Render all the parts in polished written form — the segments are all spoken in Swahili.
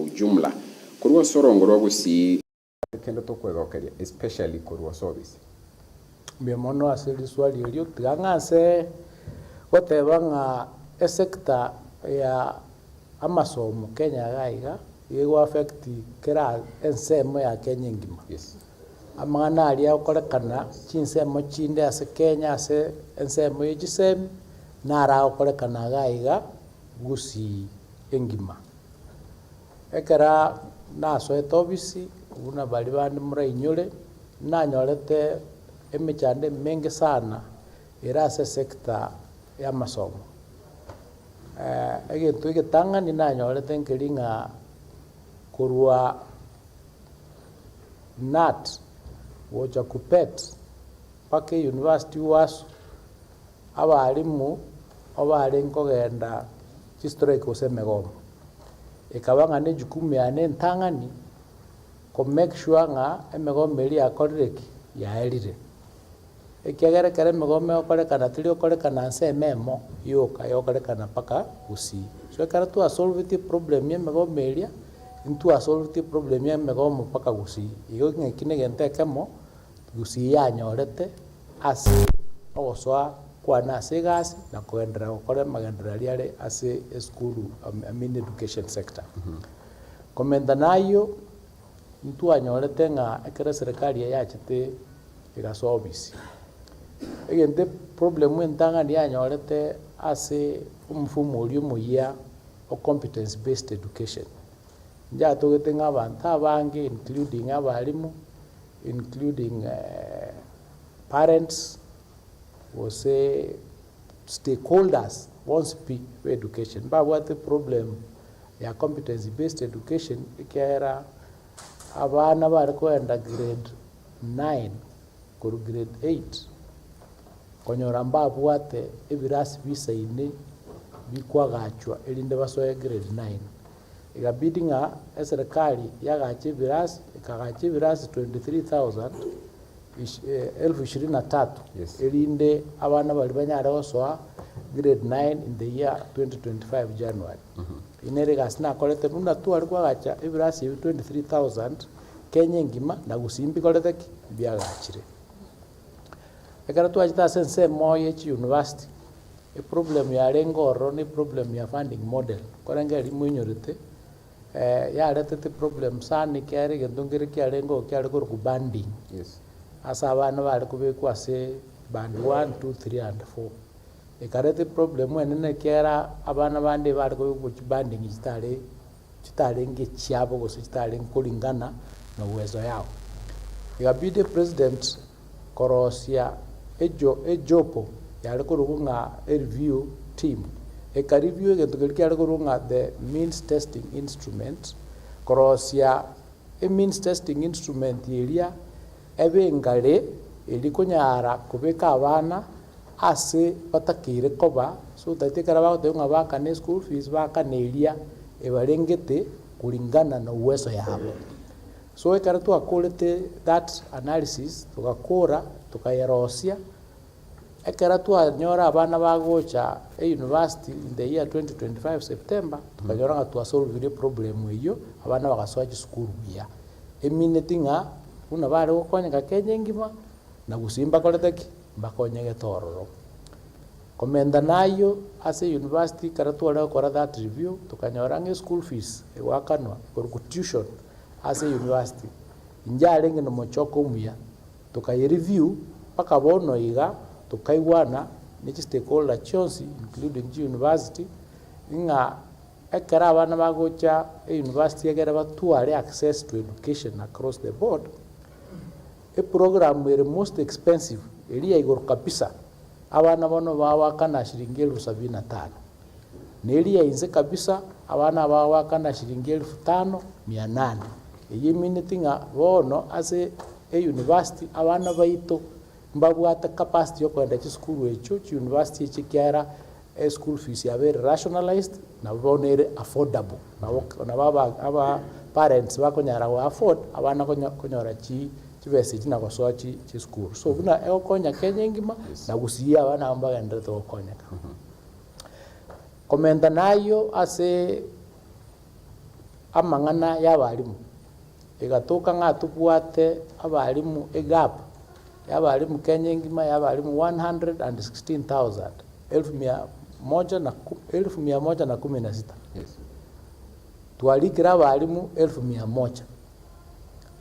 kwa ujumla kurwa sorongorwa Gusii kendo tukwegokeria especially kurwa service mbemono asili swali elio tigangase gotebanga sector ya amasomo Kenya gaiga yego affect kera ensemo ya Kenya ngima. Yes. Amana alia okorekana chinsemo chinde ase Kenya ase ensemo yejisem nara okorekana gaiga Gusii engima. Ekera naso etobisi una bali bandi murainyore nanyorete emechande mengi sana irase sector ya masomo. Egentu igetanga ni nanyorete nkiringa kurwa NAT wocha kupet pake university wasu abalimu obali nkogenda chistrike osemegomo ikabanga ne jukumu ya ne ntangani ko make sure nga emegomo eri akorereki yaerire ekiagere kare megome okorekana tiri okorekana nse memo yoka yokorekana paka Gusii so kara tu solve the problem ye megome eria into solve the problem ye megome paka Gusii iyo ngekine gente kemo Gusii yanyorete ase ogoswa kwana ase gasi na kuendera gukore magendera riare ase school education sector komenda nayo ntu anyorete nga ekere serikali yachite igasobisi egente problem entanga ndi anyorete ase umfumo ulio muya o competence-based education nja togete ng'abantu abange including abalimu including parents wose stakeholders won't speak for education but what the problem ya competence-based education ikera abana bari kwenda grade 9 kuru grade 8 konyora mbabwate ebirasi bisaine bikwagachwa elinde basoye grade 9 igabidi nga serikali yagache ibirasi ikagache ibirasi 23,023 Yes. elinde abana bali banyara basoa grade 9 in the year 2025 January inere gasina kolete nuna tu ali kwagacha ibirasi 23,000 Kenya ngima na Gusii kolete biagachire ekara tu ajita sense moye chi university e problem ya rengoro ni problem ya funding model koranga elimu inyorete ya retete problem sana kyari gendongere kyarengo kyari ko banding. Yes. Asa abana bali kubekwa se band 1 2 3 and 4 ekarete problem enene kyara abana bande bali kubekwa banding kitale nge chiabo gose kitale kulingana na uwezo yao igabide president korosia ejopo yali kurunga review team review egentukeli yali kurunga the means testing instrument korosia means testing instrument yeria ebengale eli kunyara kubeka abana ase batakire koba so tatekara bagotenga bakane school fees bakaneria ebarengete kulingana na uwezo yabo so ekara tu akolete that analysis tukakora tukayerosia ekara tu anyora abana bagocha university in the year 2025 September tukanyora tu solve the problem eyo abana bagasoa school bia eminetinga una bale gokonya Kenya ngima na Gusii koleteki bakonyege tororo komenda nayo ase university karatu ala kora that review tukanyora nge school fees ewakanwa for tuition ase university njale ngeno mochoko muya tukaye review paka bono iga tukaiwana ni stakeholder chonsi including university inga ekara abana bagocha university egera batuare access to education across the board a program were most expensive elia igor kabisa abana bono bawakana shilingi 75,000 nelia inze kabisa abana bawakana shilingi 5,800 iyi minutinga bono ase university abana baito mbabwata capacity yokwenda chi school echo chi university chikiara school fees ya very rationalized na bonere affordable na baba aba parents bakonyara wa afford abana konyora chi chibese china gosoa chi school so buna ekonya Kenya ngima na Gusii abana ambaga ndete gokonya komenda nayo ase amang'ana y'abalimu egatoka ng'a tubwate abalimu egap y'abalimu Kenya engima y'abalimu 116,000 1116 twalikira abalimu 1,100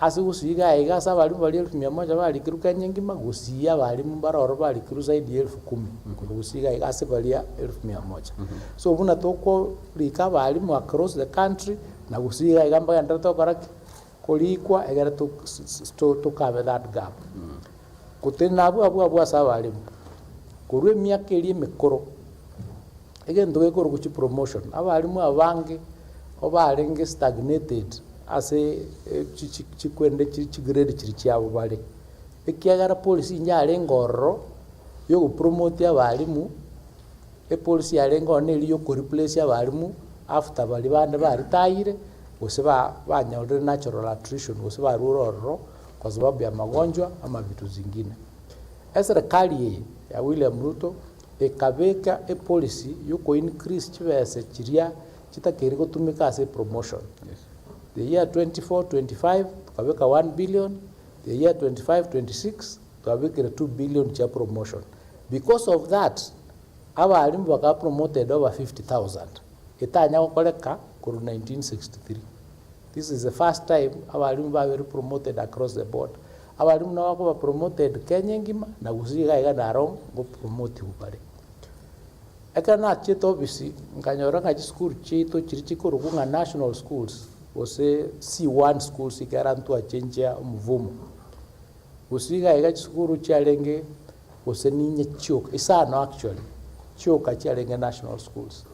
ase Gusii iga ase abalimu bali 1,100 balikiru Kenya engima Gusii abalimu baroro balikiru zaidi ya 10,000 Gusii iga ase balia 1,100 so buna tokorika abalimu across the country na Gusii iga mpaka ndero tokora kolikwa egere tukabe that gap kutena abu ase abalimu korwa emyaka eri emikoro egento gekoro guchi promotion abalimu abange obarenge stagnated ase chikwende chigrade chiri chiabo bale ekiagara policy nyare ngororo yo promote abalimu policy yare ngone eri yo ko replace abalimu after bali bande baritayire gose banyaurire natural attrition gose barurororo kwa sababu ya magonjwa ama vitu zingine. Serikali ya William Ruto ekabeka policy yo ko increase chibese chiria chitakeri gotumika ase promotion. The year 24-25 tukabeka 1 billion, the year 25-26 tukabeka 2 billion cha promotion. Because of that abalimu baka promoted over 50,000 etanya gokoreka kuru 1963. This is the first time abalimu were promoted across the board. Abalimu na wako promoted Kenya ngima na Gusii iga naro go promote ubale. Ekana chito bisi nkanyora ngachi school chito chirichiko rugunga national schools ose C1 schools ikarantu achenjia mvumo. Gusii iga school chialenge ose ninye chioka isano actually chioka chialenge national schools.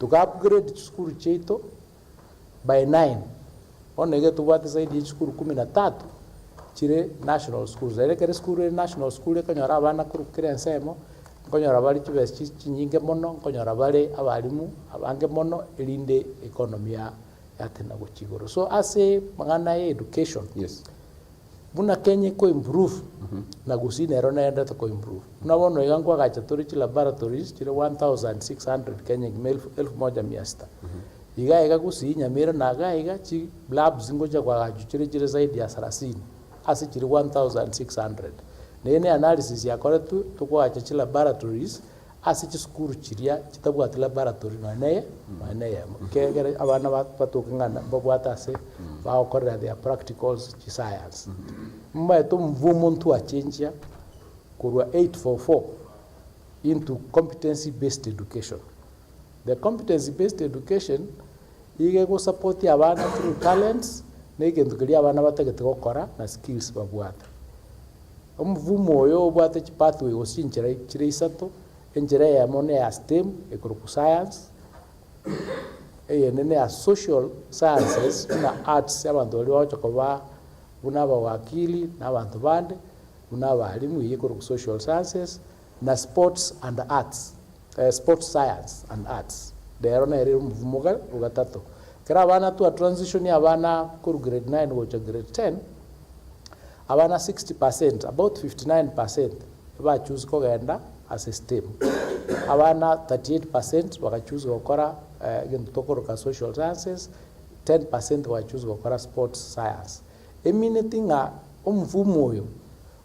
Tuka upgrade school chito by 9 onege tubate zaidi school 13 chire national schools kere school national school kanyora abana kurukire nsemo kanyora bali chibesi chinyinge mono kanyora bali abalimu abange mono elinde economy ya tena gochigoro so ase mangana education buna Kenya ko improve na Gusii nero naenda to ko improve unabono yangu agacha tori chi laboratories chire 1600 Kenya 1100 iga Gusii nyamira naga iga chi labs ngoja kwa gachu chire zaidi ya 30 ase chire 1600 nene analysis ya kore tukwa acha chi laboratories ase chi skuru chiria chitabwa laboratory nane kegere abana batokangana babwata ase baokorera their practicals chi science mba to mvumo ntu achenjia kurwa 844 into competency-based education. The competency-based education ige go support abana through talents negento kali abana batagete gukora na skills babwata omvumo oyo obwate chi pathway osinchira chire isato enjira ya mone ya STEM ekuru science nene ya social sciences na arts abantu bali bachokoba buna abawakili na abantu bande buna abalimu yekuru social sciences na sports and arts sports science and arts dero na eri mvumoga ugatato kera abana tu transition ya abana kuru grade 9 gocha grade 10 abana 60% about 59% ba choose kogenda as a STEM abana 38% baka choose gukora gento tokoroka social sciences 10% ba choose gukora sports science eminatinga omvumo oyo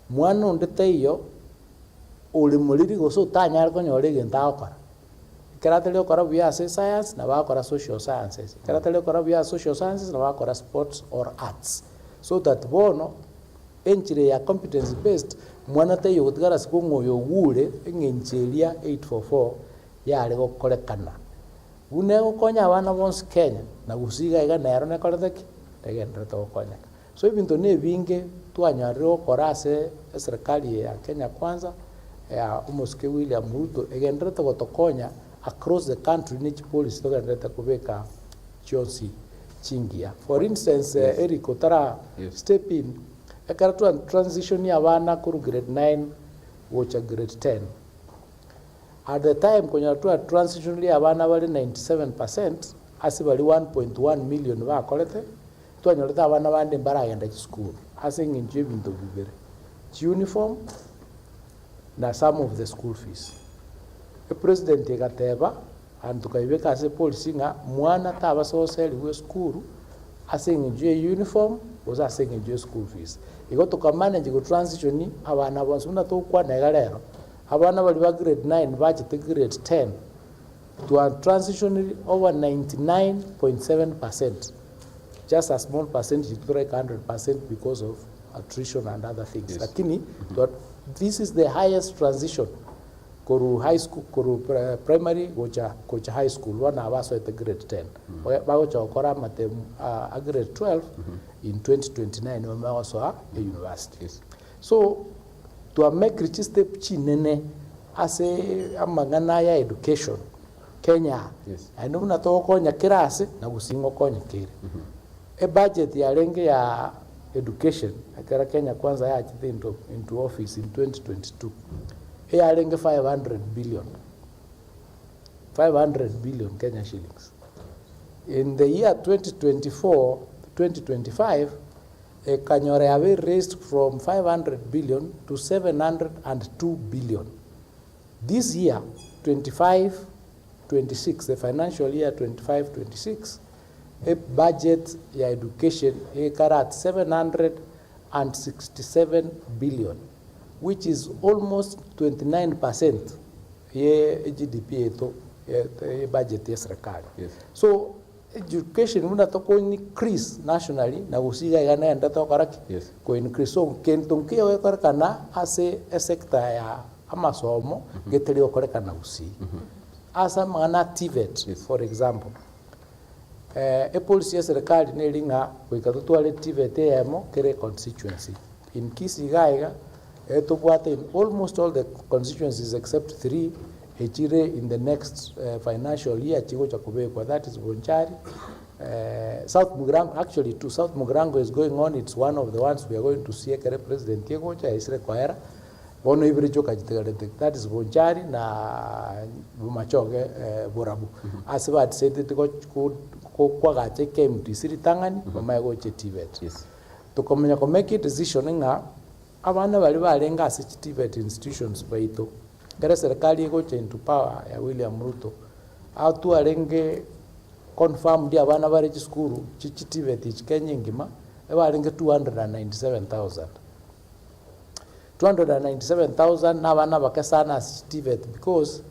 mwana ondeteiyo ole muliri goso tanyar konyore genta akora karatele okora bya science na bakora social sciences karatele okora bya social sciences na bakora sports or arts so that bono enchire ya competence based mwana tayo gutgara sikongo yo gure engencheria 844 yale gokorekana une gokonya abana bonse Kenya na Gusii iga nero ne koreteki tegendera to gokonya so ibinto ne binge twanyarire gukora ase serikali ya Kenya kwanza ya umuske William Ruto egendera to gotokonya across the country niche policy to gandeta kubeka chionsi chingia for instance Eric Otara step in ekaratu and transition ya bana kuru grade 9 gocha grade 10 at the time konya tu transition ya bana bali 97% ase bali 1.1 million ba kolete twanyoleta abana bande mbaragenda school ase nginje bintu bibere uniform na some of the school fees. The president gateba and tukaibeka ase policy nga mwana taba soseli we school asing'e uniform osa asing'e school fees iko tukamanage go transition abana bonse muna tukwana igalero abana bali ba grade 9 bachite grade 10 to a transition over 99.7%, just a small percentage to break 100% because of attrition and other things. Yes. Lakini this is the highest transition koru high school koru primary gocha high school wana abaso at the grade 10 bagocha okora mate a grade 12 in 2029 wamaso a university. Yes. So to make rich step chinene ase amangana ya education Kenya, yes. Ando muna to konya kirase na gusingo konya kire. A budget ya renge ya education akara Kenya kwanza ya chite into office in 2022. Ya renge 500 billion Kenya shillings. In the year 2024-2025, Kanyore have raised from 500 billion to 702 billion. This year, 25-26, the financial year 25-26, a budget ya education at 767 billion, which is almost 29% ye GDP eto budget ya serikali. Yes. So education muna to ko increase nationally na usiga yana enda to karaki. Yes. Ko increase so kentonke we karakana ase a sector ya amasomo geteli okorekana usi. Asa mana TVET, yes. For example. A policy ya serikali nelinga wikatutwale TVET yamo kere constituency. In Kisii gaiga in almost all the constituencies except 3 echire in the next financial year chigo chakubekwa, that is Bonchari. South Mugirango, actually to South Mugirango is going on. It's one of the ones we are going to see kere president yego cha isre kwaera bono ibiri joka jitegarete, that is Bonchari na Bumachoge Borabu. As what said it go kwa gache came to Siri Tangani mama go che TVET. Yes. To komenya ko make a decision nga abana bali balenga ase TVET institutions baito kera serikali ego into power ya William Ruto atu alenge confirm dia abana bari school chichi TVET ichkenye ngima ebalenge 297,000 na abana bakasana ase TVET because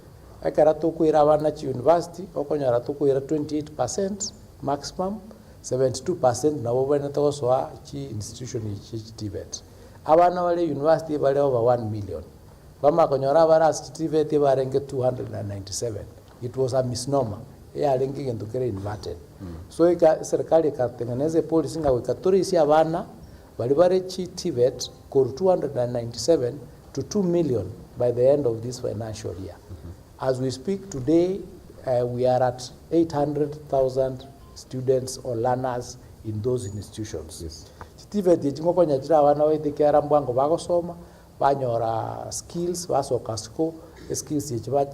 ekara to kuira abana chi university okonyara to kuira 28% maximum 72% na bobene to so chi institution chi TVET. Abana wale university bale over 1 million. Bama konyora bara TVET barenge 297. It was a misnomer. Ya linking into kere inverted. So serikali ikatengeneze policy nga wikaturisi abana bali bare chi TVET kor 297 to 2 million by the end of this financial year. As we speak today, we are at 800,000 students or learners in those institutions. Yes. TVET yichingo nyachira abana waithikera mbwango bagosoma banyora skills basoka school skills yichiba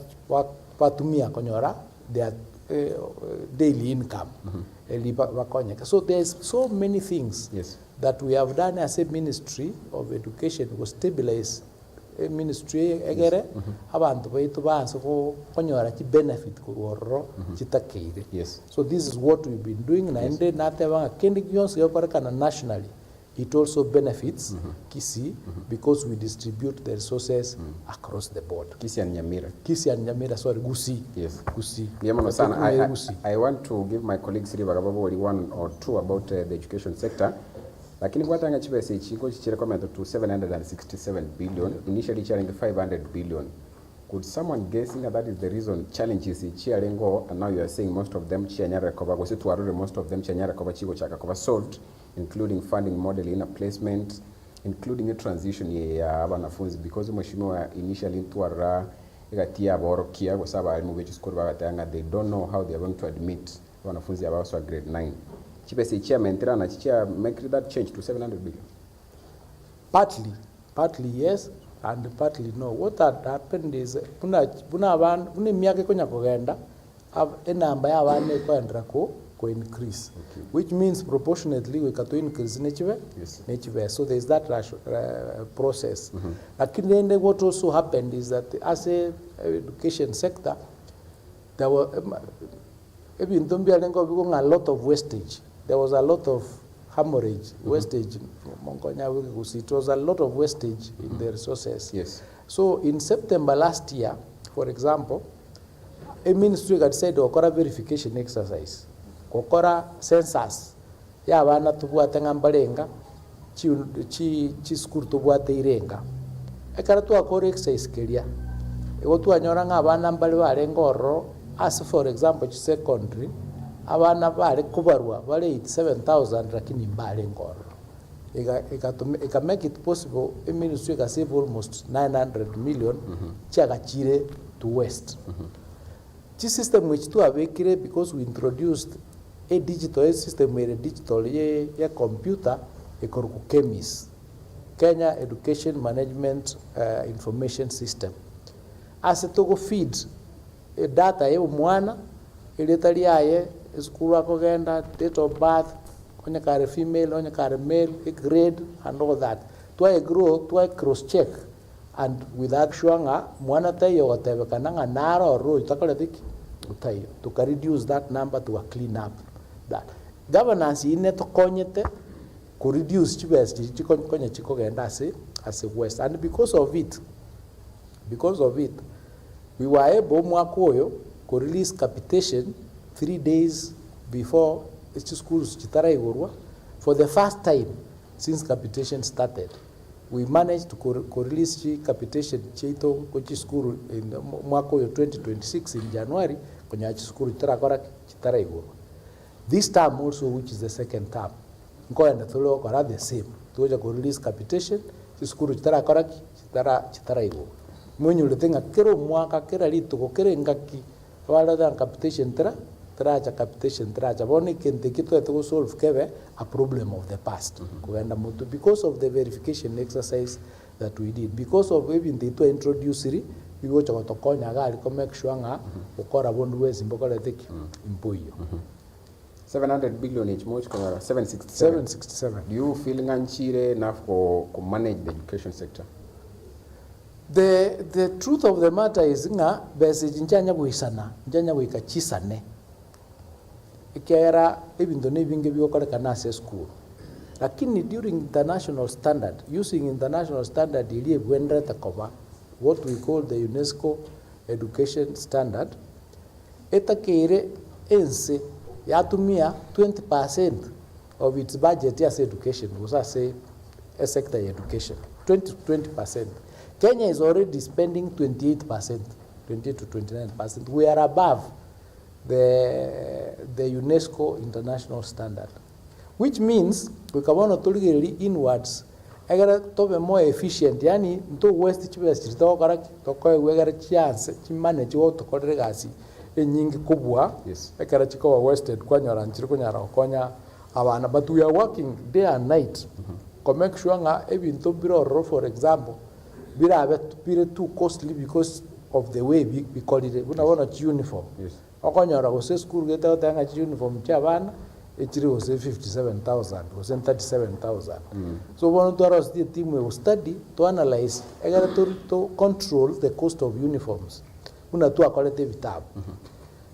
batumia konyora their daily income. So there's so many things, yes, that we have done as a Ministry of Education to stabilize a ministry egere abantu baitu banse ko konyora ki benefit ko worro chitakeire. Yes. So this is what we've been doing na ende natebanga kendi gyonse yokorekana nationally. It also benefits Kisii because we distribute the resources across the board. Kisii and Nyamira. Kisii and Nyamira, sorry, Gusii. Yes. Gusii. I want to give my colleagues probably one or two about the education sector. Lakini kwa tanga chipese chiko chirekomendo to 767 billion, initially challenging 500 billion. Could someone guessing that is the reason challenges chiarengo, and now you are saying most of them chianyara cover was it to most of them chianyara cover chigo chaka cover solved, including funding model in a placement, including a transition ya wanafunzi, because mheshimiwa initially tuara igatia boro kia kwa sababu alimu which school bagatanga, they don't know how they are going to admit wanafunzi ambao so grade 9. Chipese chairman tena na chia make that change to 700 billion. Partly yes and partly no. What had happened is puna miaka konya kogenda a number ya bana kwendra ko increase, okay, which means proportionately we can increase nature. Yes. So there is that process. Lakini then what also happened is that as a education sector there were a lot of wastage there was a lot of hemorrhage, wastage. It was a lot of wastage in the resources. Yes. So in September last year, for example, a ministry had said okora verification exercise, okora census, ya bana tubuate ngambalenga, chi school tubuate irenga. Ekara tu akora exercise kelia. Ego tu anyora nga abana mbali balenga orro, as for example, secondary, abana bale kubarwa, bale 87,000 lakini mbalenga orro. Eka make it possible, a ministry can save almost 900 million, chaga chire to West. This system which to have because we introduced a digital system where a digital a computer a KEMIS, Kenya Education Management Information System. As a togo feed a data ye mwana ilitali aye school akogenda date of birth onye kare female onye kare male a grade and all that. To grow to cross check. And without showing mwana tayo whatever kananga nara or road to reduce that number to a clean up that governance in it konyete could reduce chibes as a West. And because of it we were able to release capitation 3 days before schools for the first time since capitation started. We managed to release capitation cheito kochi school in mwaka 2026 in January kwenye school chitara iguru. This term also, which is the second term, ngoenda tholo kora the same. Tuoja ko release capitation school chitara iguru. Mwenye uletenga kero mwaka kera lito ko kere ngaki wala dan capitation tracha capitation tracha boni kente kito to solve kebe a problem of the past kuenda mutu because of the verification exercise that we did, because of even the to introduce we go to konya gali ko make sure nga ukora bondu wezi mbokole tiki impoyo 700 billion each much 767. Do you feel nganchire enough to manage the education sector? The truth of the matter is nga bese njanya kuisana njanya kuikachisane ikera even though nebinge biyokora kanase school lakini during international standard using international standard iliye bwendera takoba what we call the UNESCO education standard etakere ense yatumia 20% of its budget as education was say a sector education 20%. Kenya is already spending 28%, 20 to 29%. We are above the UNESCO international standard, which means we can want to look inwards. I got to be more efficient. Yani to West chibes to correct to ko we got chance to manage what to correct nyingi kubwa. Yes. I got to go Wested kwanyora nchiri kunyara konya abana, but we are working day and night to make sure nga even to biro for example bira too costly because of the way we call it. We want uniform. Yes. Okonyora go school get out tanga uniform chabana it was 57,000 was 37,000. So one of us the team will study to analyze to control the cost of uniforms. Una tu akolete vitabu.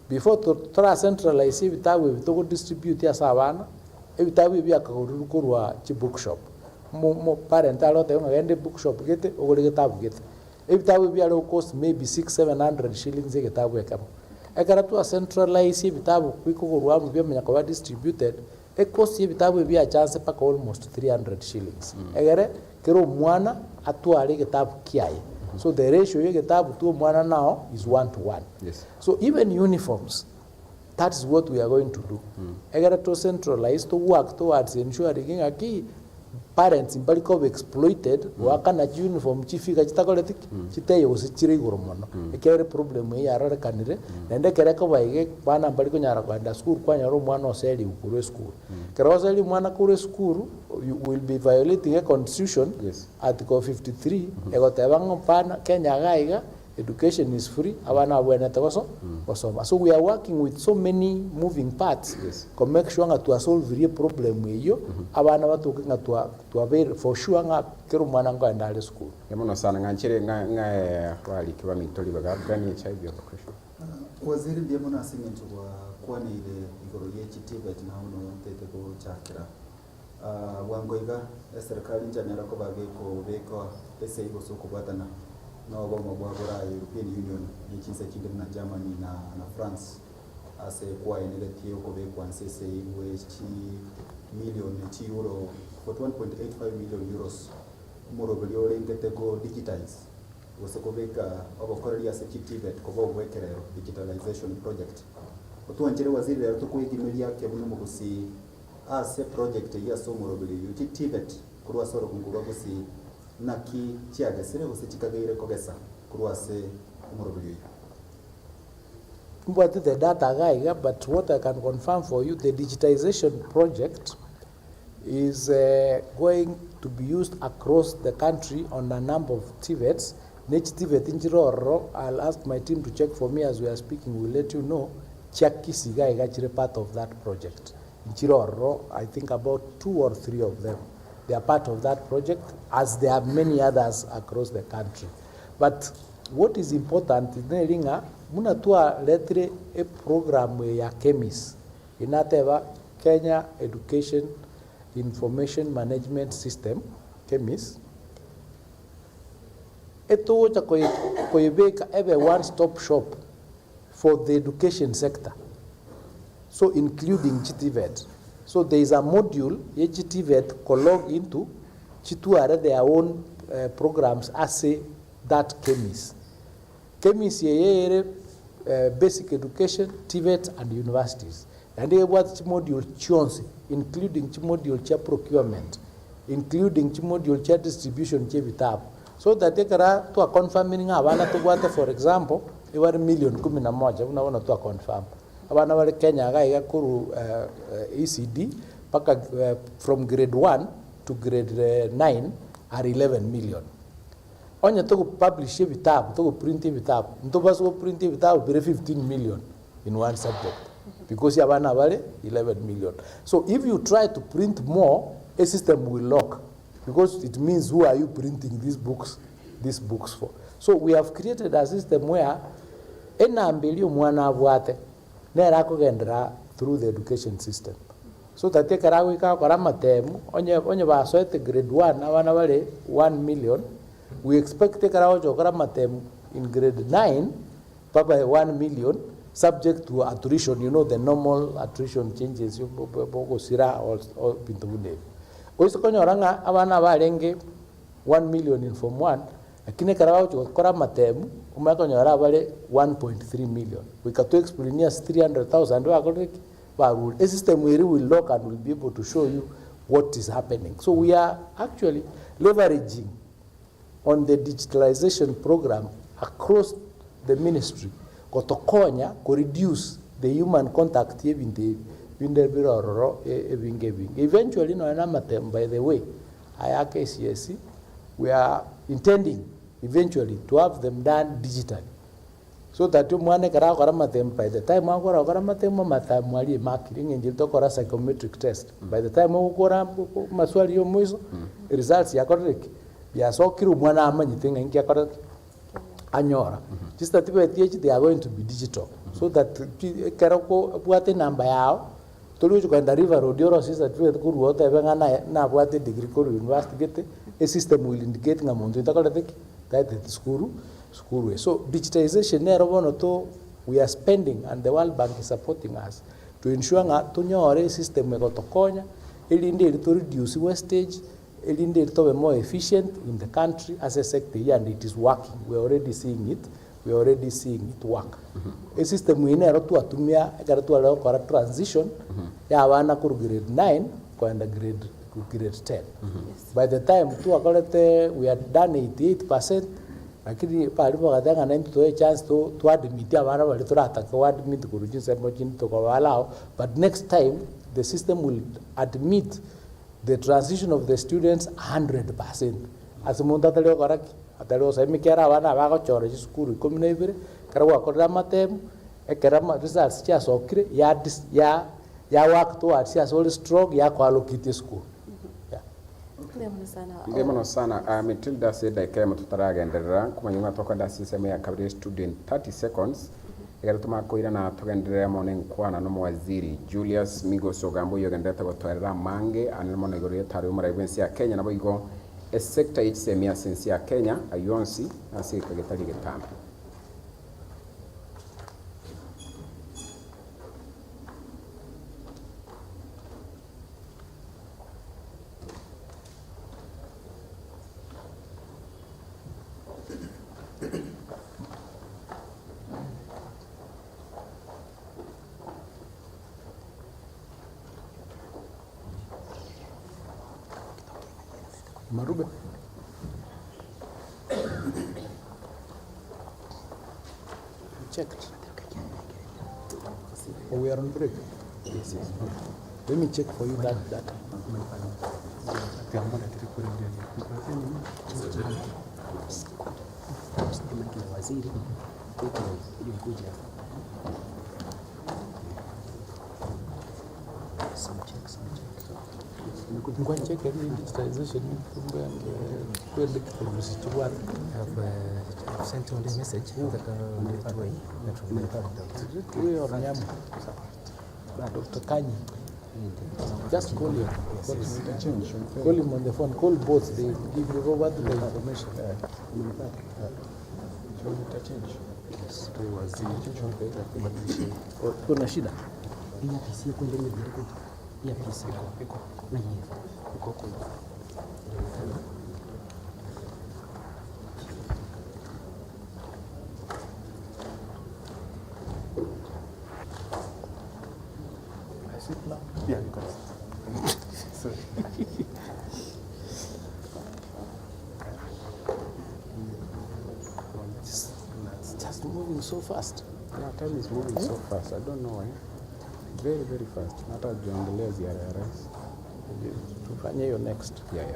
Before to try centralize vitabu we to distribute ya savana vitabu bya kakurwa chi bookshop. Mo parent alote ngende bookshop gete ogole vitabu gete. Vitabu bya low cost maybe 600-700 shillings vitabu ekamo. Ekaratua centralize vitabu kwiko kurwamu bya mnyakawa distributed cost vitabu bya chance paka almost 300 shillings. Egere kero mwana atwale vitabu kiaye. So the ratio ye vitabu tu mwana now is 1:1. Yes. So even uniforms, that is what we are going to do. Egere to centralize to work towards ensuring aki parents in Balikov exploited wakana uniform chifika chitakoletik chiteyo usichiri gurumono ekere problem ya rara kanire nende kereka baige bana baliko nyara kwanda school kwanya ro mwana oseli ukure school keroseli mwana kure school you will be violating a constitution. Yes. Article 53 egotebango pana Kenya gaiga education is free abana abwene takoso osoma. So we are working with so many moving parts. Yes. To make sure nga to solve the problem hiyo abana batuke nga to avail for sure nga kero mwana ngo andale school. Yamono sana nganchire nga wali kiba mitoli baga gani HIV education. Waziri ndiye mwana asement wa kwane ile igoro y'ekitivet na uno tete ko chakira wangoiga serikali njanya rako bageko beko ese igoso kubatana na obama bwagora European Union n'ichinse kindi na Germany na France ase kwa enele tiyo ko beko ansese iwe million euro for 1.85 million euros muro biliore ngete go digitize wasokobeka obokoreri ase kitivet ko bogwekerero digitalization project otuanjere waziri rero tukuyigimiria kebuno mu Gusii ase project ya somoro bili kitivet kurwa soro kungurwa Gusii naki chiagesere gose chikagaire kogesa kurwa se umuro bili but the data guy, but what I can confirm for you, the digitization project is going to be used across the country on a number of TVETs. Next TVET in Chiroro, I'll ask my team to check for me as we are speaking. We'll let you know. Kisii is actually part of that project. In Chiroro, I think about 2 or 3 of them. They are part of that project, as there are many others across the country. But what is important is that muna tua letre a program ya chemis inateva Kenya Education Information Management System chemis eto cha koyebeka ebe one-stop shop for the education sector, so including GTVET. So there is a module ye GTVET can log into chituare their own programs as that chemis. Chemis ye basic education, TVET and universities. And they what module chionsi, including module cha procurement, including module cha distribution cha vitabu. So that they can to confirming abana to what, for example, iwari million 11 unaona to confirm. Abana wale Kenya ga kuru ECD paka from grade 1 to grade 9 are 11 million. Onye to publish vitabu, to print vitabu. Ntoba so print vitabu bere 15 million in one subject because yabana wale 11 million. So if you try to print more, a system will lock because it means who are you printing these books for. So we have created a system where enambelio mwana abwate nera kugendera through the education system. So that take arawe ka korama temu onye basoete grade 1 abana wale 1 million. We expect take around matem in grade 9, Papa 1 million, subject to attrition. You know the normal attrition changes. You go sira or pintude. Also, konyoranga abana barenge 1 million in Form 1. Akine karao chokora matem umakonyora bale 1.3 million. We can to explain yes 300,000. A system where we will lock and will be able to show you what is happening. So we are actually leveraging on the digitalization program across the ministry, kotokonya ko reduce the human contact eventually no anamatem. By the way, IAKCSC, we are intending eventually to have them done digitally, so that you mwane kara karamatem by the time akora karamatem mata mwali marking and to kora psychometric test by the time ukora maswali yo mwizo results ya correct. Ya so kiru mwana amanyitenga inkia kora anyora. Just that they are going to be digital, so that karako bwate namba yao tolu kwenda river road yoro sisa tuwe kuru wote benga na bwate degree ko university gete a system will indicate ngamuntu itakola that skuru. So digitization nero bono to we are spending, and the World Bank is supporting us to ensure that tunyore system ekotokonya ili ndi to reduce wastage, ili ndi to be more efficient in the country as a sector, and it is working. We are already seeing it work. A system we nero to atumia ekara leo kora transition ya wana ku grade 9 kwenda grade 10. By the time tu akolete we are done 88%. Lakini pali bakatanga na mtu chance to admit abana bali turata ko admit kurujinsa mojini to ko allow, but next time the system will admit the transition of the students 100%. As munda tale koraki atalo semi kera abana ba ko chore school ko minebire karwa ko ramatem e kerama results cha sokire ya work to as all strong ya ko allocate school. Ndemano sana Matilda said I came to taragenderera kumanyuma toka da system ya cabinet student 30 seconds igari tumakwira na tugenderera mone nkwana no mwaziri Julius Migos Ogamba yogendete gotwarira mange anene mone igoro yetari umuraibensi ya Kenya nabo igo sector ichisemia sensi ya Kenya ayonsi nasi kagetari getamba Marube. Checked. Oh, we are on break. yes. Let me check for you that data. Waziri ilikuja some checks. Ngoja check any digitalization kwenda kusichukua. I've sent only a message that We are Nyamu. Dr. Kanyi. Just call him. Call him on the phone. Call both. They give you over the information. Kuna shida. pia PC yako ndio ndio pia PC iko na yeye uko huko Yeah, you can. So, It's just moving so fast. Yeah, time is moving so fast. I don't know why. Very, very fast. Hata jiongelea ziara ya rais. Tufanye hiyo next. Yeah.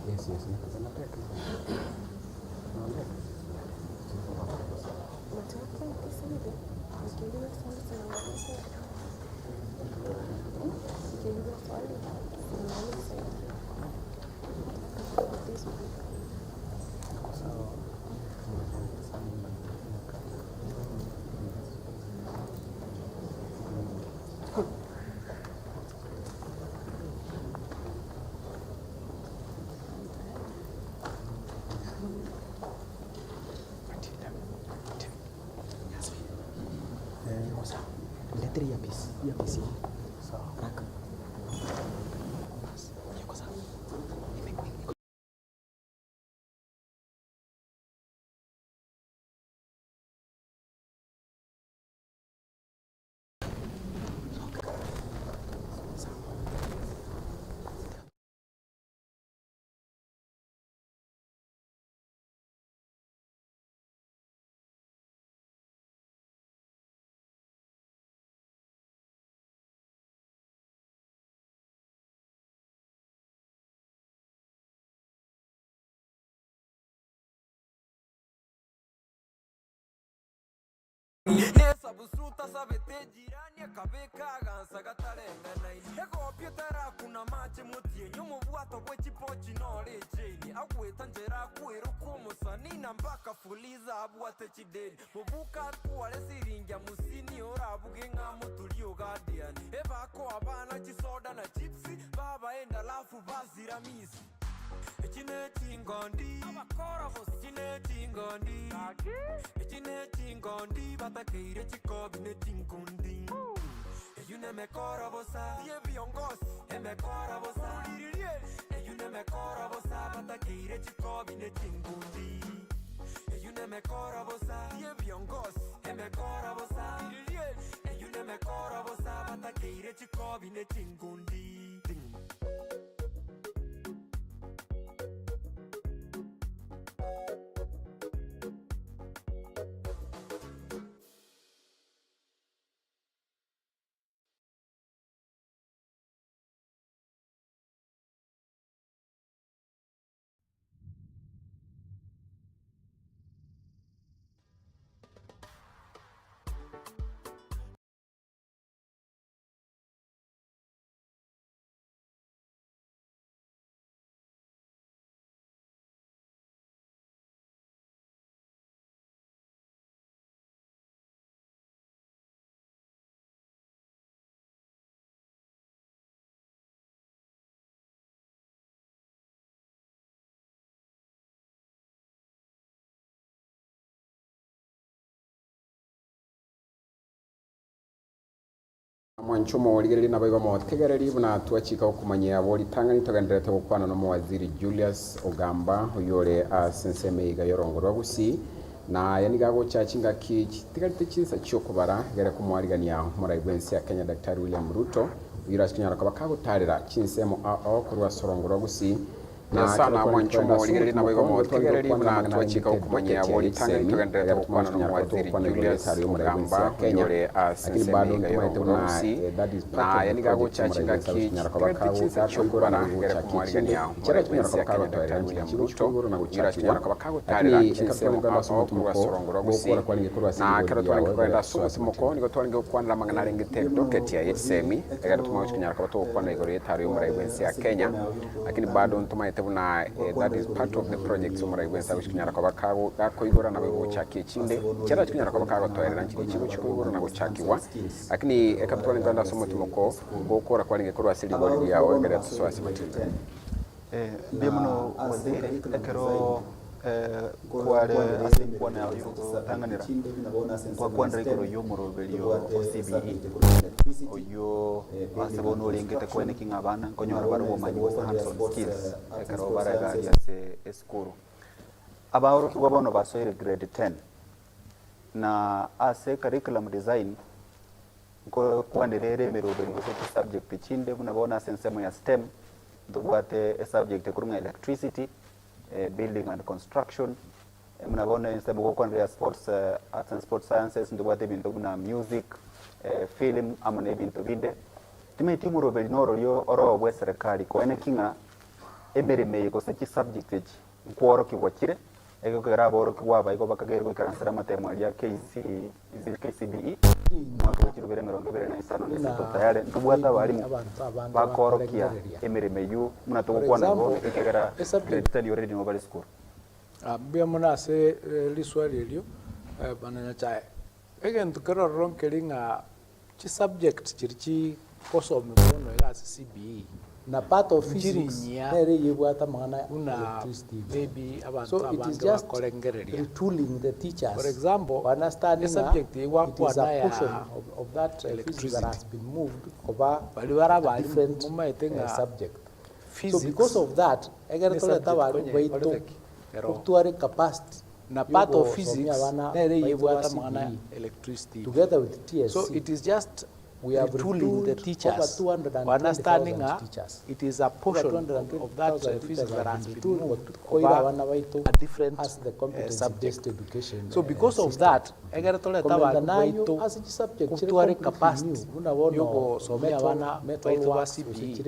Yes. Nataka. Letter ya PC. Sawa. Haraka. Yuko sawa. nesa busuta sabete jirani akabeka gansa gatarengana egopye tera kuna mache mutie nyumu bwato bwechipochi nore jeni agweta njera kwiru kumusani na mpaka fuliza abwate chideni mubuka kwale siringia musini orabuge nka mutulio guardian ebako abana chisoda na chipsi baba enda lafu bazira misi Echineti ngondi abakora bose echineti ngondi echineti ngondi batakeire chikobineti ngondi eyune mekora bosa die viongozi emekora bosa eyune mekora bosa batakeire chikobineti ngondi eyune mekora bosa die viongozi emekora bosa eyune mekora bosa batakeire chikobineti ngondi Mwanchumo ligereri nabaiba motegereri buna tuachika okumanya boli tangani togenderete gukwana no mwaziri Julius Ogamba uyore asenseme igayorongorwa Gusii na yanigago cachinga kitigarite chinsa cyokubara gere kumwarigania murayibwensi ya Kenya Dr. William Ruto uyira kinyara kabakagutarira chinsemo kurwa sorongorwa Gusii na sana mwanchumo ligereri nabaiba motegereri buna tuachika okumanya boli tangani togenderete gukwana no mwaziri Julius Ogamba uyore asenseme igayorongorwa Gusii na yanigago cachinga kitigarite cyokubara gere kumwarigania murayibwensi ya Kenya Dr. William Ruto uyira kinyara kabakagutarira chinsemo kurwa sorongorwa Gusii na karatwani kwenda sumu simoko niko twange kwanira mangana rengete docket ya HSM egara tumwe kinyara kabato kwana igoro yetari umurayibwensi ya Kenya lakini bado ntumaite buna that is part of the project umurayibwensi abishikinyara kabakago gakoigora na bego chaki chinde cyara kinyara kabakago toerera nchini kigo chikoigora na guchakiwa lakini ekatwani kwenda sumu simoko gukora kwalinge kurwa siligori yawe egara tuswasi matinde bimuno waziri ekero kware asikwana yutanganira kwa kwandra igoro yomoroberio OCBE oyo asebono olengete kweneking abana konyora barugo manyi hands-on skills ekaro baragaria se eskuru abaro kiwabono basoire grade 10 na ase curriculum design ko kwanderere meroberio se subject chinde bunabona sensemo ya STEM dubate a subject kurunga electricity building and construction mnabona insema kwa kwandria sports arts and sports sciences ndubate bintu kuna music film amane bintu binde time timu robeli noro yo oro bwe serikali ko ene kinga emereme ko saki subject eji kworo kiwakire ego kera boro kiwaba iko bakagero ikansera matemo ya KCBE mwaka kirubere mirongo ibere na isano neseto tayari ndubwata bari bakorokia emereme yu munatokwana ngo ikegera grade 10 already no bali school bia munase liswali elio bananya chae again tukero ronkelinga chi subject chirichi koso mikono ya CCBE na part of physics nere yebwata mangana electricity maybe abantu bakolengereria retooling the teachers for example understanding subject yakwa na of that electricity that has been moved over different subject physics. So because of that egera toleta bali baito uktuare capacity na part of physics nere yebwata mangana electricity together with TSC. So it is just we have retooling the teachers understanding it is a portion of that physics that has been moved a different as the competency-based education. So because of that egera toleta bali as a subject uktuare capacity yogo somea wana baito ba CBE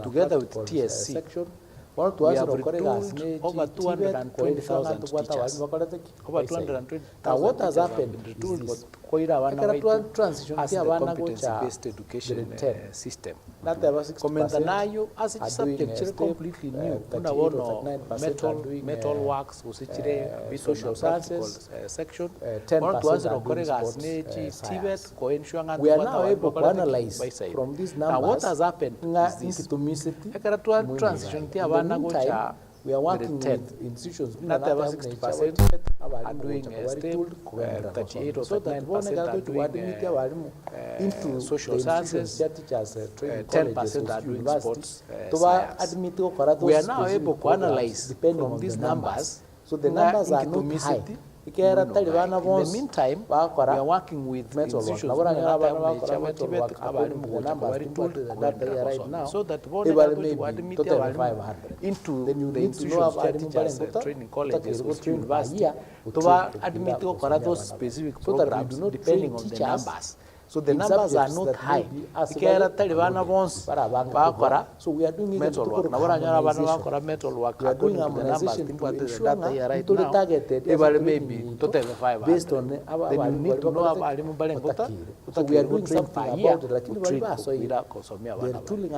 together with TSC section we have retooled over 220,000 teachers. Over 220,000 now what has happened is transition as the competency-based education system. Komendanayo as a subject completely new. Metal works, social sciences section. 10% we are now able to analyze from these numbers. Now what has happened is this. Transition we are working with institutions that have 60% are doing STEM, 38 or 39% are doing into social sciences, 10% are doing sports science. We are now able to analyze from these numbers, so the numbers are not high. In the meantime, we are working with institutions so that into the institutions, training colleges, university, to admit those specific programs depending on the numbers. So the numbers are not high. So we are doing metal work. Metal work. According to the numbers, the data here right now, maybe totally 500. Based on our need to know about so we are doing something about it.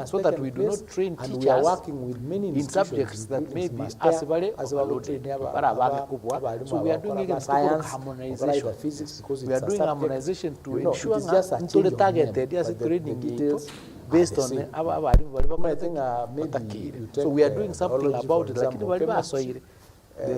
So that we do not train teachers. And we are working with many in subjects that may be as overloaded. So we are doing science, harmonization. We are doing harmonization to ensure until the targeted as a training details based on our so we are doing something about it. Like the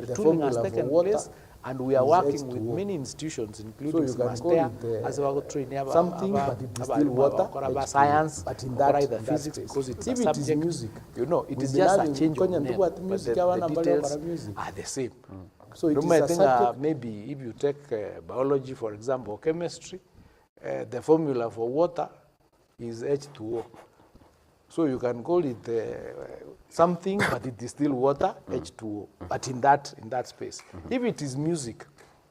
retooling has taken place And we are Is working with H2O. many institutions, So including you can call Simastea, it, as we train something, but it is still water, H2O. science, But in or that, either in that physics, space. because it's If a it is subject. music, You know, it we've is been just a having change of Konya name, Ndugu at but music, the Yawana Mbale details Wakara music. are the same. So it You is might a think subject. maybe if you take biology, for example, or chemistry, the formula for water is H2O. So you can call it something, but it is still water, H2O, but in that space. If it is music,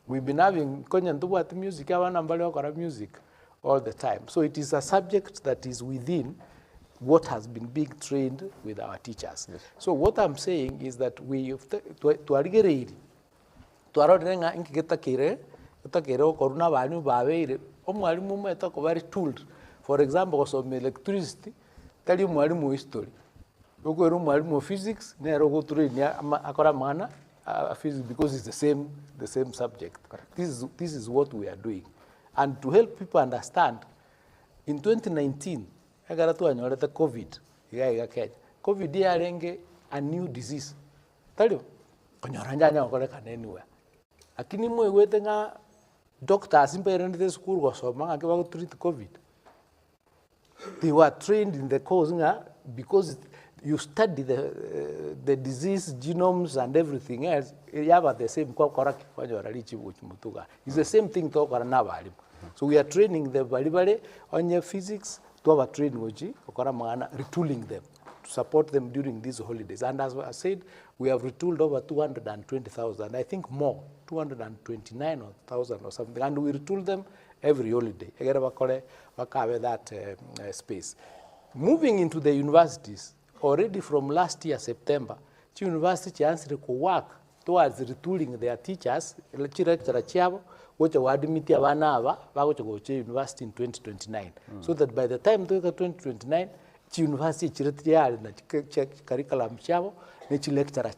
we've been having Konya Ndugu at music, Yawana Mbale Wakara music all the time. So it is a subject that is within what has been being trained with our teachers. Yes. So what I'm saying is that we twarorenga inkigetakire okoruna banyu babeire omwalimu umwe etako very tooled. For example, gosoma electricity tari omwalimu history okwera omwalimu physics nero goturenia akora mana physics, because it's the same subject. This is what we are doing, and to help people understand, in 2019 agara twanyorete covid iga Kenya. Covid yarenge a new disease tari konyoranja nyakoreka anywhere. Lakini mwegwete nga doctors imperende school gosoma ngake bago treat covid. They were trained in the course because you study the disease genomes and everything else. You have the same it's the same thing to nabali. So we are training the balibale on your physics to have a training retooling them to support them during these holidays. And as I said, we have retooled over 220,000, I think more, 229,000 or something, and we retool them every holiday. That space. Moving into the universities, already from last year, September, the university answered to work towards retooling their teachers, which were admitted to university in 2029. So that by the time 2029, the university curriculum lecturer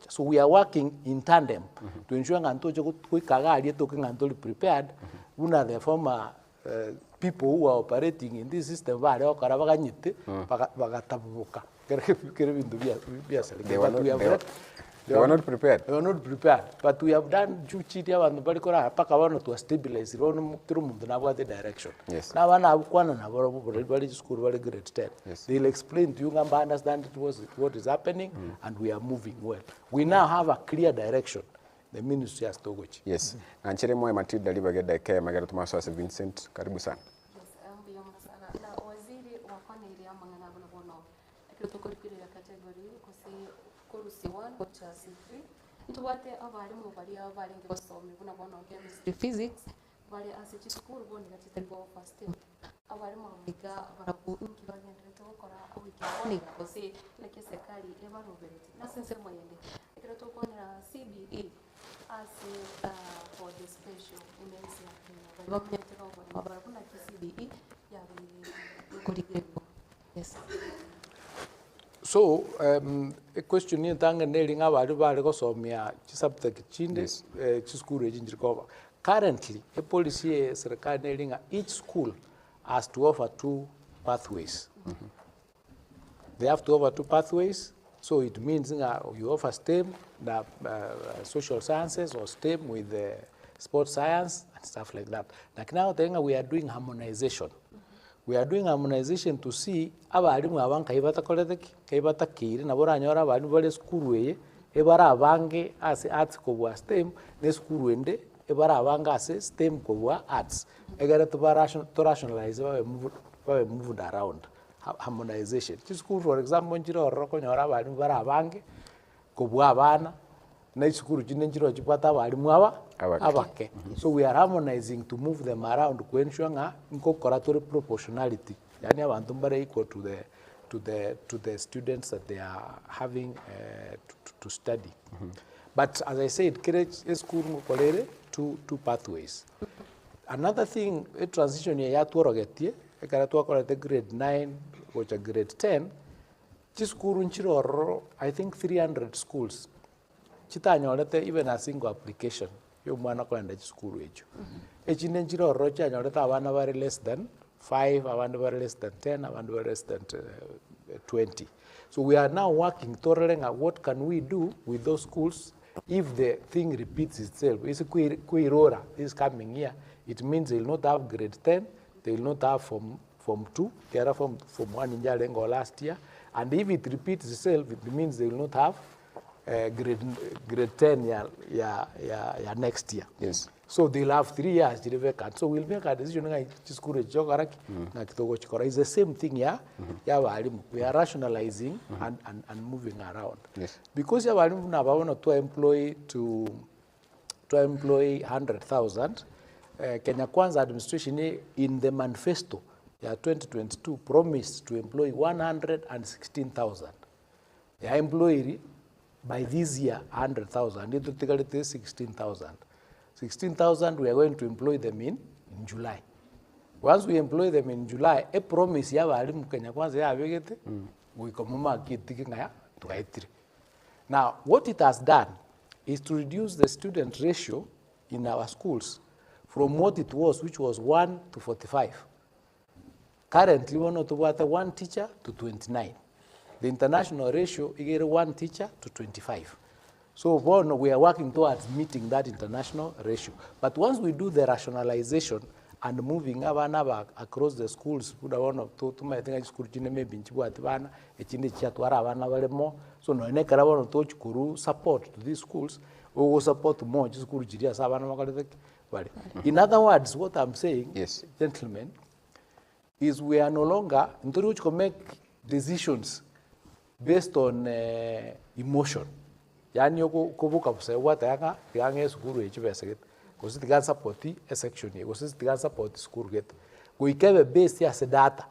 so we are working in tandem to ensure that prepared. The former people who are operating in this system they were not prepared. They were not prepared. But we have done to stabilize the direction. Yes. Now school grade 10. Yes. They'll explain to you and understand what is happening, and we are moving well. We now have a clear direction. The ministry has to go. Yes. Anchere moe Matilda libageda ke magara tumaso as Vincent. Karibu sana. Yes, na waziri wa kwana ile amangana bono ekitokorikirira category kose korusi 1 kocha C3 ntubate abarimu bali abaringe basome buna bono chemistry physics bali asiti school boni gatitego first year abarimu biga barakunki bagenda gukora awiki boni kose leke sekali ebarobereti na sense moyende ekiro tokonera CBE as for the special immense bamnyetero bari kuna CBE ya yes. So a question in tanga nailing abari bari gosomia subject chinde school ejinjirikova. Currently a policy serikali nailing each school has to offer 2 pathways. They have to offer 2 pathways. So it means you offer STEM, social sciences, or STEM with sports science and stuff like that. Like now we are doing harmonization. We are doing harmonization to see abarimu abanka ibata kolete kaibata kiri na bora nyora abantu bale school weye ebara abange as arts ko STEM ne school wende ebara abanga as STEM ko arts egara to rationalize we move around harmonization. This school, for example, njiro roko nyora abantu bara abange ko abana na school jinenjiro chipata abarimu abake. So we are harmonizing to move them around to ensure incorporatory proportionality. Yani abantu bare equal to the students that they are having to study. But as I said, school kolere 2 pathways. Another thing, a transition ya tuorogetie ekaratua kolete grade 9 or grade 10. This school nchiro I think 300 schools. Chitanyorete even a single application. Yo mwana kwenda school wecho. Echine nchiro rocha nyoreta abana bari less than 5, abana bari less than 10, abana bari less than 20. So we are now working thoroughly at what can we do with those schools if the thing repeats itself, it's a Kuirora is coming here, it means they will not have grade 10, they will not have Form 2, they are Form 1 in Jalengo last year, and if it repeats itself, it means they will not have grade 10 next year. Yes. So they'll have 3 years to vacant. So we'll make a decision. It's the same thing here. We are rationalizing and moving around. Yes. Because you want to employ 100,000, Kenya Kwanza administration in the manifesto 2022 promised to employ 116,000. The employee by this year 100,000. It will 16,000. 16,000 we are going to employ them in July. Once we employ them in July, a promise ya walimu Kenya Kwanza ya wegete we komuma kitiki ngaya tukaitiri. Now what it has done is to reduce the student ratio in our schools from what it was, which was 1 to 45. Currently, we want to have 1 teacher to 29. The international ratio is 1 teacher to 25. So we are working towards meeting that international ratio. But once we do the rationalization and moving across the schools, so support to these schools, or support more school. In other words, what I'm saying, yes, gentlemen, is we are no longer make decisions based on emotion. Yani yoko kubuka kusewata yanga school echibeseket. Kosi tigan support a section ye. Kosi tigan support school get. We keep based as data.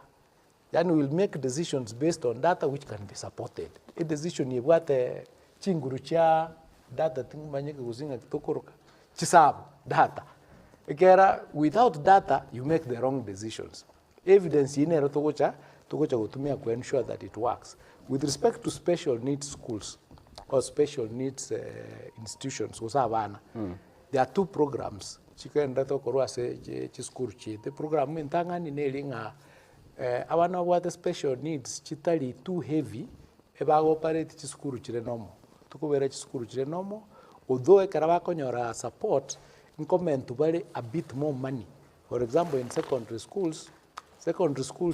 Yani we'll make decisions based on data which can be supported. A decision ye what chingurucha data thing manyeke kuzinga kitokoroka. Chisabu data. Ekera without data you make the wrong decisions. Evidence inero togocha kutumia to ensure that it works. With respect to special needs schools or special needs institutions, there are 2 programs. The program in Tangani Nelinga, Awana what the special needs, chitali too heavy, eba operate chiskuru chirenomo. Tukubere chiskuru chirenomo, although a Karavakonyora support, in comment to buy a bit more money. For example, in secondary schools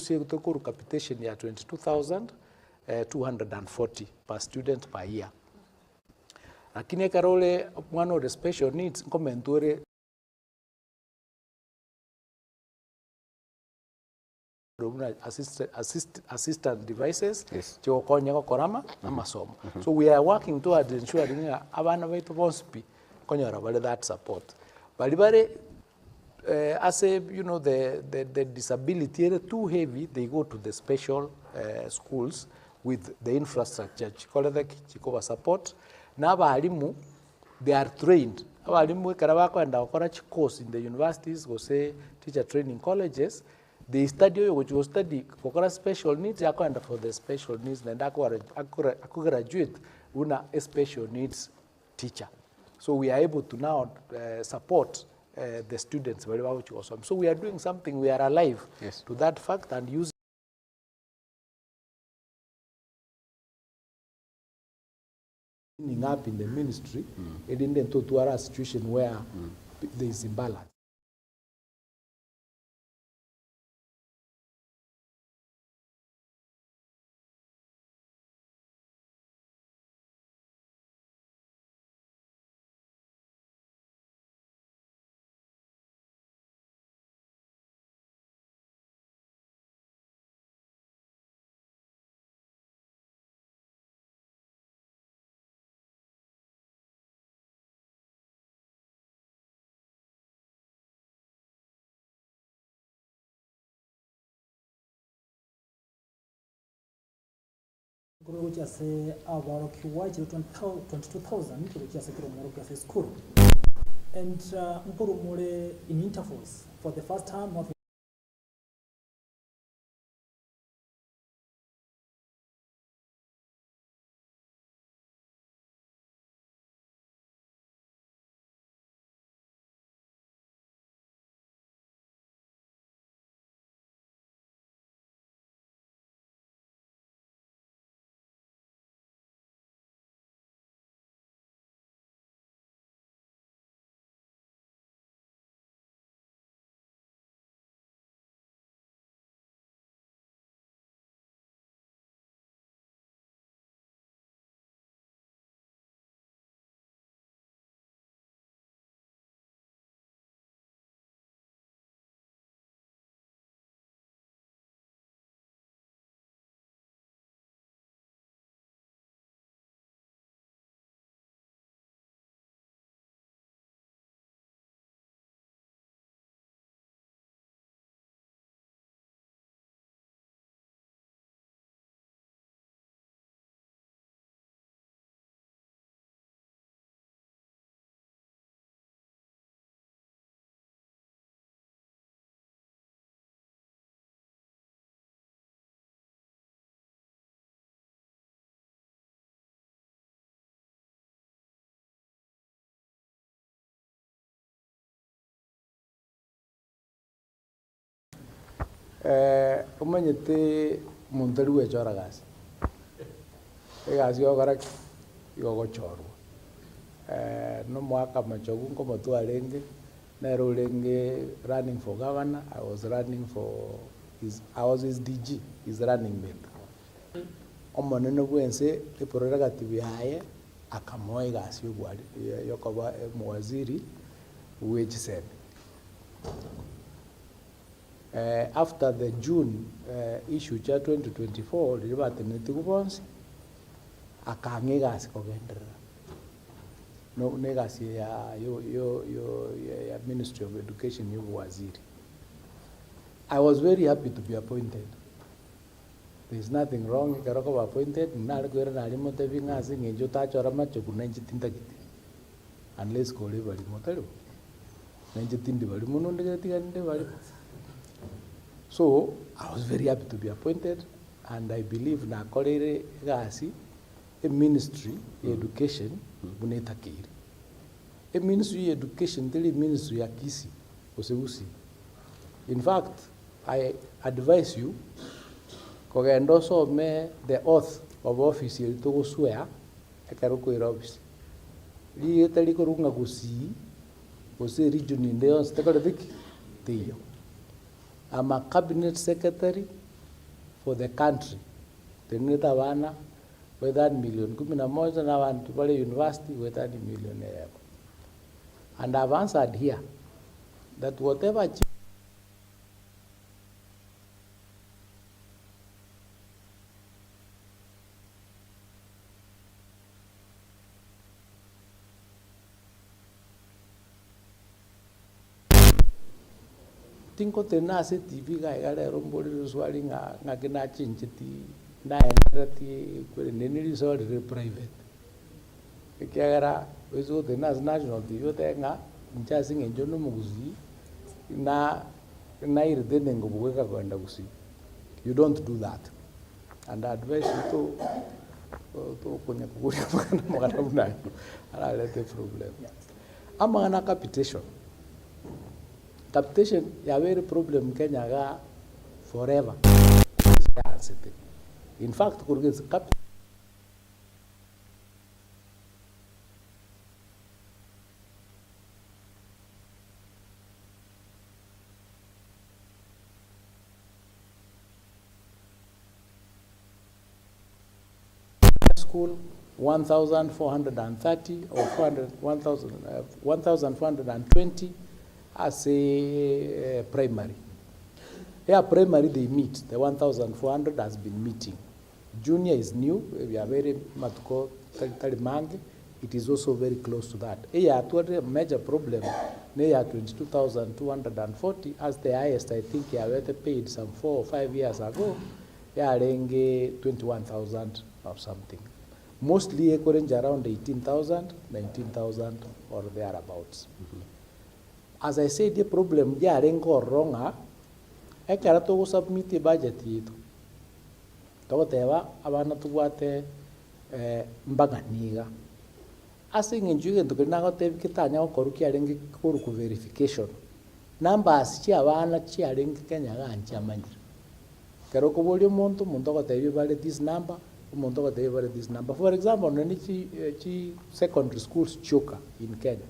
here to capitation ya 22,240 per student per year. Lakini karole one of the special needs komentore assistant devices, yes, so we are working towards ensuring abana baitu bonspi konyora that support. Balibare as a, the disability is too heavy, they go to the special schools with the infrastructure. Chikoba support. Now, they are trained. Course in the universities, or say teacher training colleges. They study which was study for special needs. For the special needs, and graduate una a special needs teacher. So we are able to now support the students very well. So we are doing something. We are alive, yes, to that fact and using up in the ministry, it didn't to a situation where there is imbalance. Which I say about Kiwai 22,000 which I say Moro school. And in intervals for the first time of Umanyete muntu wechora gasi. Egasi yokoraki yogochorwa. No mwaka machogu ngomo twarenge nero renge running for governor. I was his DG, his running mate. Omonene bwense e prerogative yaye akamoe gasi yogwali yokoba mwaziri which said after the June issue cha 2024 libateneti kubonsi akange gasi kogenderera no negasi ya Ministry of Education waziri. I was very happy to be appointed. There is nothing wrong. Karoko appointed. Nari kwera nari mote vingazi ngenjo tachora macho kuna njitinda kiti. Unless kole bali motelo. Njitinda bali munonde katika nde bali. So I was very happy to be appointed, and I believe na kolere gasi a ministry education buneta kiri. A ministry education tell ministry ya Kisii Gusii. In fact, I advise you kogendo some the oath of office to go swear ekaruko irobis. Li etali korunga Gusii region in the stekolodik tiyo. I'm a cabinet secretary for the country. Teneta wana with that million. Kumina moja na wantu pale university with that million. And I've answered here that whatever tinko tena se TV ga igale romboli swali nga kina chinchiti na enrati kwele neni resort private ekagara wezo tena national TV tenga nchasi ngenjo no muguzi na iride ngo bweka kwenda Gusii. You don't do that, and I advise you to kunya kukuria magana muna ala lete problem ama capitation ya very problem Kenya ga forever. In fact, kurgis school 1,430 or 1,420 as a primary. Here primary they meet, the 1,400 has been meeting. Junior is new, we are very matuko talimange, it is also very close to that. Here a major problem, near 22,240 as the highest I think you have paid some 4 or 5 years ago, yeah, 21,000 or something. Mostly occurring around 18,000, 19,000 or thereabouts. As I said, the problem jarengo wronga ekara to submit the budget yitu. Tawateva abana tuwate mbaganiga. Asing njuge tukina ko tev kitanya ko ruki arengi ko ku verification. Numbers chi abana chi arengi Kenya ga ancha manjira. Kero ko bolio monto ko tevi vale this number, monto ko tevi vale this number. For example, nani chi secondary schools choka in Kenya.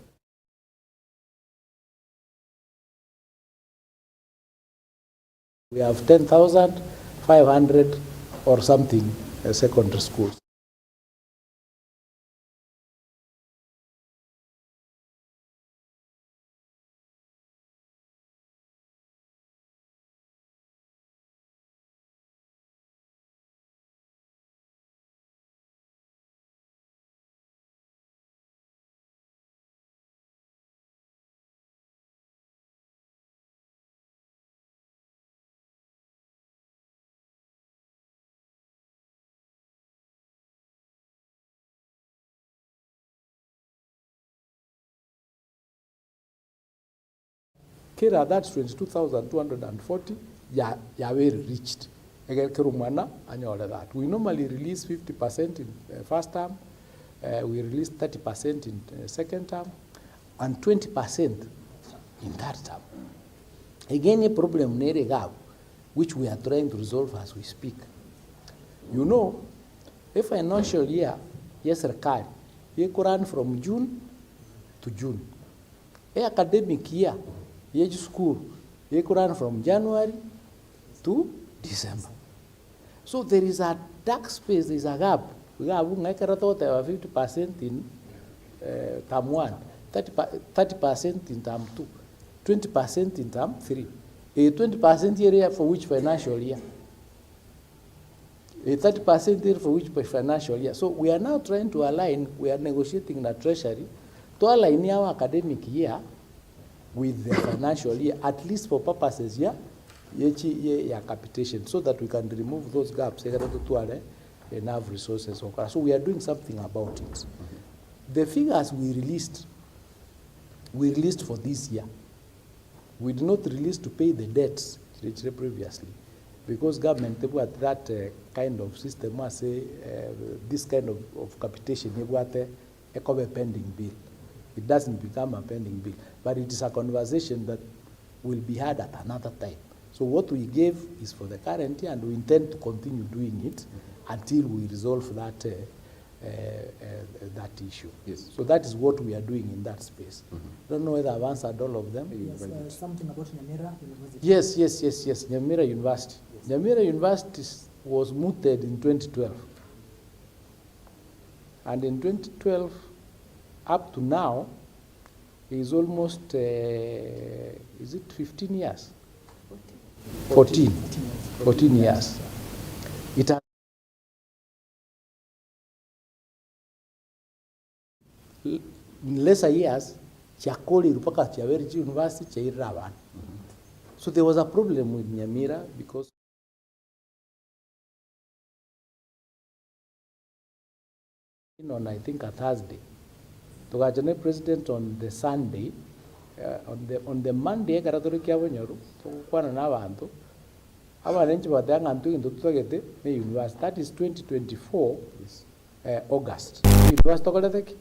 We have 10,500 or something secondary schools. Kira, that's 22,240, yeah, very reached. Again, that. We normally release 50% in first term, we release 30% in second term, and 20% in third term. Again, a problem, which we are trying to resolve as we speak. You know, a financial year, yes, serikali, you could run from June to June. A academic year, each school, you could run from January to December. So there is a dark space, there is a gap. We have 50% in term 1, 30% in term 2, 20% in term 3. A 20% area for which financial year? A 30% area for which financial year? So we are now trying to align, we are negotiating the treasury to align our academic year with the financial year, at least for purposes here, capitation, so that we can remove those gaps, enough resources. So we are doing something about it. The figures we released for this year. We did not release to pay the debts previously, because government at that kind of system say this kind of capitation a pending bill. It doesn't become a pending bill, but it is a conversation that will be had at another time. So what we gave is for the current year, and we intend to continue doing it until we resolve that that issue. Yes. So that is what we are doing in that space. I don't know whether I've answered all of them. Yes, something about Nyamira University. Yes. Nyamira University. Yes. Nyamira University was mooted in 2012. And in 2012, up to now, is almost, is it 15 years? 14 years. It has in lesser years, Chakoli Rupaka Chaverji University Chairavan. So there was a problem with Nyamira because on I think a Thursday, the president on the Sunday, on the Monday, Karatori Kiavanyoru, Kwana Navanto, our arrangement in the university. That is 2024 August. University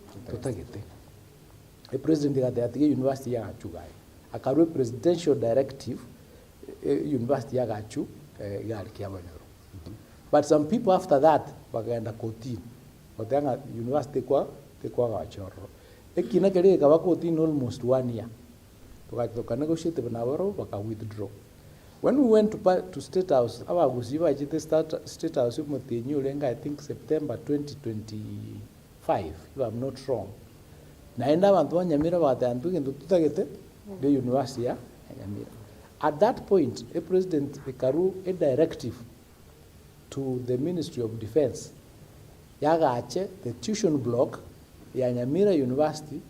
the president at the university Yagachugai. A career presidential directive university Yagachu Kiavanyoru. But some people after that wakaenda kotini. Watanga university kwa gachoro. Ekina kile kawa kotini almost 1 year. Tuka negotiate na waro waka withdraw. When we went to State House, our Gusii State House I think September 2025, if I'm not wrong. Naenda bantu wa Nyamira batantu ngendo tutagete the university ya Nyamira. At that point, a president Karu a directive to the Ministry of Defense yagache the tuition block ya Nyamira University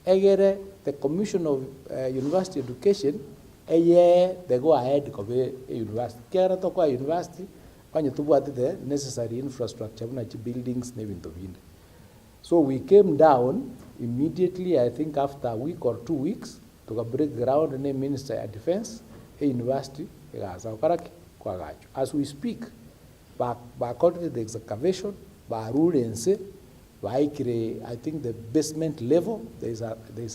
egere the Commission of University Education they go ahead of a university. Kera toko a university when you the necessary infrastructure buildings so we came down immediately, I think after a week or 2 weeks, to break ground in the Ministry of Defense, a university, as we speak, according to the excavation, by rule and say, I think the basement level, there is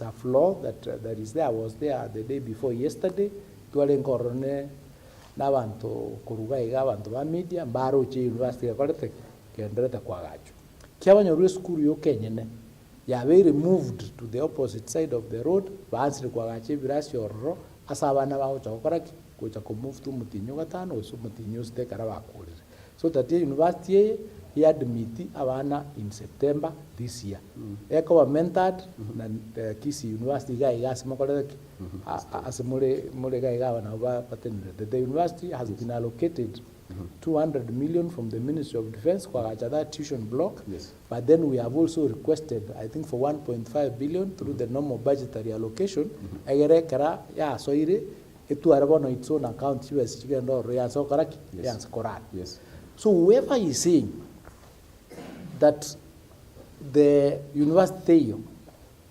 a floor that is there. I was there the day before yesterday. Tualen korone nabantu kurugaiga bantu ba media baro che university akorete kendreta kwa gacho. Kiabanyoru school yo kenyene. Ya be removed to the opposite side of the road. Bansri kwa gache birasi orro asabana ba uchakoraki kucha ko move to mutinyo gatano so mutinyo ste karaba kulire. So that the university he admitted abana in September this year. Eko wa mentored na Kisii University guy gasimokole asimule guy gawana ba patendre. The university has been allocated 200 million from the Ministry of Defense for that tuition block. Yes. But then we have also requested, I think, for 1.5 billion through the normal budgetary allocation. Egere kara ya soire etu arabono its own account US chicken or so correct. Yes. Yes. So whoever is saying that the university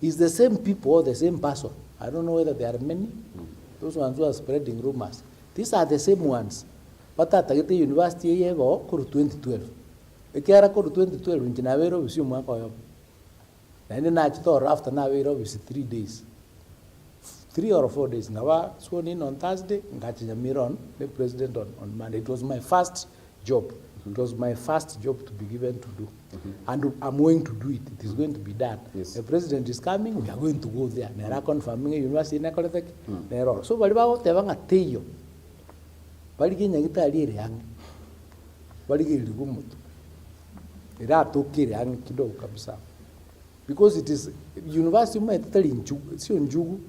is the same people or the same person, I don't know whether there are many. Those ones who are spreading rumors. These are the same ones. But at the university yevo kuru 2012. Ekera kuru 2012 njinavero bisi mwaka yobo. Na ine na chito after na vero bisi 3 days. 3 or 4 days. Ngawa sworn in on Thursday, Ngachanyamiron, the president on Monday. It was my first job. It was my first job to be given to do. And I'm going to do it. It is going to be done. Yes. The president is coming, we are going to go there. Nera confirming a university in Ecoletek. So, Baliba, Tevanga Teyo. Baligi Nagita Liang. Baligi Ligumut. Ira Toki Yang Kido Kabisa. Because it is university might tell in Jugu,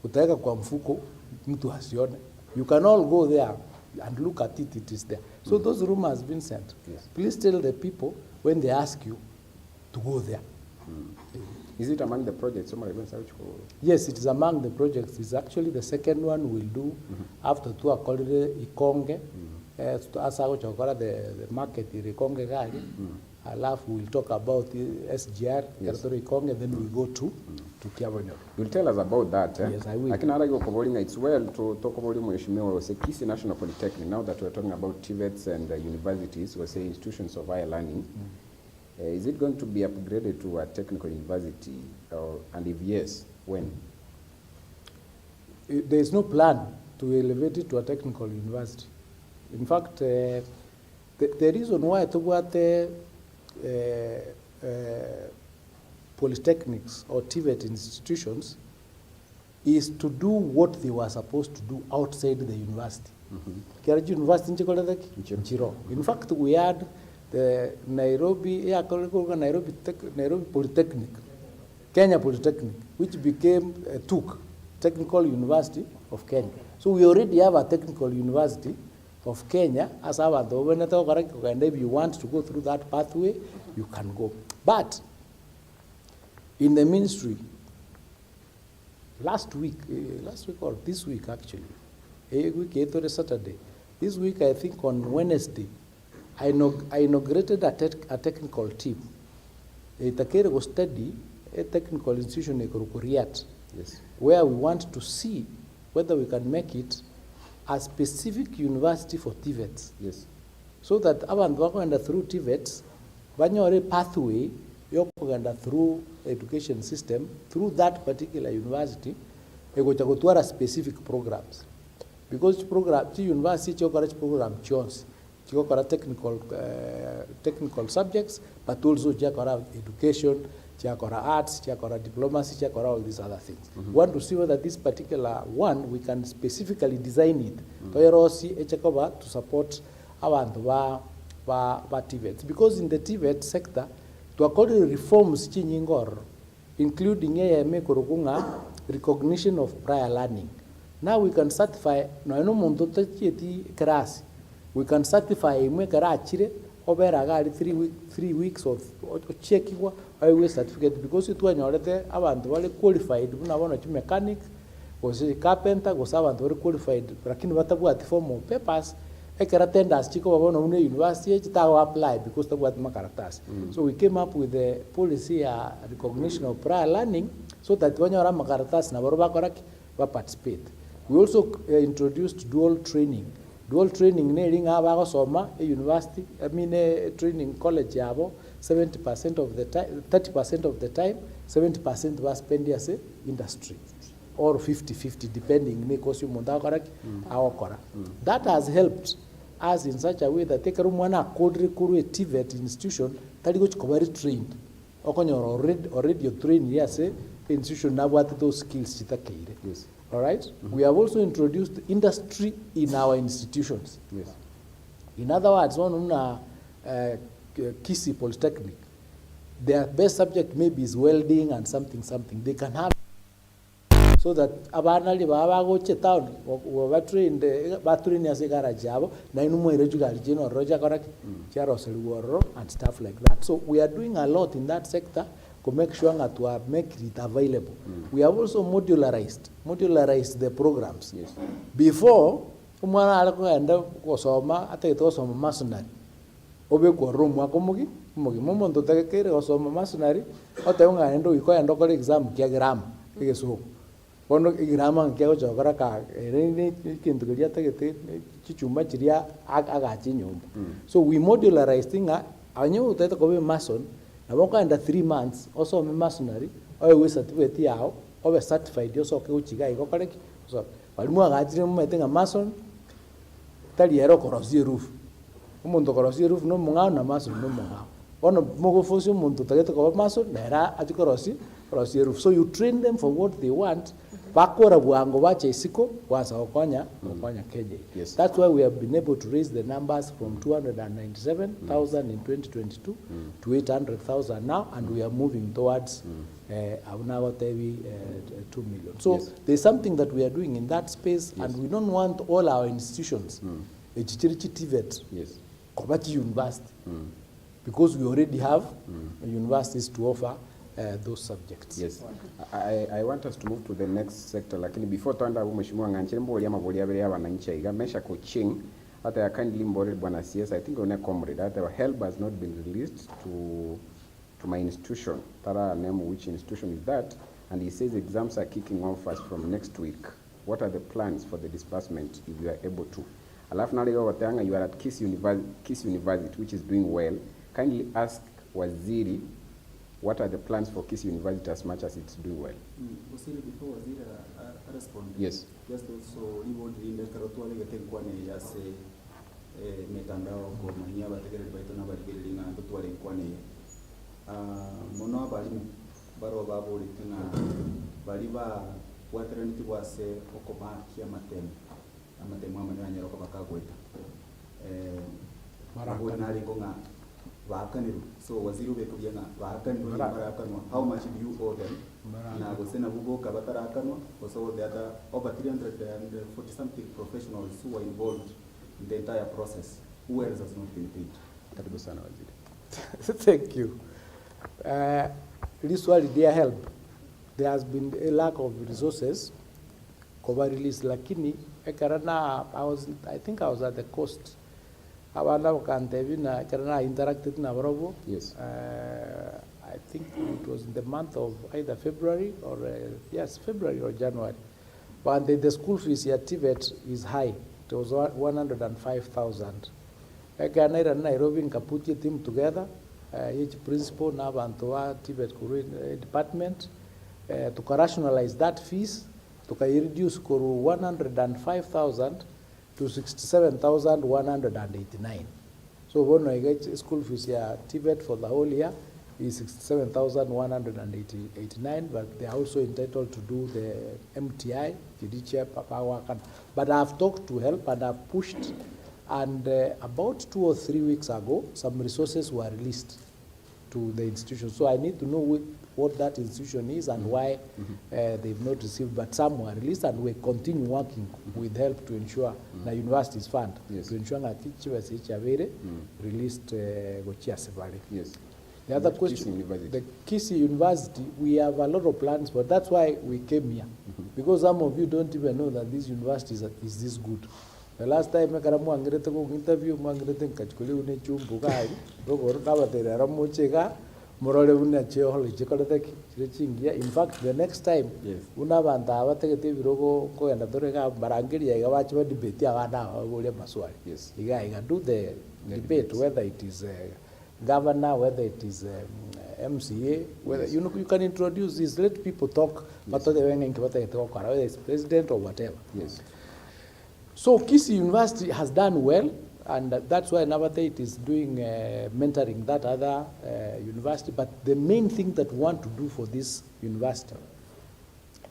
Utaka Kwamfuko, Mutu Hasione. You can all go there and look at it, it is there. So those rumors has been sent. Yes. Please tell the people when they ask you to go there. Is it among the projects? Yes, it is among the projects. It's actually the second one we'll do after two akolide Ikonge. As I the market in Ikonge Gali. Alafu we'll talk about SGR, yes. Ikonge, then we go to Kiabonyo. You'll tell us about that. Yes, I will. Lakini hata yuko Kobolinga, it's well to talk about mheshimiwa say Kisii National Polytechnic. Now that we're talking about TVETs and universities, we say institutions of higher learning. Is it going to be upgraded to a technical university, and if yes, when? There is no plan to elevate it to a technical university. In fact, the reason why I talk about polytechnics or TVET institutions is to do what they were supposed to do outside the university. University in fact, we had the Nairobi Polytechnic, Kenya Polytechnic, which became TUK, Technical University of Kenya. So we already have a technical university of Kenya as our government, and if you want to go through that pathway, you can go. But in the ministry, last week or this week actually, Saturday, this week I think on Wednesday, I inaugurated a technical team. It was study a technical institution in Riyadh, yes, where we want to see whether we can make it a specific university for TVETs. yes, So that abantu bakwenda through TVETs, banyore pathway yokwenda through education system through that particular university, egochagotwara specific programs. Because program, university chokora program chons, chokora technical subjects, but also chokora education, chokora arts, chokora diplomacy, chokora all these other things. We want to see whether this particular one we can specifically design it to support our TVETs. Because in the TVET sector, to according to reforms including recognition of prior learning. Now we can certify, we can certify over 3 weeks of checking highway certificate because it was already qualified, mechanic, was a carpenter, was qualified, but form of papers. Tenders university apply because the what makaratas. So we came up with a policy recognition of prior learning so that when you are makaratas na participate. We also introduced dual training. Dual training nearing a university, a training college 70% of the time, 30% of the time, 70% was spent as a industry. Or 50-50, depending. That has helped us in such a way that take a TVET institution that is very trained. Already trained, yes, institution now what those skills. yes. All right? We have also introduced industry in our institutions. Yes. In other words, one Kisii Polytechnic, their best subject maybe is welding and something. They can have so that abanali go town or train the battery as a garage and stuff like that. So we are doing a lot in that sector to make sure that we make it available. We have also modularized the programs. Yes. Before masonary obe kwa room wakomugi momondo takekere osoma masonary otaunga endo ikoenda kole exam kia grammar kegeso bono grammar kia chokora ka ene kintu kia takete chichuma chiria agachi nyumba. So we modularized thing anyo utata kobe mason na boka enda 3 months osoma masonary owe certificate yao obe certified yoso ke uchiga iko kare so walimu agajire mu metenga mason tali ero korosie roof umuntu korosie roof no mungao na mason no mungao ono mogo fosi umuntu tagete ko mason na era atikorosi roof. So you train them for what they want. Bakora buango bache isiko kwanza okonya KJ. Yes. That's why we have been able to raise the numbers from 297,000 in 2022 to 800,000 now, and we are moving towards 2 million. So yes, there's something that we are doing in that space, yes, and we don't want all our institutions, TVET, yes, Kobati University, because we already have universities to offer those subjects. Yes. I want us to move to the next sector, lakini before tuanda mheshimiwa Ng'anchire mboli ama boli abere abananchi iga mesha coaching hata ya kindly mbole bwana CS I think one comrade that our help has not been released to my institution. Tara name which institution is that, and he says exams are kicking off us from next week. What are the plans for the disbursement if you are able to? Alafu nalego watanga you are at Kisii University which is doing well. Kindly ask Waziri what are the plans for Kisii University as much as it's doing well? Gusii, before Waziri respond, yes, just also reward in the Karotwale getting one as a metandao kwa mania bategere baitona bategere na tutwale kwane mono balimu baro babo litinga baliba watreniti wase okobaki amatemu amanya roko bakagweta mara nali konga vakaniru. So Waziri bekubyenga vakaniru barakanwa. How much do you owe them? Na gosena bugo kabatarakanwa. Also there are over 340 something professionals who are involved in the entire process. Who else has not been paid? Karibu sana Waziri. Thank you. This one, dear help. There has been a lack of resources. Cover release lakini ekarana I think I was at the coast. Abana wakantevina karana interacted na barobo. Yes. I think it was in the month of either February or yes, February or January. But the school fees at TVET is high. It was 105,000. Ekanaira Nairobi nkaputi team together. Each principal na bantoa TVET department to rationalize that fees to reduce kuru 105,000 to 67,189. So when I get school fees here, TVET for the whole year is 67,189, but they are also entitled to do the MTI, judicial power. But I've talked to help and I've pushed, and about 2 or 3 weeks ago, some resources were released to the institution. So I need to know what that institution is and why they've not received, but some were released, and we continue working with help to ensure the university's fund, yes, to ensure that each released Gochia Sebali. Yes. The other question, the Kisii University, we have a lot of plans, but that's why we came here, because some of you don't even know that this university is this good. The last time I got an interview, I got in fact, the next time, yes, you can do the debate, whether it is governor, whether it is MCA, whether you can introduce this, let people talk, whether it's president or whatever. Yes. So Kisii University has done well, and that's why Navatate is doing mentoring that other university. But the main thing that we want to do for this university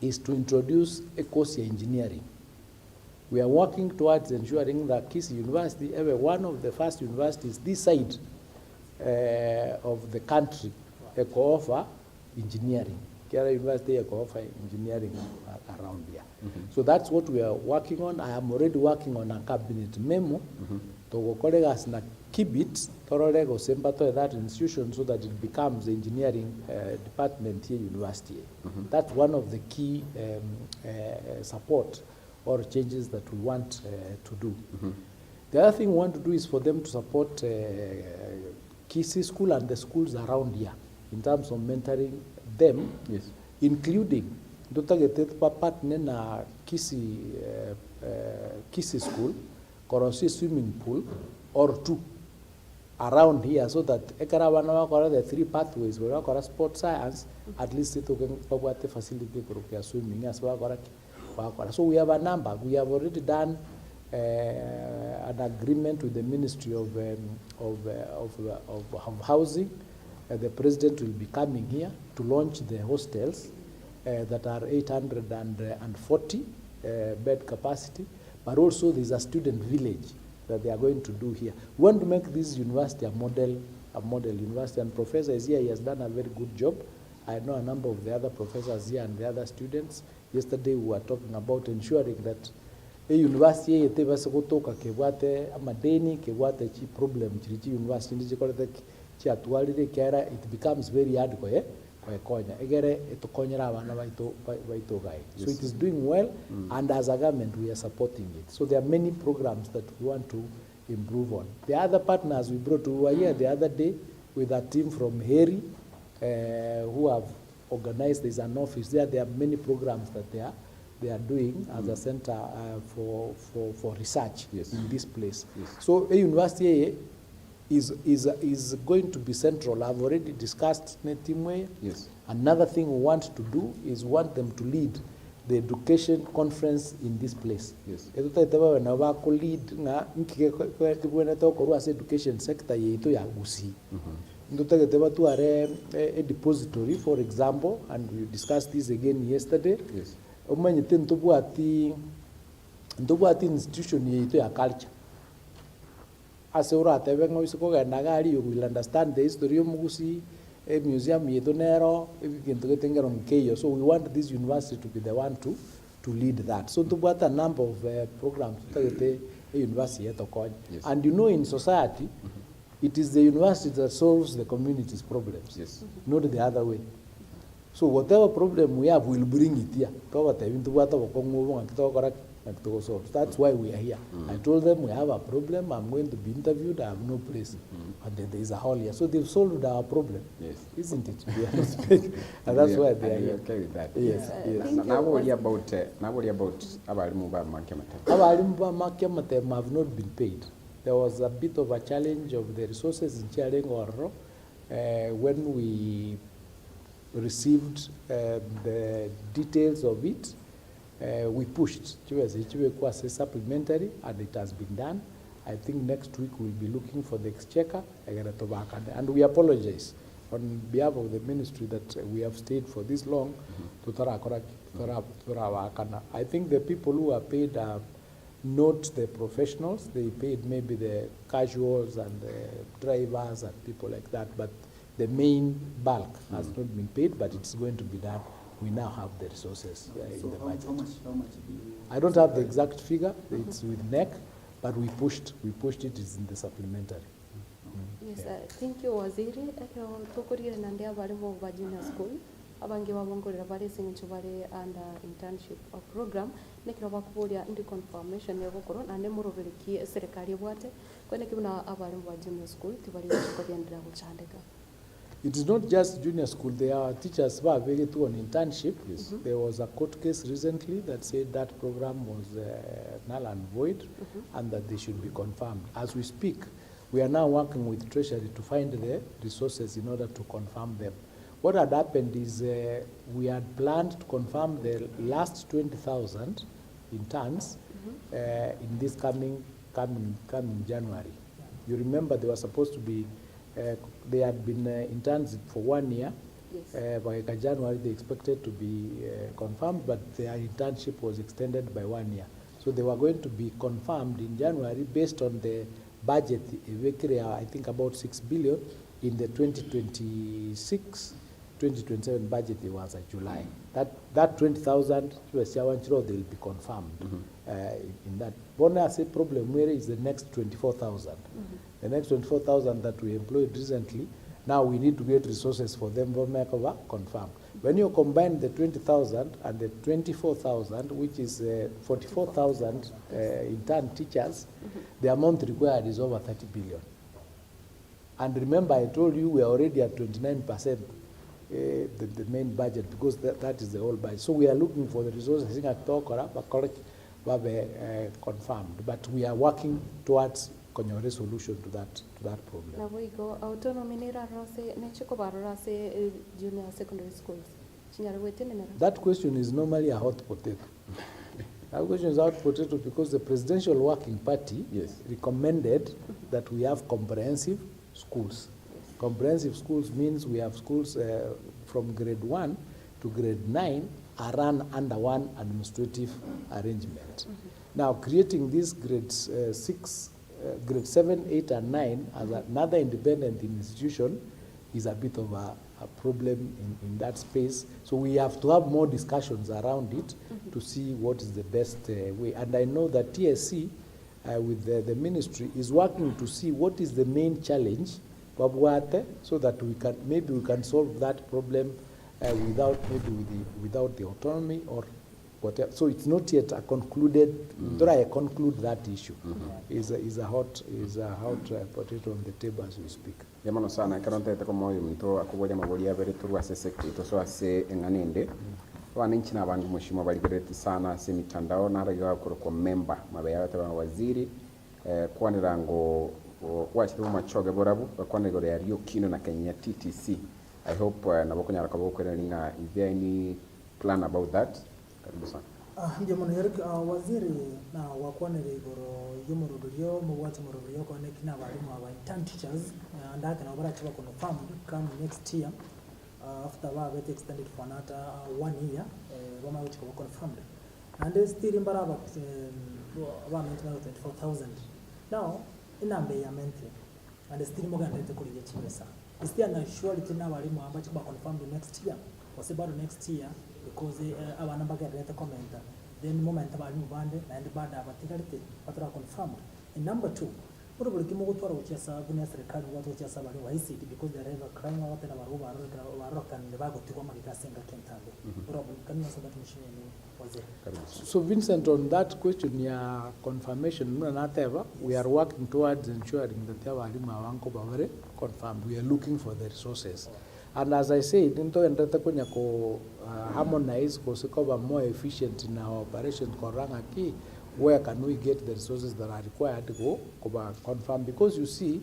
is to introduce a course in engineering. We are working towards ensuring that Kisii University, one of the first universities this side of the country, offer engineering. Kera University offer engineering around here. So that's what we are working on. I am already working on a cabinet memo to go colleagues na keep it thoroughly go to that institution so that it becomes the engineering department here university. That's one of the key support or changes that we want to do. The other thing we want to do is for them to support Kisii School and the schools around here in terms of mentoring them, yes, including partner na Kisii School, Korosi swimming pool or 2 around here so that ekara bana bakora the 3 pathways where bakora sport science at least it can babwate facility kurukia swimming as bakora. So we have a number. We have already done an agreement with the Ministry of Housing. The President will be coming here to launch the hostels that are 840 bed capacity, but also there's a student village that they are going to do here. We want to make this university a model university, and Professor is here. He has done a very good job. I know a number of the other professors here and the other students. Yesterday we were talking about ensuring that a university yetebase kutoka kebwate amadeni kebwate chi problem chiri university ndi chikorete chiatwalire kera it becomes very hard kwa konya egere etokonyera abana baito gai. So it is doing well, and as a government we are supporting it. So there are many programs that we want to improve on. The other partners we brought, we were here the other day with a team from Heri who have organized. There's an office there. There are many programs that they are doing as a center for research in this place. So a university is going to be central. I've already discussed Netimwe. Another thing we want to do is want them to lead the education conference in this place. Lead education sector ya Gusii. A depository, for example, and we discussed this again yesterday. Institution ya culture. As you will understand the history of Gusii, a museum yedonero, so we want this university to be the one to lead that. So to a number of programs a university and you know, in society, it is the university that solves the community's problems, not the other way. So whatever problem we have, we'll bring it here. That's why we are here. I told them we have a problem, I'm going to be interviewed, I have no place. And there is a hall here. So they've solved our problem, isn't it? And that's why they are here. Okay with that? Yes. Now worry about abarimu ba makemate. Abarimu ba makemate have not been paid. There was a bit of a challenge of the resources in Chiarengo when we received the details of it. We pushed a supplementary, and it has been done. I think next week we'll be looking for the exchequer, and we apologize on behalf of the ministry that we have stayed for this long. I think the people who are paid are not the professionals. They paid maybe the casuals and the drivers and people like that, but the main bulk has not been paid, but it's going to be done. We now have the resources in the budget. How much do you... I don't have the exact figure. It's with NEC, but we pushed it. It's in the supplementary. Yes, thank you, Waziri. Tukuri nande abari mo junior school. Abangi wabongorera bari singicho bari under internship program. Nekira bakubulia ndi confirmation ya gukoro nande murobereki serikali bwate. Kwene kibuna abari mo junior school tibari kugendera guchandeka. It is not just junior school. There are teachers who are very on internship. There was a court case recently that said that program was null and void, and that they should be confirmed. As we speak, we are now working with Treasury to find the resources in order to confirm them. What had happened is we had planned to confirm the last 20,000 interns in this coming January. You remember they were supposed to be they had been interns for 1 year. By January, they expected to be confirmed, but their internship was extended by 1 year. So they were going to be confirmed in January based on the budget, I think about 6 billion in the 2026-2027 budget. It was July. That 20,000, they'll be confirmed in that. One I say problem where is the next 24,000. The next 24,000 that we employed recently, now we need to get resources for them to make over confirm. When you combine the 20,000 and the 24,000, which is 44,000 intern teachers, the amount required is over 30 billion. And remember, I told you we are already at 29%, the main budget, because that is the whole budget. So we are looking for the resources. I think I talk confirmed, but we are working towards konyore solution to that problem. Na boigo autonomy ni rarose ne chiko barorase junior secondary schools. Chinyara wetenena. That question is normally a hot potato. That question is a hot potato because the Presidential Working Party recommended that we have comprehensive schools. Comprehensive schools means we have schools from grade 1 to grade 9 are run under one administrative arrangement. Now, creating these grades grade 7, 8, and 9 as another independent institution is a bit of a problem in that space. So we have to have more discussions around it to see what is the best way. And I know that TSC with the ministry is working to see what is the main challenge so that we can solve that problem without the autonomy or whatever. So it's not yet a concluded. I conclude that issue is a hot potato on the table as we speak. Yamano sana karonte te komo yumito akuboja maboli ya bere turu ase sector so ase enganende wananchi na bantu mushimo bali gereti sana se mitandao na rayo kwa member mabaya ta waziri kwanira ngo wachiro machoge borabu kwanira gore ya kino na Kenya TTC. I hope na bokonya rakabo kwerelinga is there any plan about that? Karibu sana. Ndio mwana Eric waziri na wakwanira igoro yumurudurio muwacha murudurio kwa nekina walimu wa intern teachers and I can obara chiba confirmed come next year after we have extended for another 1 year wama which ko confirmed and still imbaraba about 24,000 now inambe ya mente and still moganda ite kuri yechimesa still na surely na walimu amba chiba confirmed next year was about next year because abana bagareta comment then moment abalimu bande and bada abatigarite batara confirmed. And number 2 urubuli kimu gutwara ukiasa bunya serikali watu ukiasa bali wa ICT because they have a crime wate na baruba baroka ne bagutikwa magikasenga kentambe urubuli kamya sababu mishine ni wazee. So Vincent, on that question ya confirmation we are working towards ensuring that abalimu abanko babare confirmed. We are looking for the resources. And as I said, into endete kunya ko harmonize ko more efficient in our operation koranga ki where can we get the resources that are required to go confirm, because you see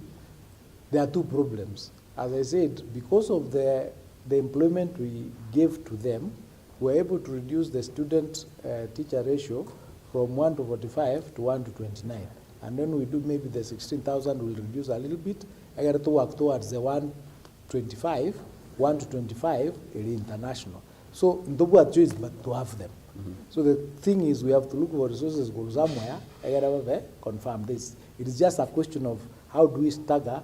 there are two problems. As I said, because of the employment we gave to them, we were able to reduce the student teacher ratio from 1 to 45 to 1 to 29. And then we do maybe the 16,000 will reduce a little bit. I got to work towards the 1 to 25 international. So the choice but to have them. So the thing is we have to look for resources go somewhere. I gotta confirm this. It is just a question of how do we stagger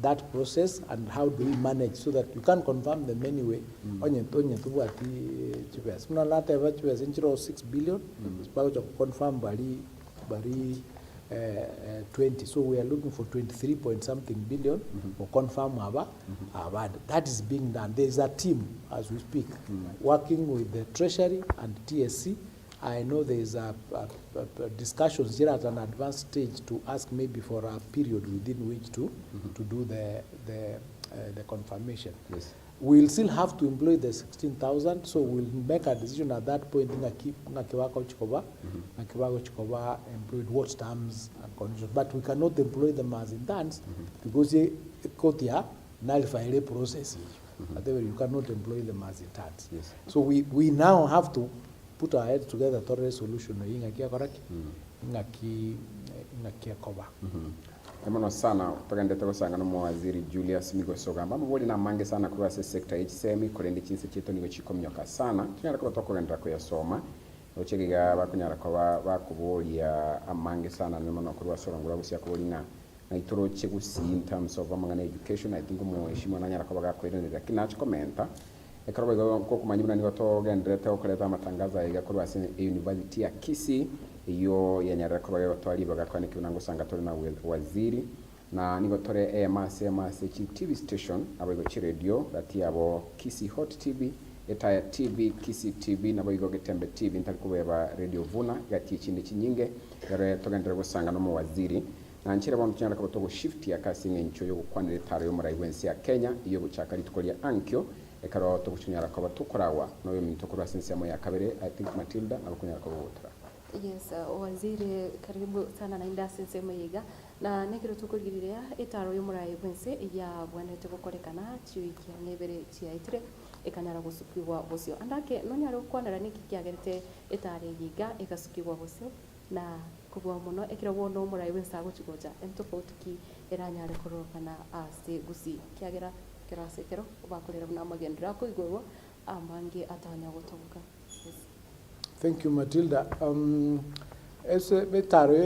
that process and how do we manage so that you can confirm them anyway. Onye tubu ati chipas. Muna lata eva chipas inchiro 6 billion. Spago cha confirm bari 20. So we are looking for 23 point something billion for confirm our that is being done. There is a team as we speak working with the Treasury and TSC. I know there is a discussions here at an advanced stage to ask maybe for a period within which to do the confirmation. Yes. We'll still have to employ the 16,000, so we'll make a decision at that point. Employed what terms and conditions, but we cannot employ them as interns because they nullify the process. You cannot employ them as interns. Yes. So we now have to put our heads together to a solution. Emano sana tugende kusanga no waziri Julius Migos Ogamba mubuli na mange sana kwa sector HCM kurendi chinse chito niwe chikomnyoka sana tunyara ko tokogenda ko yasoma ochegiga bakunyara ko bakubolia amange sana nemano kurwa sorongura busia kubolinga na itoro Gusii in terms of amangana education. I think mu heshima nanyara ko bagakwirendera kinacho komenta ekaro ko kumanyibuna ni to gendrete okoleta matangazo yiga kurwa university ya Kisii iyo yanyara ko batwali bagakwane kinango sangatori na waziri na nigotore AMS TV station abago chi radio lati abo Kisii Hot TV etaya TV Kisii TV na bago Getembe TV ntakubeba radio Vuna gati chindi chinyinge yare togendera gusanga no mu waziri na nchira bantu cyangwa ko to shift ya kasinge ncho yo kwanire taro yo muri wensi ya Kenya iyo buchaka litkolia ankyo ekaro to kunyara ko batukorawa no yo mitokora sensiamo ya kabere. I think Matilda na kunyara ko botra. Yes, waziri karibu sana na industry sema yiga na nekiro tukurigiriria itaro y'umurai bwense ya bwanete gukorekana chiwikia nebere chiaitire ikanyara gusukirwa busio andake noni ari kwanara niki kiagerete itare giga igasukirwa busio na kubwa muno ekiro bono umurai bwense agochigoja entofauti iranyare korokana ase Gusii kiagera kirasekero bakorera na magendera ko igorwa amange atanya gotobuka. Thank you, Matilda. As a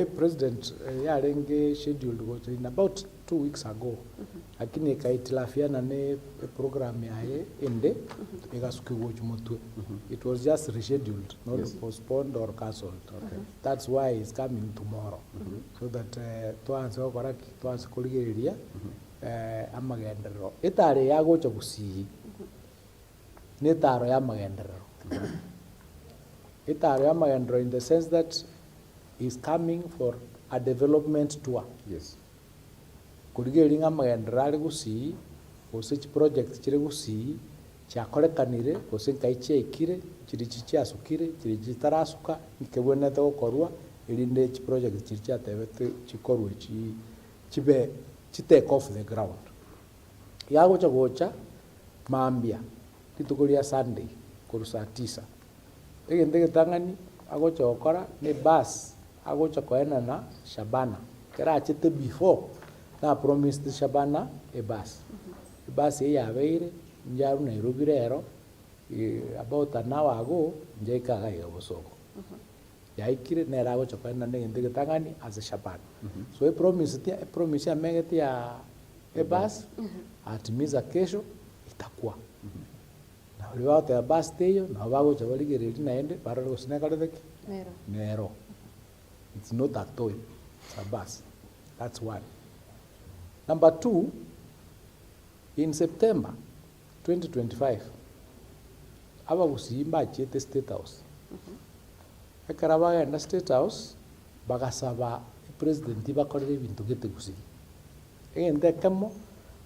president, yarenge scheduled was in about 2 weeks ago. Lakini kaitilafiana ne program yae ende igasukiwa chumutwe. It was just rescheduled, not postponed or cancelled. That's why it's coming tomorrow. So that tuanze okoraki tuanze kuligereria amagenderero. Itare yagocha Gusii. Netaro ya magenderero. Itaro ya magenderero in the sense that is coming for a development tour. Yes. Kuligeri nga magenderero ari Gusii, ose chi project chire Gusii, chakorekanire, ose nkaichekire, chiri chiasukire, chiri chitarasuka, nkebwenete gukorwa, irinde chi project chiri chiatebete chikorwe chibe take off the ground. Yagocha gocha maambia kitukuria Sunday kuru saa 9. Egende getang'ani agocha gokora ni bus agocha koena na Shabana kera achete before na promised Shabana a bus. The bus yabeire njaru Nairobi rero about an hour ago njaika ga Bosoko. Yaikire nera agocha koena negende getang'ani as a Shabana. So a promise ya megeti ya a bus atimiza kesho itakuwa. Without a bus tayo, na wago chabali geredi na ende, para lo sine kare deki? Nero. It's not a toy, it's a bus. That's one. Number 2, in September 2025, aba Gusii mbachete State House. Ekarabaga enda State House, bagasaba president ibakorere bintu gete Gusii. Egende kamo,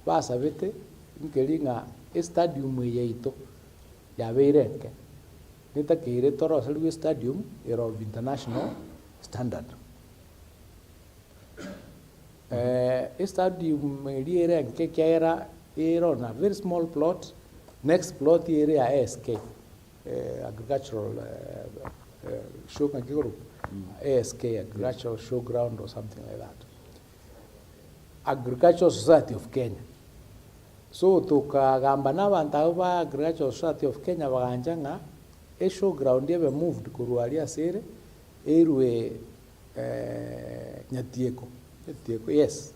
basabete, nkeringa stadium yeito. Yabeireke nita kire toro selwe stadium ero international standard stadium ere nke kera ero na very small plot next plot area ASK agricultural show group ASK agricultural showground or something like that, Agricultural Society of Kenya. So tukagamba n'abantu ba Agricultural Society of Kenya baganjanga showground yabe moved kurualia sere erwe nyatieko yes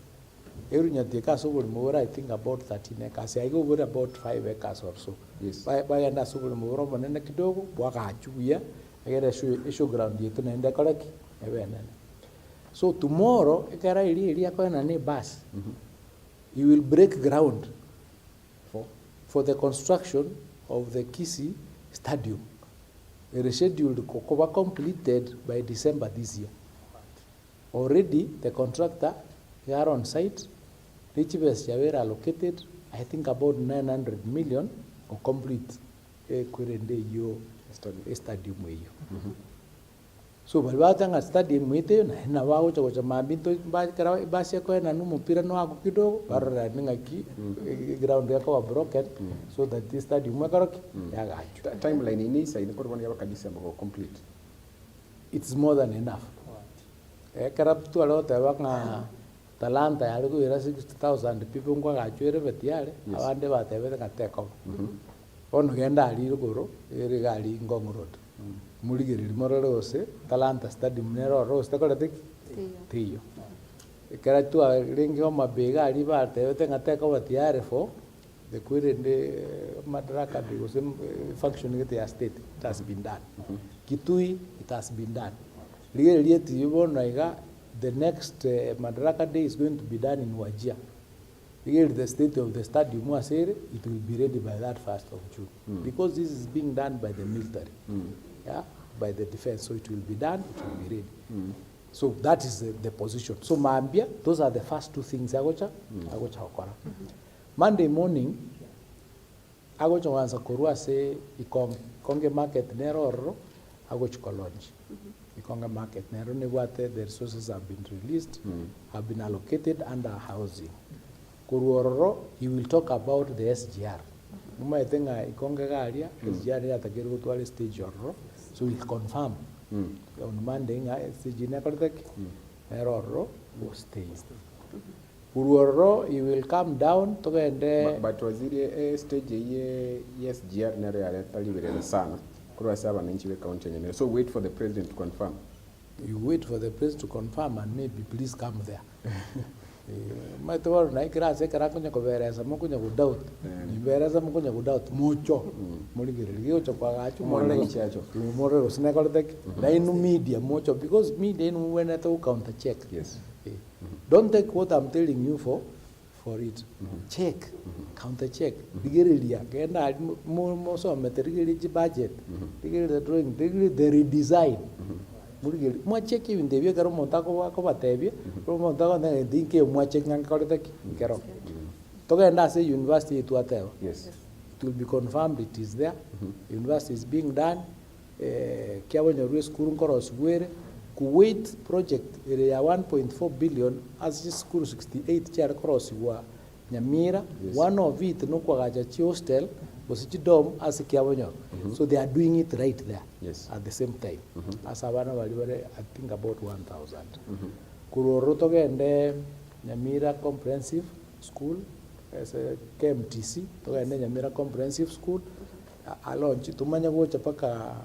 eru nyatieka so I think about 13 acres. I go over about 5 acres or so. Yes. Bayanda so mura monene kidogo bwaka achuya agera showground yetu naenda kolaki ebenene. So tomorrow ekara ili yakona ne bus. You will break ground for the construction of the Kisii Stadium. It is scheduled to be completed by December this year. Already, the contractor here on site, Richibes were allocated, I think about 900 million to complete a stadium. So, balbatanga stadium mete na wao cha mabinto basi yako na mpira no ako kidogo barra ninga ki ground yako wa broken so that this stadium makaroki yagachu timeline ini sai ni korwa yaba kabisa mko complete. It's more than enough. Karaptu alota wanga talanta yaliko ira 60,000 people ngwa gachwere betiare abande batebe ngateko ono genda ali ruguru iri gali Ngong Road muligeri mororose talanta stadium nero rose takolete tiyo ikara tu ringi o mabega ali batebe ngateko betiare for the current madaraka because functioning at the state it has been done. Kitui it has been done. The next Madaraka Day is going to be done in Wajir. The state of the stadium, it will be ready by that 1st of June. Because this is being done by the military, yeah, by the defense. So it will be done, it will be ready. So that is the position. So Mambia, those are the first two things. Monday morning, agocha wanza korua se ikonge market neroro agocha launch. ikonga market nero ne wate the resources have been released, have been allocated under housing. Kuruororo, he will talk about the SGR. Muma etenga ikonga garia, SGR ya takeru tuale stage ororo, so he'll confirm. On Monday nga SGR ne kortek, eroro will stay. Kuruororo, he will come down to ende. But waziri stage ye SGR nero ya talibere sana. Kurwa saba na nchi we county nyamira. So wait for the president to confirm. You wait for the president to confirm and maybe please come there. Matawar na ikira se kara kunya ko veresa mo kunya ku doubt. Ni veresa mo kunya ku doubt mucho. Muligire liyo cho kwa gachu morale nchi acho. Morale usine ko tek. Na inu media mucho because media inu when to counter check. Yes. Don't take what I'm telling you for it. Check. Counter check. Digiri liya kenda mo so meterigiri budget. Digiri the drawing, digiri the redesign. Mo check even the karo monta ko batebi ko monta ko na dinke mo check ngan ko tek kero to ga say university to ateo. Yes, it will be confirmed it is there. University is being done kya bonyo ru school nkoros gwere Kuwait project area 1.4 billion as school 68 chair cross wa Nyamira. Yes. One of it no kwa gaja chi hostel was dom as kya bonyo. So they are doing it right there. Yes. At the same time. As abana walibare I think about 1,000. Kuroro to gende Nyamira Comprehensive School as a KMTC to gende Nyamira Comprehensive School alonchi tumanya go chapaka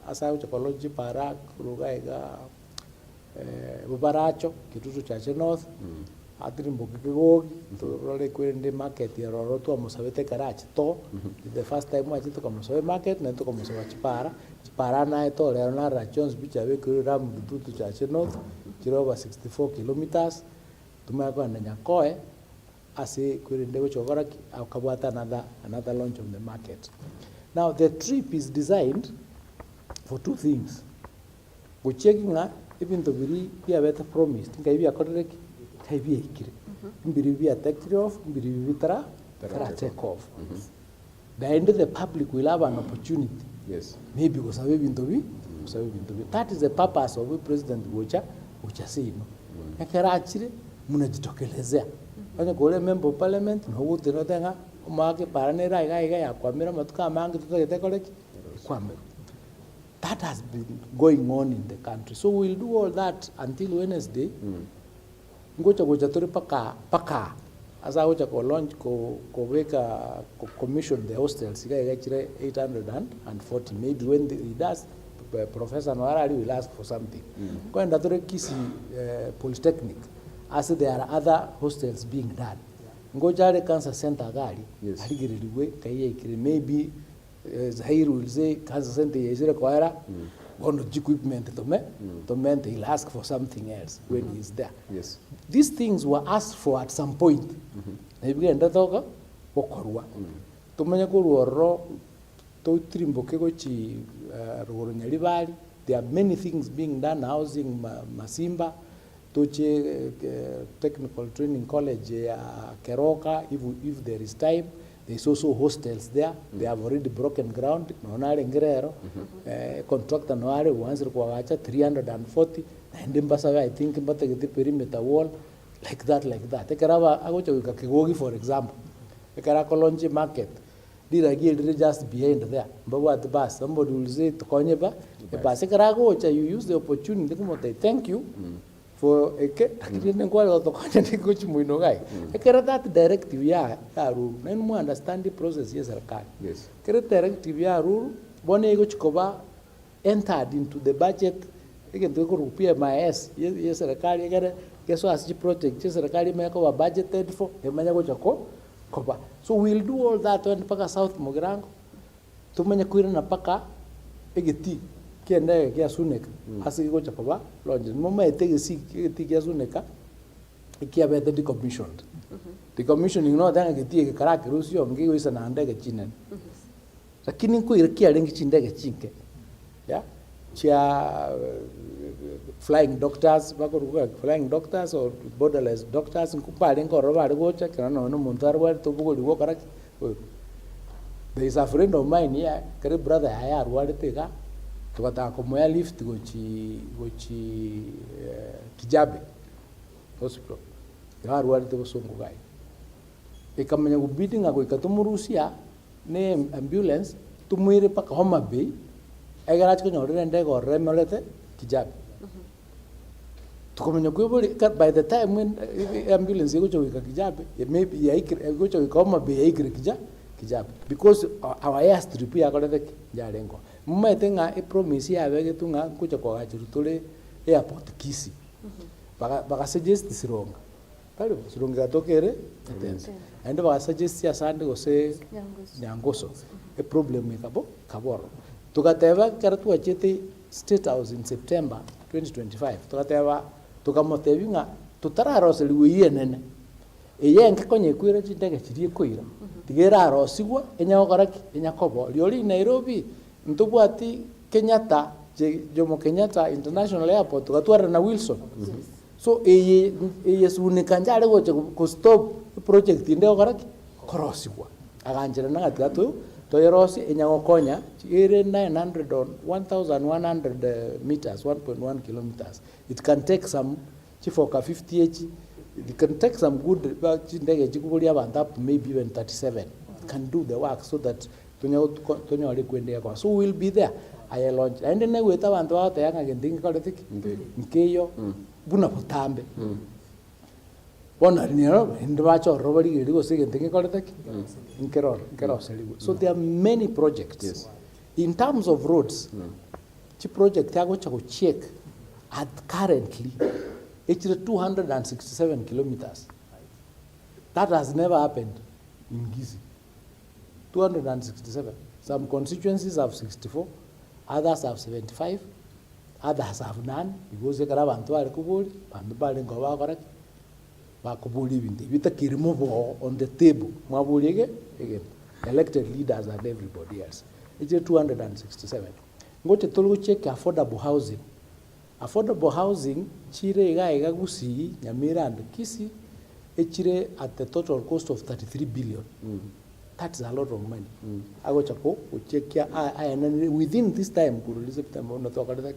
asa chapaloji para kurugaiga bubaracho kitutu cha North atirimbo kigogi to role kwende market ya roroto amusabete karachi to the first time wachito kama soe market na to kama soe chipara na eto le na rachons bicha we kuram kitutu cha North kirova 64 kilometers tumako na nyakoe ase kwende go chogora akabwata another launch of the market. Now the trip is designed for two things. Go checking even to be better promised. Ngai bi akorek kai bi ikire. Mbiri bi take off, mbiri bi tara take off. The end the public will have an opportunity. Yes. Maybe go sabe binto bi. That is the purpose of the president Gocha say no. Ekara achire munajitokelezea. Kwenye kule member of parliament no wote no tenga umake parane rai ya kwamira matuka mangi tutete koleki kwamira. That has been going on in the country. So we'll do all that until Wednesday. Ngocha tori paka. As I would launch ko weka commission the hostels. He actually 840. Maybe when he does, Professor Noarari will ask for something. Go and Kisii Polytechnic. As there are other hostels being done. Ngocha Cancer Center gali. Yes. Maybe Zahir will say Cancer Center is required one equipment to meant he'll ask for something else when he's there. Yes. These things were asked for at some point. There are many things being done, housing Masimba, Toche Technical Training College, Keroka, if there is time. There's also hostels there. They have already broken ground. Contractor Noare once required 340. And in Basawa, I think, but the perimeter wall, like that. Ekarava, I go to Kakigogi, for example. Ekarakolonji market. Did I get just behind there? But what the bus? Somebody will say to Konyeba, a bus. Ekarago, you use the opportunity. Thank you. For a didn't call the content which we know. That directive, yeah, rule. Then more understand the process, yes, yes. Directive, yeah, rule. One Egochkova entered into the budget. Again, to go PMIS, yes, a guess what, as project, yes, a carry make over budgeted for a Managochako. So we'll do all that when Paka South Mogrango. To Manakuina Paka, Egeti. Kende kia suneka asi go chapaba launch mama etege si kia suneka ikia bete decommissioned decommissioning no danga kitie karaki rusio ngigo isa na ndege chinen lakini ko irkia lengi chindege chinke ya chia flying doctors bako flying doctors or borderless doctors kupale ngoro bale gocha kana no muntar wa to bugo ligo karaki. There is a friend of mine here, kare brother haya ruwa tega tukataka kumuya lift gochi Kijabe hospital yarwarite busungu gai ikamenya gubidinga go ikatumurusia ne ambulance tumwire paka Homa Bay egarachi kunyorere ndego remolete Kijabe tukamenya kwibuli by the time when ambulance yego choika Kijabe maybe yego choika Homa Bay yaikire Kijabe because our airstrip yakorete jarengo mmete nga a promise yabe tunga kucha kwa gachiru tole airport Kisii baka suggest sironga kale sironga tokere atense ende baka suggest ya sande gose nyangoso a problem kaboro tukateva karatu achete State House in September 2025 tukateva tukamotevinga tutararoseli wiyenene eyenke konye kwira chindege chirie koira tigera rosigwa enyakoraki enyakobo lioli Nairobi ntubwati Kenyatta Jomo Kenyatta International Airport tukatwara na Wilson so eye sunikanjale goche ko stop project ndeo koraki korosigwa aganjira nagatigatu toyerosi enyagokonya ere 900 on 1100 meters 1.1 kilometers it can take some chifoka 50h it can take some good ndege chikubuli abantu up maybe even 37 can do the work so that tonyo kwendea kwa so we'll be there I launch and then we ta bantu bata yanga gendingi kolethik nkeyo buna butambe bona nero ndwacho robali giri go sige gendingi kolethik nkero seligo so there are many projects in terms of roads chi project yago cha check at currently it's 267 kilometers that has never happened in Gusii 267 some constituencies have 64 others have 75 others have none because ekara bantu bari kubuli bantu bari ngo bakora bakubuli bindi bitakirimo on the table mwabulike again elected leaders and everybody else it's 267 ngote tolu check affordable housing chire ga Gusii Nyamira and Kisii echire at the total cost of 33 billion that is a lot of money ago chako check ya within this time kuruli September no to akada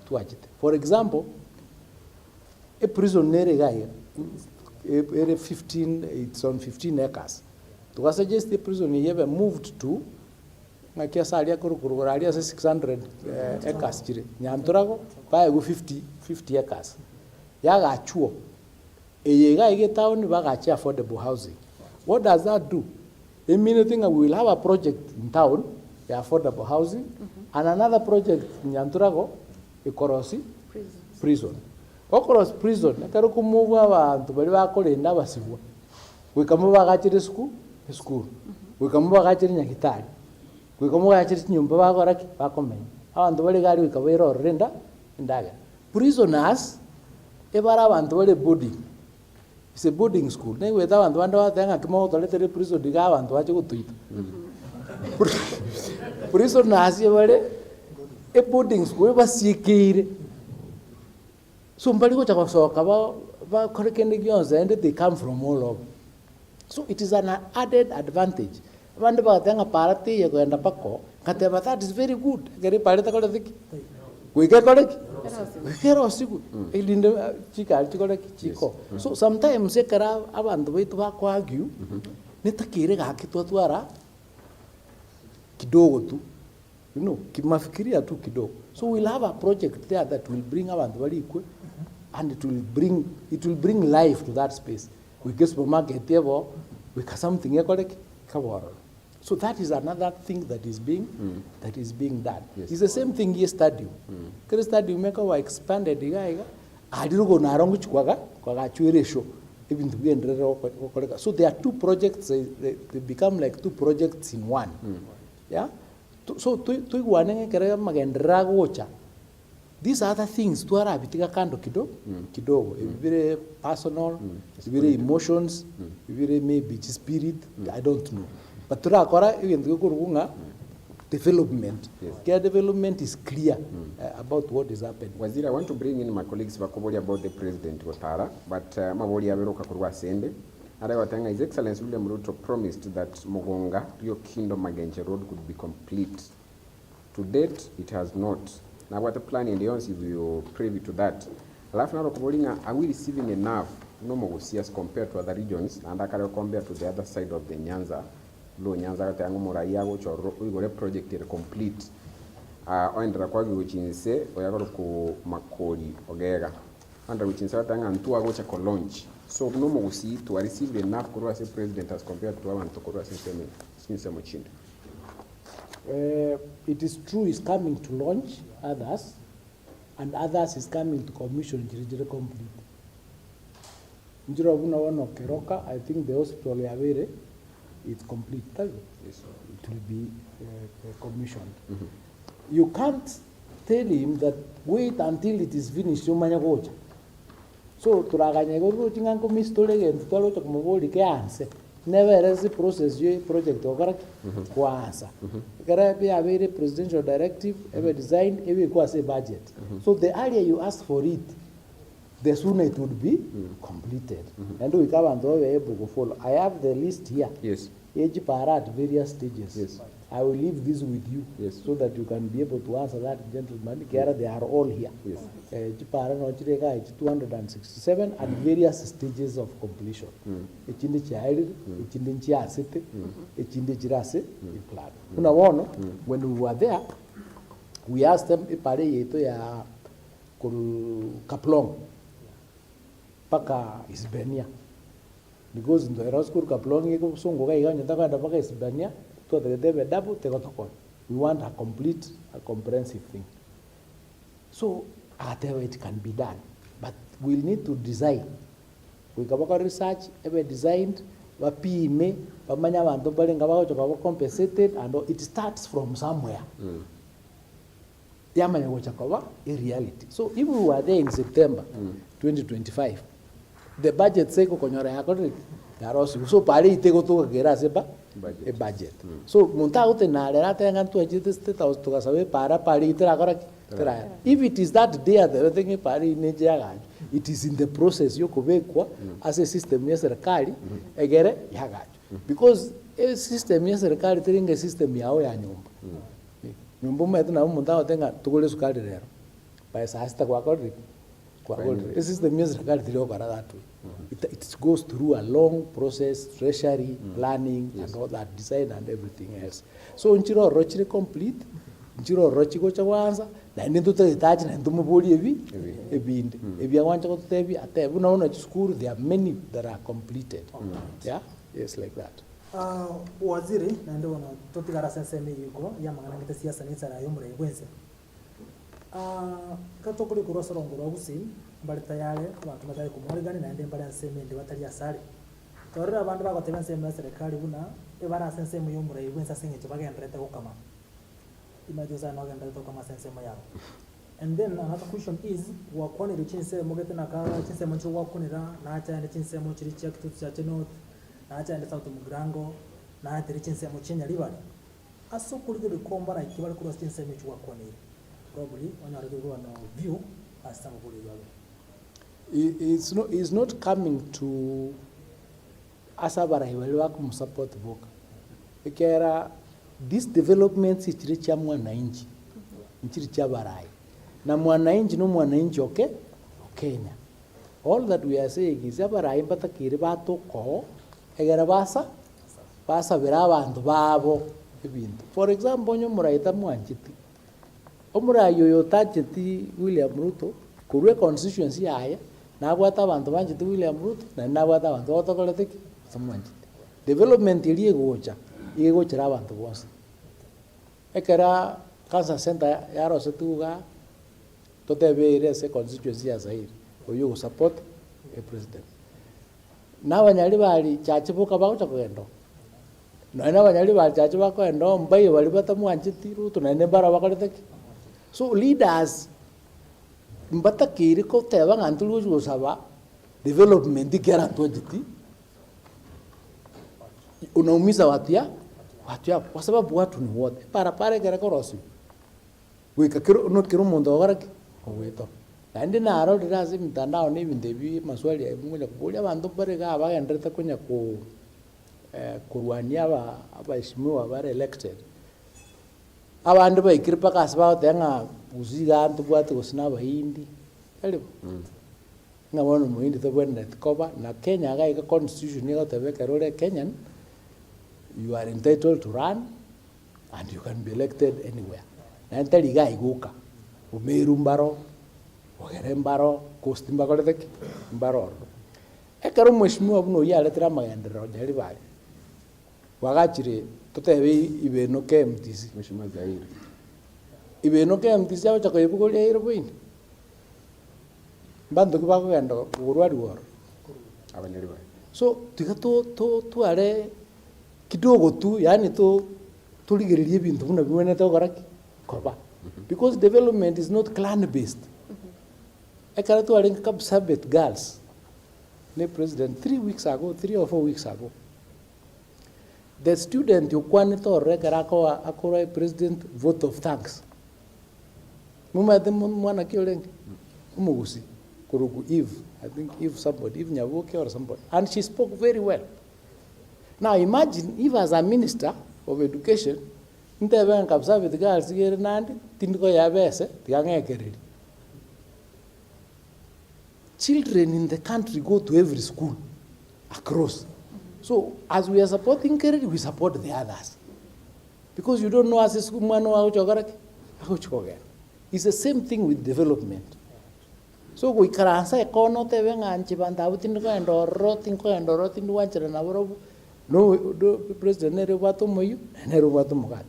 to achite for example a prison nere gaya ere 15 it's on 15 acres to suggest the prison have moved to ngakia salia kurukuralia 600 acres chire nyanturago ba go 50 acres yaga chuo eyega ige town baga cha affordable housing what does that do? I mean, we will have a project in town, the affordable housing, and another project in Yanturago, a Korosi prison. Okoros prison, nakaro kumuva abantu bari bakore ndabasibwa. We kamuva gachire school. We kamuva gachire nyakitari. We kamuva gachire nyumba bakora bakomenya. Abantu bari gari we kabero renda ndaga. Prisoners ebara abantu bari boarding. It's a boarding school. Nei we ta bantu banda batanga kimo toletere prison diga abantu bache kutuita. Prison nasi bare a boarding school basikire. So mbali ko chakwa soka ba korekende gyonze and they come from all over. So it is an added advantage. Bandu batanga parati yego enda pako kateba that is very good. Gari parita ko thiki. We get correct. Kero siku elinde chiko chiko so sometimes ekara abantu baitu bakwagiu nitakire gakitwatwara kidogo tu kimafikiria tu kidogo so we'll have a project there that will bring abantu bali ikwe and it will bring life to that space we get supermarket there we can something ekolek kaboro. So that is another thing that is being done. Yes. It's the same thing here stadium. Kere stadium meka wa expanded igaiga adirugo narongo chukwaga kwa chweresho even to be endrero. So there are two projects they become like two projects in one. Yeah? So tu wanenge kere magendra gocha. These other things tu ara bitika kando kidogo. Very personal, very emotions, very maybe spirit, I don't know. But turakora even the development. Yes. Development is clear about what is happening. Waziri, I want to bring in my colleagues bakoboli about the president Watara, but maboli aberoka kurwa sende. Watanga, His Excellency William Ruto promised that Mogonga, Rio Kingdom Magenje Road could be complete To date, it has not. Now what the plan in the once if you privy to that. Alafu naro kubolinga, are we receiving enough normal as compared to other regions? And I can compare to the other side of the Nyanza. Lo Nyanza kata yangu muraiya gocho igore project is complete. Oendera kwa giuchinse oyagoro ku makoli ogega. Andra guchinse watanga ntua gocha ko launch. So normal to receive enough kurwa as president as compared to one to kurwa since mochinda. It is true is coming to launch others, and others is coming to commission Jirijiri complete. Njiro Abuna one of Keroka, I think the hospital Yavere is complete. Yes. It will be commissioned. You can't tell him that wait until it is finished. So turaganyego tinganko mistolege ntolo to kumoboli ke anse. Never as a process you project or answer. There be a very presidential directive, ever designed, every a budget. So the earlier you ask for it, the sooner it would be completed. And we come and be able to follow. I have the list here. Yes. Each para at various stages. Yes. I will leave this with you, yes, so that you can be able to answer that, gentleman. They are all here. Yes. 267 at various stages of completion. Echindi child, echindi chiasete, echindi chirase, plan. When we were there, we asked them ipare yeto ya Kaplong paka Isbania, because in the Eroskur Kaplong yeko songo kai ganya takanda paka Isbania. So we want a complete, a comprehensive thing. So whatever it can be done, but we'll need to design. We can research, ever designed, compensated, and it starts from somewhere. A reality. So if we were there in September 2025, the budget cycle so pari itego to geraseba a budget. So munta ute na lera tenga tu ajite state house to kasabe para pari itera kora. If it is that day the thing pari nejaga, it is in the process yoko vekwa as a system ya serikali egere yaga. Because a system ya serikali teringa system yao ya nyumba. Nyumba metu na munta utenga tukule sukari lero. By sasta kwa kodi. A system ya serikali tiro kara that way. It goes through a long process, treasury, planning, and all that, design and everything else. So, nchiro rochire complete, nchiro rochi gocha wanza, na nendo tetaji na ndomo boli ebinde. Ebi wancha ko tebi ate una school there are many that are completed. Yeah, yes, like that. Waziri na ndio wana totikara senseme yuko ya mangana ngete siasa ni tsara yomure ywense. Katokuli kurosoro ngoro Gusii mbali tayari abantu batari kumorigani na ndemba ya nseme ndi batari asali torera abantu bagoteba nseme ya serikali buna ebara nseme yomure ywensa singe chibagendrete ukama imajoza no gendrete ukama nseme yao. And then another question is wakone richinse mogete na kala chinse mancho wakonera na acha ende chinse mo chiri chia kitu cha north na acha ende south mugrango na acha richinse mo chinya libali aso kulike bikomba na ikibali kuro chinse mo chwa konera probably on your view as some of it's not coming to asabara hiwaliwa kumsupport boka. Ikera this development ichiri cha mwananchi ichiri cha barai na mwananchi no mwananchi okay Kenya. All that we are saying is abarai batakiri batoko egera basa bera abantu babo ebintu. For example nyo muraita mwanchiti omurayo yotacheti William Ruto kurwe constituency yaya na abwata abantu banjiti William Ruto na abwata abantu otokoleteki samwanjiti development iliye gocha abantu bose ekera cancer center yaro setuga totebere se constituency ya Zaire oyo support a president na banyali bali chachibuka bagocha kwendo na banyali bali chachibuka kwendo mbaye bali batamwanjiti Ruto na nebara bakoleteki. So leaders mbatakiri ko teba ngantulu gusaba development ikera ntwajiti unaumiza watu ya kwa sababu watu ni wote para kera korosi wika kiro not kiro mondo garaki oweto kandi na aro dirazi mtandao ni bindebi maswali ya mungu kubulia bantu barega abagendreta kunya kurwania abaheshimiwa bare elected abandi baikire pakasi bagotenga Gusii gantu bwate gusina bahindi karibu ngabona muhindi tobwende koba na Kenya ga constitution igotebeka role Kenyan you are entitled to run and you can be elected anywhere na ntari ga iguka umeru mbaro ogere mbaro kostimba koletheki mbaro ekero mheshimiwa buno yaletera magenderero jari bari wagachire tutebe ibeno KMTC Mheshimiwa Zaire. ibeno KMTC abo chakoyebugoria iro bwini bantu kibagenda urwari woro Abanyari bari. so tiga tu are kidogo tu yani tuligiririe bintu buna bimwene to goraki koba because development is not clan based ekara tu are Kapsabet girls the president 3 or 4 weeks ago the student yukwani to rekara ko akora president vote of thanks mumade mwana kiolenge umugusi kurugu Eve I think Eve Nyavuke or somebody and she spoke very well. Now imagine if as a minister of education ntebe kabisa with girls here nandi tindiko yabese tigangekereri children in the country go to every school across. So as we are supporting Kerry, we support the others. Because you don't know as a school man it's the same thing with development. So we can answer kono tebe nganchi bandabu tindiko endoro tindu wanchira na borobu no president nere bato moyu nere bato mogati.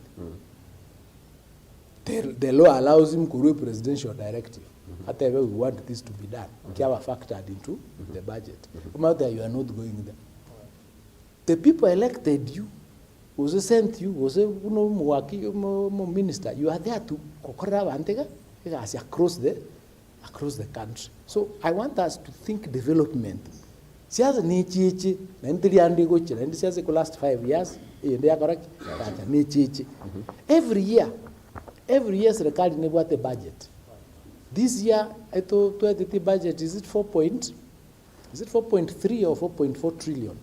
The law allows him to do a presidential directive. Whatever we want this to be done, Kiava factored into the budget. Come out there, you are not going there. The people elected you, was sent you, was a minister. You are there to across the country. So I want us to think development. Siasa ni chichi, na ndiri andi gochi, na ndiri siasa ko last 5 years, ndia correct, ni chichi. Every year serikali nebwate budget. This year, I thought the budget is it 4.3 or 4.4 trillion?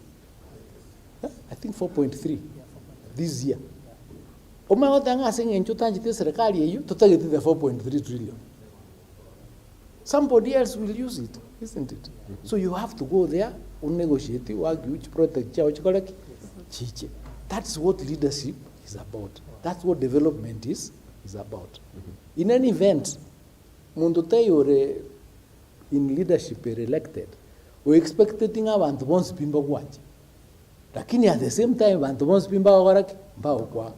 I think 4.3 this year. Omagotanga saying in chutanjite serikali yeyu tutagete the 4.3 trillion. Somebody else will use it, isn't it? So you have to go there, negotiate, which protect chiche. That's what leadership is about. That's what development is about. In any event, Mundote in leadership elected, we expected thing abantu bonse pimba kwaje. Lakini at the same time abantu bonse pimba waraki mbao kwa.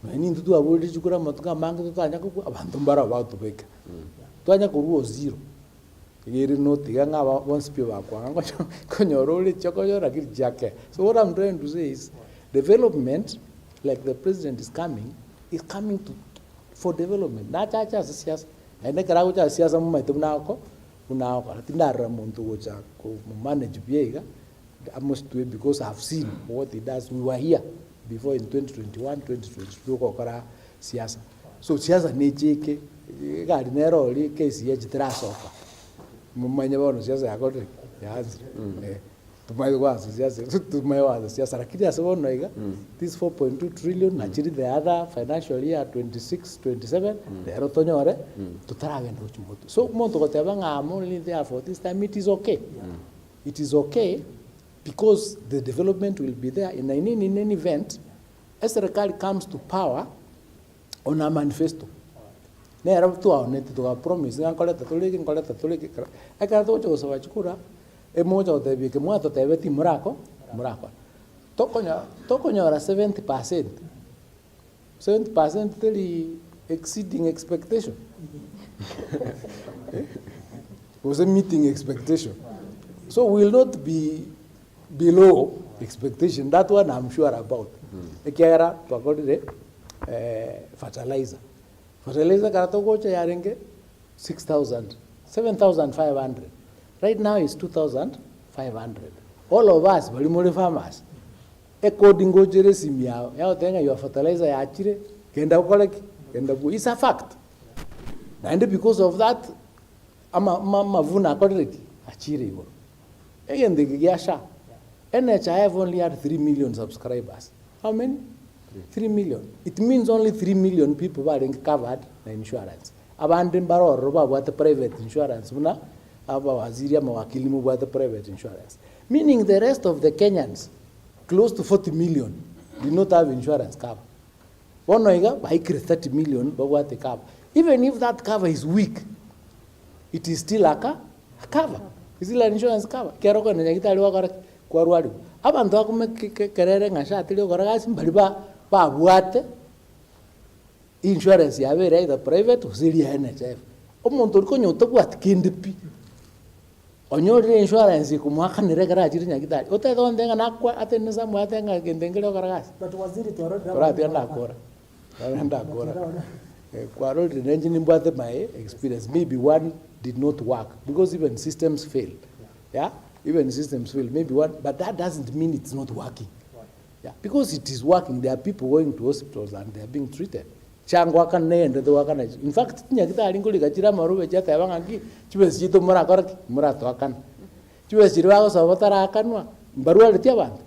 Nani ndudu abodi chukura matuka manga tutanya ko abantu mbara about beka. Twanya kuruo zero. Yeri no tiganga bonse pimba kwa konyorole chokoyora kirjake. So what I'm trying to say is development, like the president is coming for development. Na chacha siasa. Ene kara ucha siasa mumaitumna ko unako tindara muntu ucha ko manage biega. I must do it because I've seen what it does. We were here before in 2021, 2022 ko kara siasa. So siasa ne cheke gari nero li kesi ya chitrasoka. Mumanya bono siasa yakote yazi. Tumayiwaza siasa lakini asabono iga this 4.2 trillion actually the other financial year 26-27 lero tonyore tutaragenda uchimoto. So monto koteba ngamo li therefore this time it is okay. It is okay because the development will be there in any event as serikali comes to power on a manifesto. Nera tu aonete to promise nkoleta tuliki eka to cho sawachukura emoja otebi ke mwato tebe ti murako tokonyora 70% teli exceeding expectation was a meeting expectation, so we will not be below expectation. That one I'm sure about. Ekera pakodi fertilizer karato gocha yarenge 7,500. Right now it's 2,500. All of us, very farmers, according to the simia, your fertilizer actually it's a fact. And because of that, mavuna kodreki achiri. Again, the Giasha. NHI have only had 3 million subscribers. How many? 3 million. It means only 3 million people are covered na insurance. Abandi mbaroro babwate private insurance muna aba waziri ama wakili mubwate private insurance. Meaning the rest of the Kenyans, close to 40 million, did not have insurance cover. Bonoiga by 30 million babwate cover. Even if that cover is weak, it is still a cover. It's still an insurance cover. Keroko na nyakita aliwa kwa ruari. Abantu akume kerere ngasha atilio koragasi mbaliba babwate insurance yabere either private or NHF. Omuntu liko nyoto bwate kindipi. Onyore insurance kumwaka nirekera ajiri nyakita. Ote dondenga nakwa ateneza mwatenga gendengele koragasi. But waziri tuarodi kwa role engine mbwate my experience, maybe one did not work because even systems fail. Yeah, even systems fail, maybe one, but that doesn't mean it's not working. Yeah, because it is working. There are people going to hospitals and they are being treated. Changwa kan ne ende to wakana. In fact, nyakita alingoli kachira marube chata yabangangi chibes chito mura koraki mura to akan. Chibes chirwa ko sabatara akanwa barua letia band.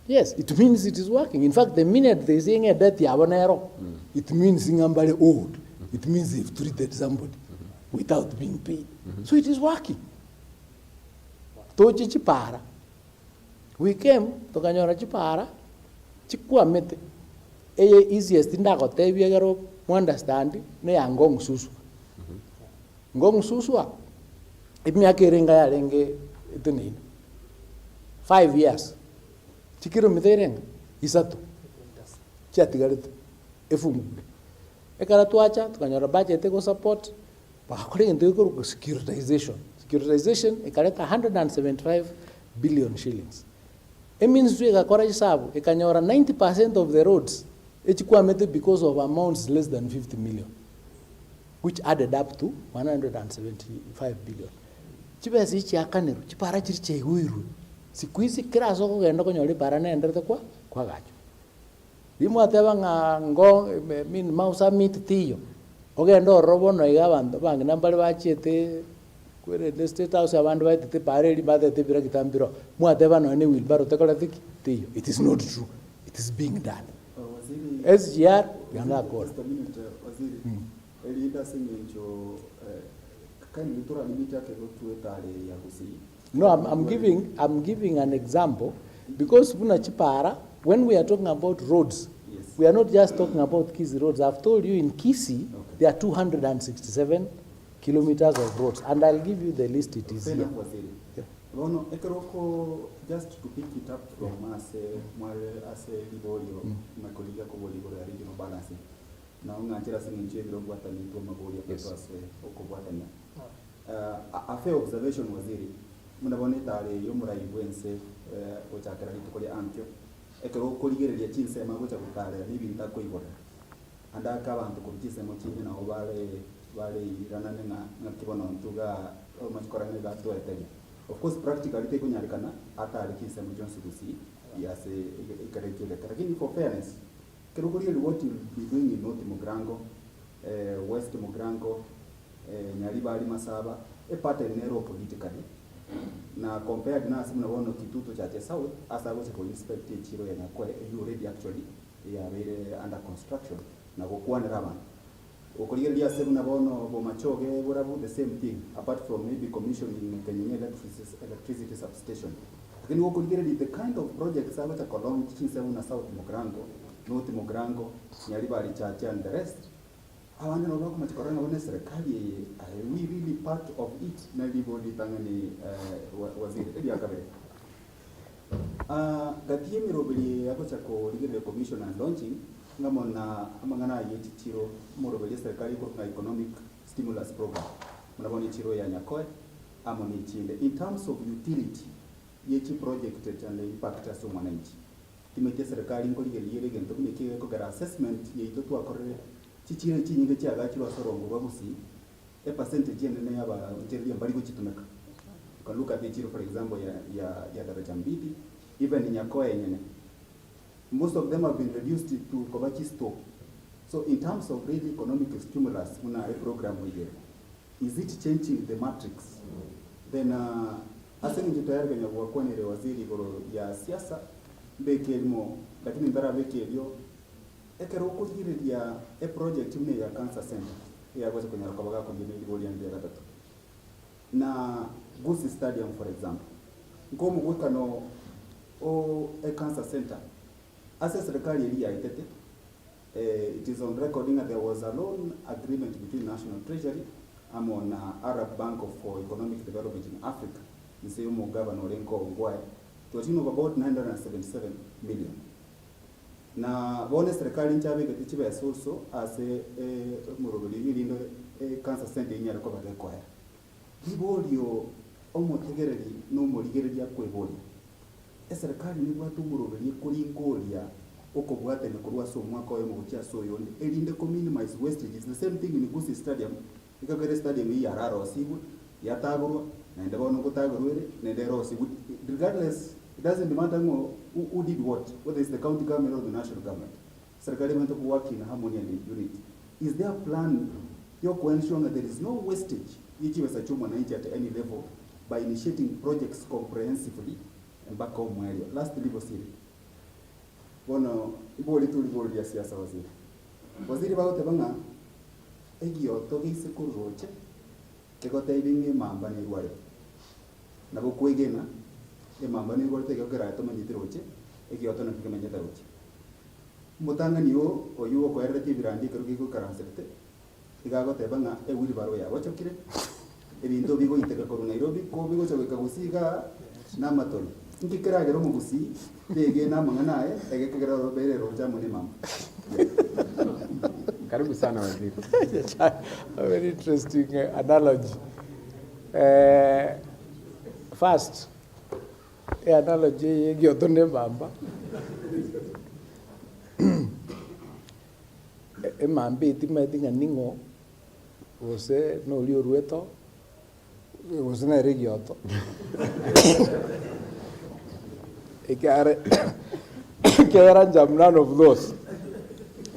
Yes, it means it is working. In fact, the minute they saying a death yabanero, it means somebody old. It means they've treated somebody without being paid. So it is working. Tochi chipara. We came to Kanyora chipara. Chikua mete. Eye easiest indako tebi agaro understand ne angong susu. Ngong susu imi akirenga ya lenge ituni 5 years. Chikiro mitereng isato. Chatigarito efumu. Ekara tuacha tukanyora budget eko support pa kore ndio ko securitization. Securitization ekaleta 175 billion shillings. It means we got sabu ekanyora 90% of the roads echikuwa mete because of amounts less than 50 million, which added up to 175 billion. Chibesi ichi akanero chipara chiriche huiru. Siku hizi kila soko genda konyori para na endete kwa gacho. Limu ateba ngo min mausa meat tiyo. Ogendo robo no igabando bang nambali bachete kwere the state house abantu baitete pare libate te bira kitambiro. Mu ateba no ne wilbaro tekola tiyo. It is not true. It is being done. SGR yanga kora. Waziri. Elida singenjo kani litura limita ke tuetale ya Gusii. No, I'm giving an example because when we are talking about roads, yes, we are not just talking about Kisii roads. I've told you in Kisii, there are 267 kilometers of roads, and I'll give you the list. It is here. Yeah. Just to pick it up from as a Liborio, my colleague Kobolibor regional balancing. Now, Nigeria singing Chevron Watani to Mabolia Pepas, Okobatan. A fair observation was here. Munaboneta yomura ibwense ochakara tukole antyo ekero koligere lya chinse magocha kutale libinta koibora anda kabantu kubitise mu kinyi na bale iranane na kibono ntuga omachikora ne gato etege. Of course practically te kunyarikana ata alikise mu Johnson Gusii yase ikarekele lakini for fairness kero koligere what will be doing in North Mugrango West Mugrango Nyaliba ali Masaba a pattern nero politically. Na compared na simu naona kituto cha South asa wote ko inspect chiro ya kwa already actually ya very under construction na kokuwa na raba okoligeria simu naona bo machoge burabu the same thing apart from maybe commissioning Kenya electricity substation lakini okoligeria the kind of projects aba cha kolong chinsebu na South Mugrango North Mugrango Nyaliba alichacha and the rest awande no bako machikorana wone serikali we really part of it na libodi tangani waziri ebi akabe gatie mirobeli yako chako ligende commission and launching ngamona amangana yeti chiro morobeli serikali ko na economic stimulus program mnaboni chiro ya nyakoe amoni chinde in terms of utility yechi project chane impact aso mwananchi timete serikali ngoligeli yele gento kumeke ko gara assessment yeito tu akorre chichire chinyinge chaga chiro sorongo bagusi a percentage ene yaba nteria mbali kuchitumeka kaluka chiro for example ya daraja mbili even nyakoa yenye most of them have been reduced to kobachi store. So in terms of really economic stimulus muna a program here is it changing the matrix then asenge tayari kwenye kwa ni waziri ya siasa bekelimo lakini ndara bekelio ekero kugiriria a project imwe ya cancer center yagoze kunyara kabaga kugirira igoli ya gatatu na Gusii stadium for example ngomu gwekano o a cancer center asa serikali ili yaitete it is on recording that there was a loan agreement between National Treasury among Arab Bank for Economic Development in Africa nisemo governor Renko Ngwae to a tune of about 977 million. Na bone serikali nchabe gatichiba yasoso ase murobeli ilindo cancer center inyara ko bagekwaya. Ibolio omutegereri no murigereri yakwebolio. Serikali ni bwatu murobeli kuri ngolia okobwate ne kurwa so mwaka oyo mugukia so yonde elinde ko minimize wastage. Is the same thing in Gusii stadium. Ikagere stadium yi yararo sibu yatagurwa na ndabona kutagurwere na ndero sibu regardless. It doesn't matter who did what, whether it's the county government or the national government. Serikali went to work in harmony and unity. Is there a plan to ensure that there is no wastage at any level by initiating projects comprehensively and back home area? Last level city. Bono iboli tu liboli ya siasa waziri. Waziri bao tebanga egioto gisekuru roche kegote ibinge mamba ni rwale. Nabo kwegena mamba ni golte ko kera to manyitiro roche egioto na kikamenya roche. Mutanga niyo oyuo ko erete birandi kero gigo karansete. Igago tebanga ewiri baro ya wachokire. Ebinto bigo iteka ko Nairobi ko bigo chobeka gusiga na matoli. Nkikera gero mu Gusii dege na mangana egekera robere roja mune mama. Karibu sana waziri. A very interesting analogy. First, analogy egioto ne mamba. Emambi timetinga ningo ose no lio rueto ose na regioto. Ikare kera jam none of those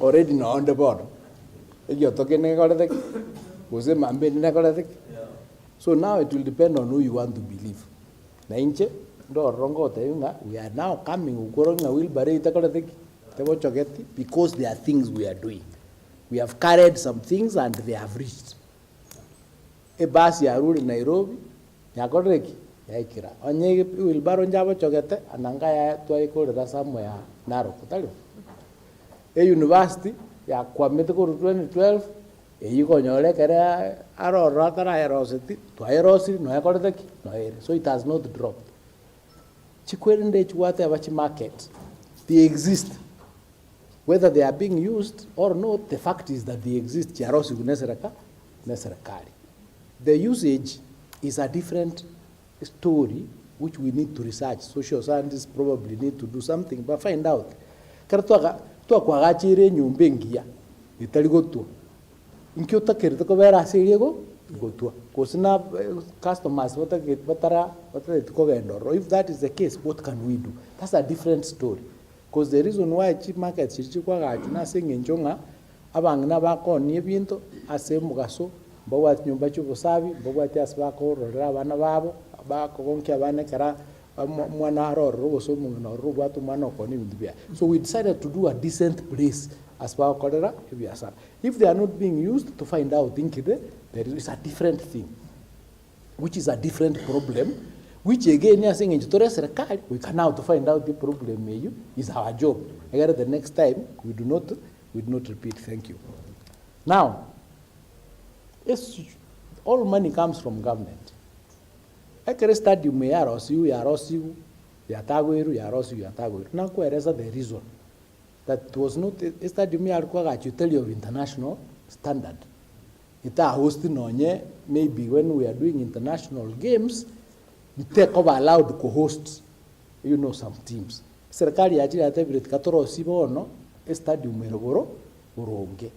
already know on the board. Egioto kene kolete ose mambe ne kolete. So now it will depend on who you want to believe. Na inche ndo rongo tayunga we are now coming ukoronga will bare itakolete tebo chogeti because there are things we are doing. We have carried some things and they have reached. A bus ya rule Nairobi, ya koreki, ya ikira. Onye wilbaro njabo chogete, ananga ya tuwaiko rida somewhere Narok. A university, ya kwamete kuru 2012, yiko nyole kere aro ratara erositi, tuwa erosi, no ya koreki, no ere. So it has not dropped. Chikwerinde chuwate abachi market, they exist. Whether they are being used or not, the fact is that they exist. The usage is a different story which we need to research. Social scientists probably need to do something, but find out. Tua kwa gachire nyumbengia italigotua. Inkyota kirito ko vera asiriego gotua. Kosina customers watara ko gendoro. If that is the case, what can we do? That's a different story. Because the reason why cheap market chichikwa gachu na sengenjonga abangna bako niebinto ase mugaso mbawa nyumba chubusabi mbawa tiasba ko rora bana babo bako konke abane kara mwana roro goso mungna ruba tu mano ko ni bia. So we decided to do a decent place as ba kolera biasa. If they are not being used, to find out there is a different thing, which is a different problem. Which again, we can now to find out the problem is our job. Again, the next time we do not repeat. Thank you. Now, all money comes from government. I can study me yarosiu, yataguiru, yataguiru. Now, where is the reason that was not a study me you tell you of international standard. It are hosting on maybe when we are doing international games. Take over allowed co-hosts, some teams. Serikali ya jira tablet katoro sibo no stadium merogoro uronge.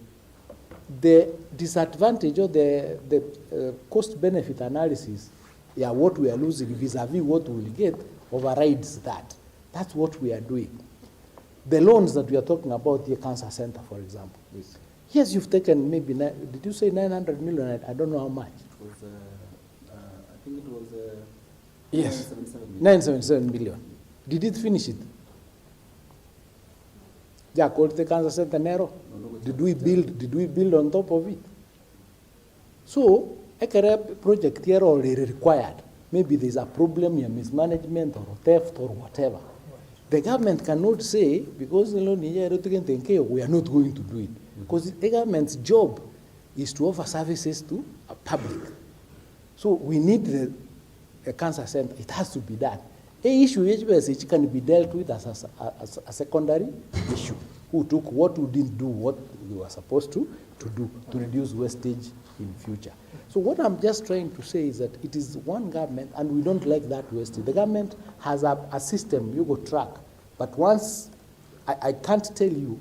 The disadvantage of the cost benefit analysis, what we are losing vis-a-vis what we will get overrides that. That's what we are doing. The loans that we are talking about, the cancer center, for example. Yes, you've taken maybe, did you say 900 million? I don't know how much. It was, I think it was. Yes, 977 million. Did it finish it? Ja called the cancer center narrow. Did we build on top of it? So, a project here already required. Maybe there's a problem here, mismanagement or theft or whatever. The government cannot say, because we are not going to do it. Because the government's job is to offer services to a public. So we need a cancer center. It has to be done. A issue which can be dealt with as a secondary issue. Who took what we didn't do, what we were supposed to do to reduce wastage in future. So what I'm just trying to say is that it is one government, and we don't like that wastage. The government has a system you go track, but once I can't tell you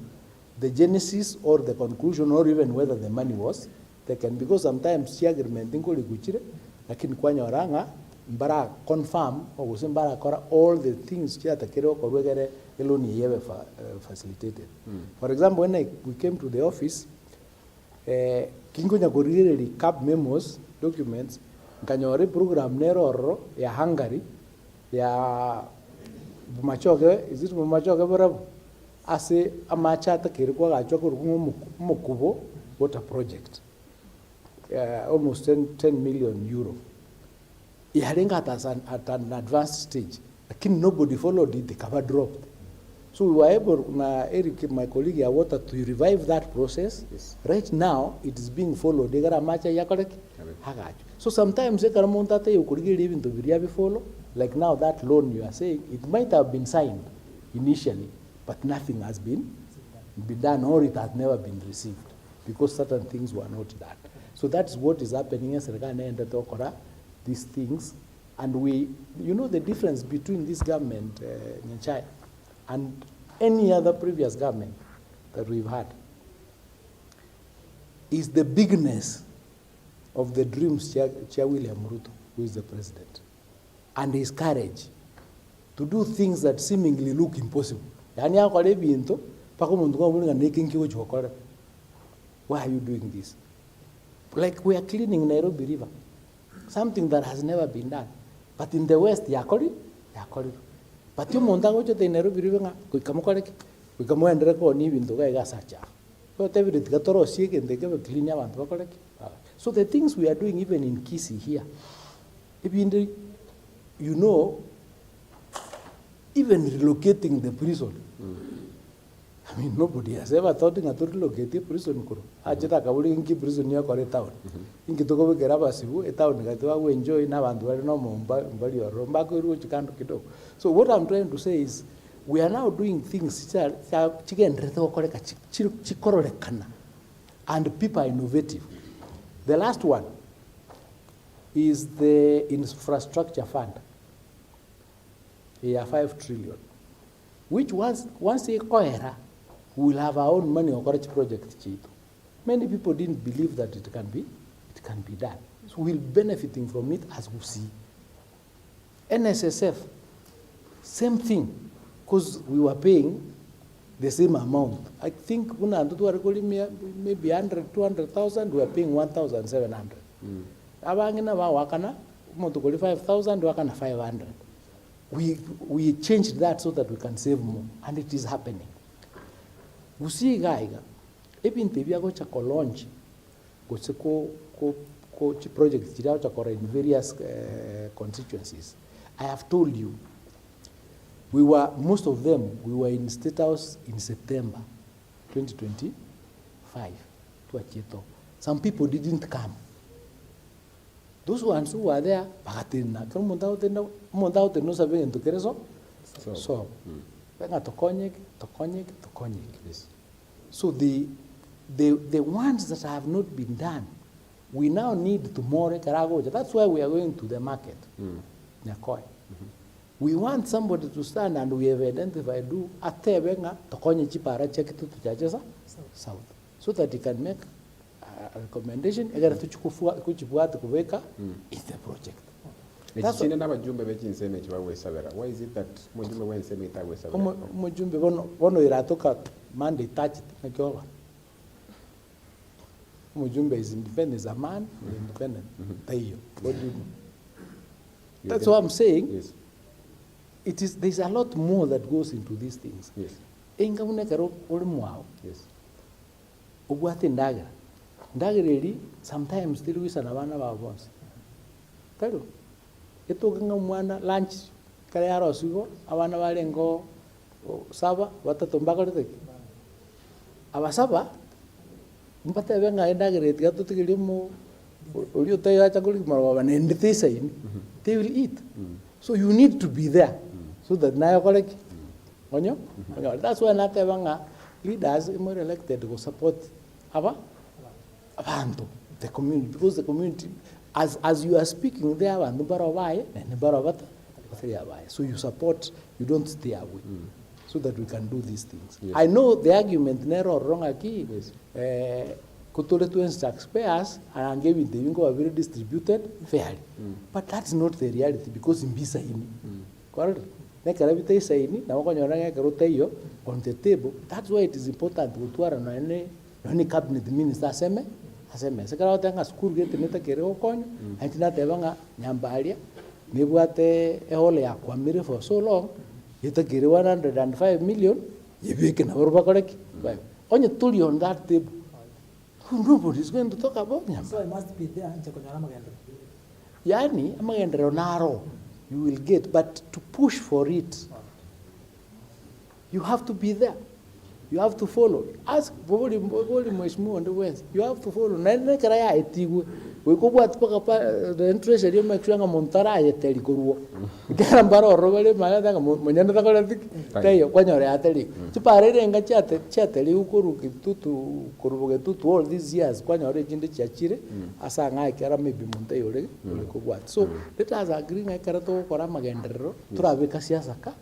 the genesis or the conclusion or even whether the money was taken, because sometimes the agreement include kuchire, lakini kwanya oranga mbara confirm or mbara kora all the things that kero korwegere eloni yeve facilitated. For example, when we came to the office, kingonya koriri cap memos documents nkanyore program neroro ya Hungary ya bumachoge, is it bumachoge barabu ase amachata kirikwa gachwa kurumo mukubo water project, almost 10 million euro. It hadn't at an advanced stage, lakini nobody followed it, the cover dropped. So we were able, Eric, my colleague, to revive that process. Yes. Right now, it is being followed. So sometimes, you could even to be follow. Like now, that loan you are saying, it might have been signed initially, but nothing has been done, or it has never been received, because certain things were not done. So that's what is happening as these things. And we, you know the difference between this government, Nyanchai, and any other previous government that we've had is the bigness of the dreams Chair William Ruto, who is the president, and his courage to do things that seemingly look impossible. Why are you doing this? Like we are cleaning Nairobi River, something that has never been done. But in the West, yakori. But you monta go to the Nairobi River, we come and record even the way Gasacha. But every gatoro sick and they give a clean and so the things we are doing even in Kisii here, even you know, even relocating the prison. I mean, nobody has ever thought in a relocate the prison. Ajita Kabuli inki prison near Kore town. Inki Togo Kerabasibu, a town that we enjoy now and we're no more body or Rombako, which you can't get off. So what I'm trying to say is we are now doing things chicken and people are innovative. The last one is the infrastructure fund. Yeah, 5 trillion. Which once a cohera, we will have our own money or courage project. Many people didn't believe that it can be done. So we're benefiting from it as Gusii. NSSF, same thing, because we were paying the same amount. I think maybe 100, 200,000, we were paying 1,700. Abangina wakana, 5,000, wakana 500. We changed that so that we can save more, and it is happening. Gusii gaiga, even tibia go cha launch, go projects in various constituencies. I have told you, most of them, we were in State House in September 2025. Some people didn't come. Those ones who were there, so the ones that have not been done, we now need to more. That's why we are going to the market. We want somebody to stand, and we have identified south, so that he can make a recommendation in the project. Why is it that Mujumbe when say it was Mujumbe one iratoka Monday touched Nakola. Mujumbe is independent, is a man, independent. What do you do? That's what I'm saying. Yes. There's a lot more that goes into these things. Yes. inga unekero uri mwao Yes. ubwate ndagereri sometimes tiri wisa na bana ba bonse tero etoganga mwana lunch kare yaro sigo abana barengo saba batatu mbakorete abasaba mpata benga endagereti gatutigiri mu uri utayo acha kuri marwa bane ndithisa ini they will eat so you need to be there so that nayo koreki onyo that's why natebanga leaders more elected go support abantu the community, because the community as you are speaking there abantu barobaye and barobata so you support, you don't stay away so that we can do these things. Yes. I know the argument nero wrong aquí kutole to taxpayers and giving the wingo are very distributed fairly but that's not the reality because in bisa ini correct ne karabita isa ini na wako nyoranga karota hiyo on the table. That's why it is important kutwara na ni cabinet minister aseme sekara otanga school gate neta kere okonyo antina tebanga nyambalia nibwate ehole ya kwamire for so long yeta kere 105 million yebeke na borba koreki onye tuli on that table. Nobody is going to talk about nyamba. So I must be there nje kwenye amagendero. Yani amagendero naro you will get, but to push for it you have to be there. You have to follow. Ask boboli mheshimiwa on the west. You have to follow. Na nene kara ya etigwe. Wekobwa tpaka pa the interest area mekshanga montara yeteli koruo. Ikara mbaro robele malada monyana takora tik. Tayo kwanyore ateli. Chiparere nga chateli ukuru kitutu korubo kitutu all these years kwanyore jinde chachire asa nga ikara maybe montayo le wekobwa. So let us agree nga ikara to kora magendero turabeka siasa ka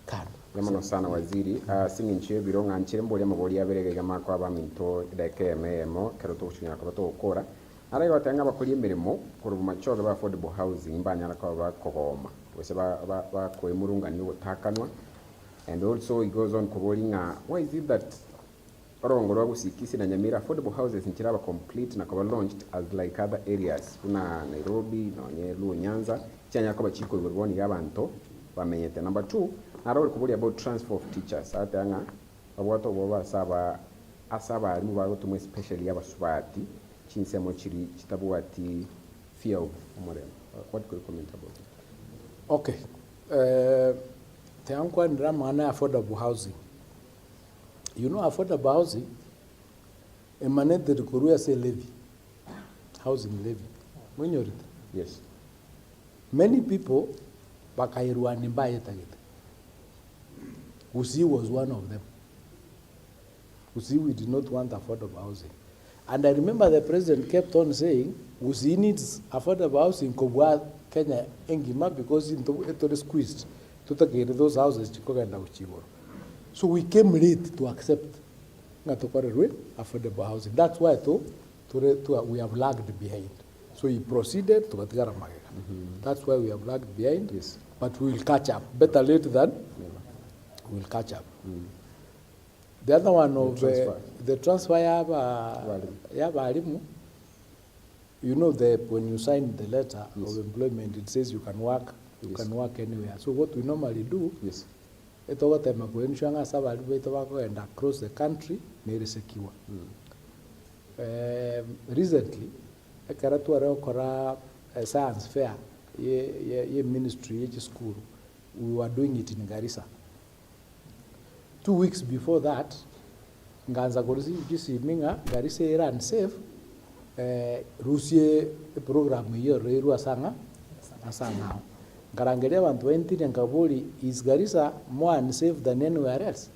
kano. Yamano sana waziri singi nchiyo bironga nchire mboli amagoli yaberege gama kwa baminto dake memo kero to kuchinya kwa to okora arayo batanga bakoli emirimo kurubu machoga ba affordable housing mbanya kwa bakogoma wese ba kwemurunga ni gutakanwa. And also it goes on kubolinga why is it that orongo rwa Gusii na Nyamira affordable houses nchiraba complete na kwa launched as like other areas kuna Nairobi na Nyelu Nyanza cyanya kwa bachiko biboni yabanto bamenyete. Number 2 arori kubuli about transfer of teachers atanga abwato boba asaba ari mubago tumwe especially abasubati chinsemo chiri kitabuati fear of umurema. What could you comment about it? Okay, teankwa ndra maana affordable housing. You know affordable housing emanated kuruya say levy, housing levy mwenyorita. Yes, many people bakairwa nimbaye tagete. Gusii was one of them. Gusii, we did not want affordable housing. And I remember the president kept on saying, Gusii needs affordable housing Kobwa Kenya Engima because it was squeezed to take those houses. So we came late to accept affordable housing. That's why we have lagged behind. So he proceeded to Gatigara Magega. That's why we have lagged behind. Yes. But we will catch up. Better late than we'll catch up. The other one of the transfer yabalimu, you know when you sign the letter of employment, it says you can work anywhere. So what we normally do, etogo tema kuenshanga sabali betobako and across the country very secure. Recently, ekaratu areo kora science fair ye ministry ye school. We were doing it in Garissa. 2 weeks before that, nganza Gusii minga Garissa era unsafe. Rusie program hiyo reiru asanga. Ngarangelia bantu 20 ngaboli is Garissa more unsafe than anywhere else.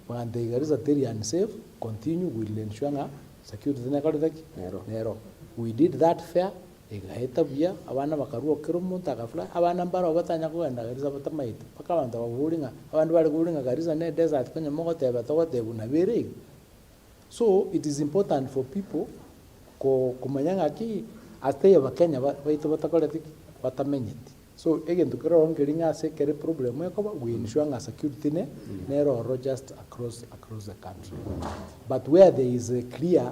When the Garissa very unsafe, continue with ensuring security Nero. We did that fair. Egaheta bia abana bakaruo kirumunta gafla abana mbaro batanya kwenda Garissa batamaite paka abantu bavulinga abantu bali kuvulinga Garissa ne desert kwenye mogote batogote na bere. So it is important for people kumanyanga ki ateye bakenya baito batakoleti batamenyeti. So again tukero ongelinga se kere problem yakoba we ensure security nero just across the country. But where there is a clear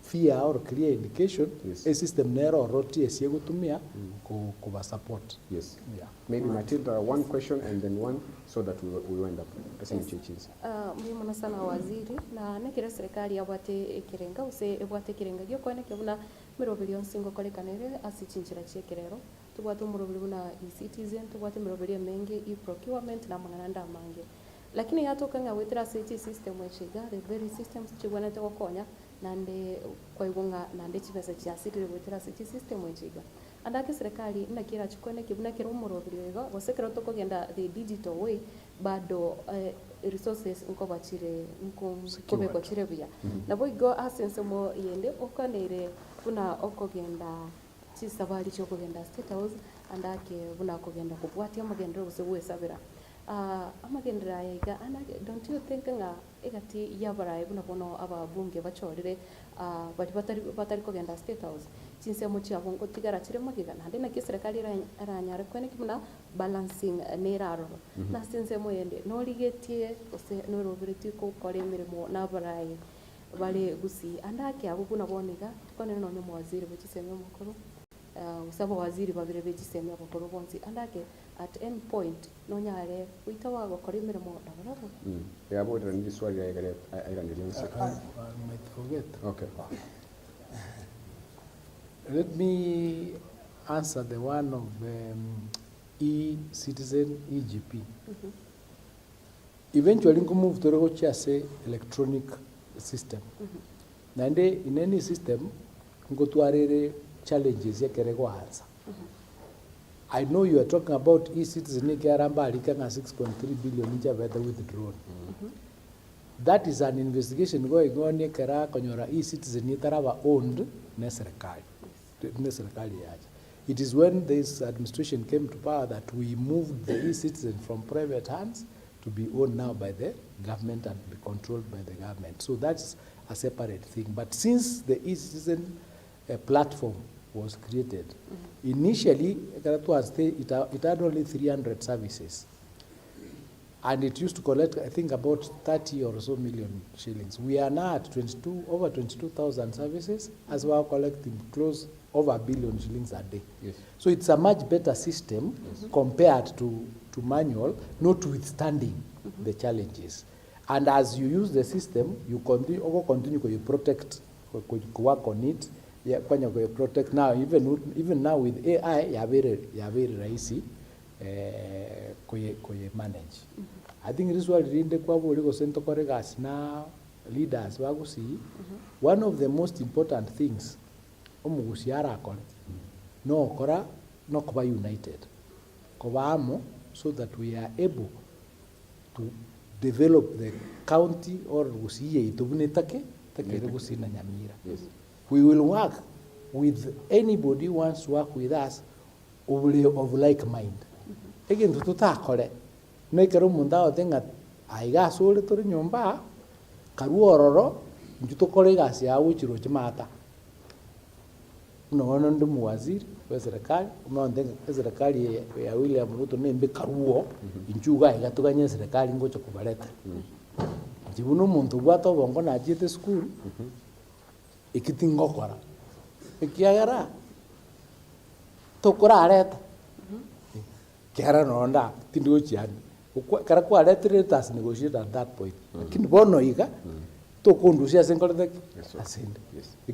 fear or clear indication, Yes. a system nero roti esiegutumia kuba support. Yes. Yeah. Maybe Matilda, one question and then one so that we wind up. Yes. Muhimu sana waziri na nekire serikali yabwate ekirenga use ebwate ekirenga gyo kwene kebuna mirobiri onsingo kolekanere asichinchira chiekerero tubwate umurobiri buna e-citizen tubwate mirobiri menge e-procurement na mangana mange lakini yatoka nga wetera city system wechiga the very systems chibwana te wakonya nande kwa igunga nande chipesa cha city wetera city system wechiga andake serikali nakira chikone kibuna kero umurobiri wego wasekero toko genda the digital way bado resources nko bachire nko kobe bachire bya nabo igo asense mo yende okanere buna okogenda chisabali choko genda state house andake buna kogenda kubwatia magendero usewe sabira amagendera yega and don't you think nga egati yabara buna bono ababunge bachorire bali batari kogenda state house chinse mo chiabo ngo tigara chire magiga nande na kiserikali aranyare kwene kimuna balancing neraro na sinse mo yende no ligetie ose no robiriti ko kore mirimo na barai bale Gusii andake abo kuna boniga kone no nyo waziri bichiseme mukuru usaba waziri babire bichiseme abakuru bonsi andake at end point no nyare witawa gukora mirimo ndabarabo yabo ndi swali ya gare airanirianse might forget. okay. Let me answer the one of e-citizen, EGP. Eventually, we move to the electronic system. Nande in any system, go to challenges. I know you are talking about e-citizen, 6.3 billion withdrawn. That is an investigation going on e-citizen owned serikali. It is when this administration came to power that we moved the e-citizen from private hands to be owned now by the government and be controlled by the government. So that's a separate thing. But since the e-citizen platform was created, initially it had only 300 services. And it used to collect, I think, about 30 or so million shillings. We are now at over 22,000 services, as we are collecting close over 1 billion shillings a day. Yes. So it's a much better system compared to manual, notwithstanding the challenges. And as you use the system, you continue to protect, work on it. Yeah, protect now. Even now with AI, you are very raisi. Manage. I think this was really the now leaders wa Gusii. One of the most important things no kuba united so that we are able to develop the county or Gusii Gusii na Nyamira. Yes. We will work with anybody who wants to work with us of like mind. Again, to tutakore nekero mundao tenga aiga sole tori nyomba karuororo njutokore gasi ya uchiro chimata no ndo muwaziri wa serikali unaondenga serikali ya William Ruto nembe karuo inchuga igatuganye serikali ngocho kubaleta jibuno muntu bwato bongo na jite school ikitingokora ikiagara tokora areta kera nonda tindu chiani kara kwa letters negotiate at that point lakini bono iga to kondusia senkolete asende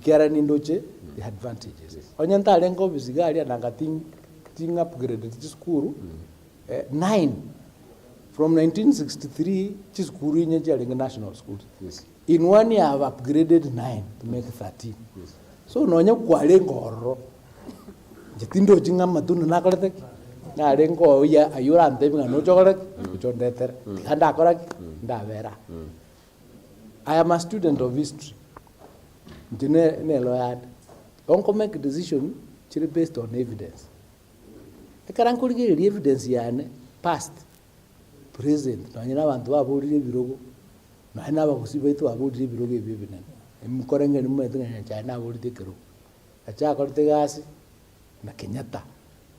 kera nindoche the advantages onyanta lengo bizigali ananga ting upgrade school 9 from 1963 school inye jalenga national schools. Yes. In 1 year I've upgraded 9 to make 13. Yes. So nonya kwa lengo jitindo jinga matunu nakolete na rengo ya ayura antebinga no chokore chondeter handa kora ndavera. I am a student of history. Ne lawyer. Don't make a decision based on evidence. Ekarankurige evidence yani past, present. Na nyina bantu babulire birogo. Na ina bakusi baitu babulire birogo ebibinene. Emkorenge ni mwe tenganya China babulire kero. Acha korte gasi na Kenyatta.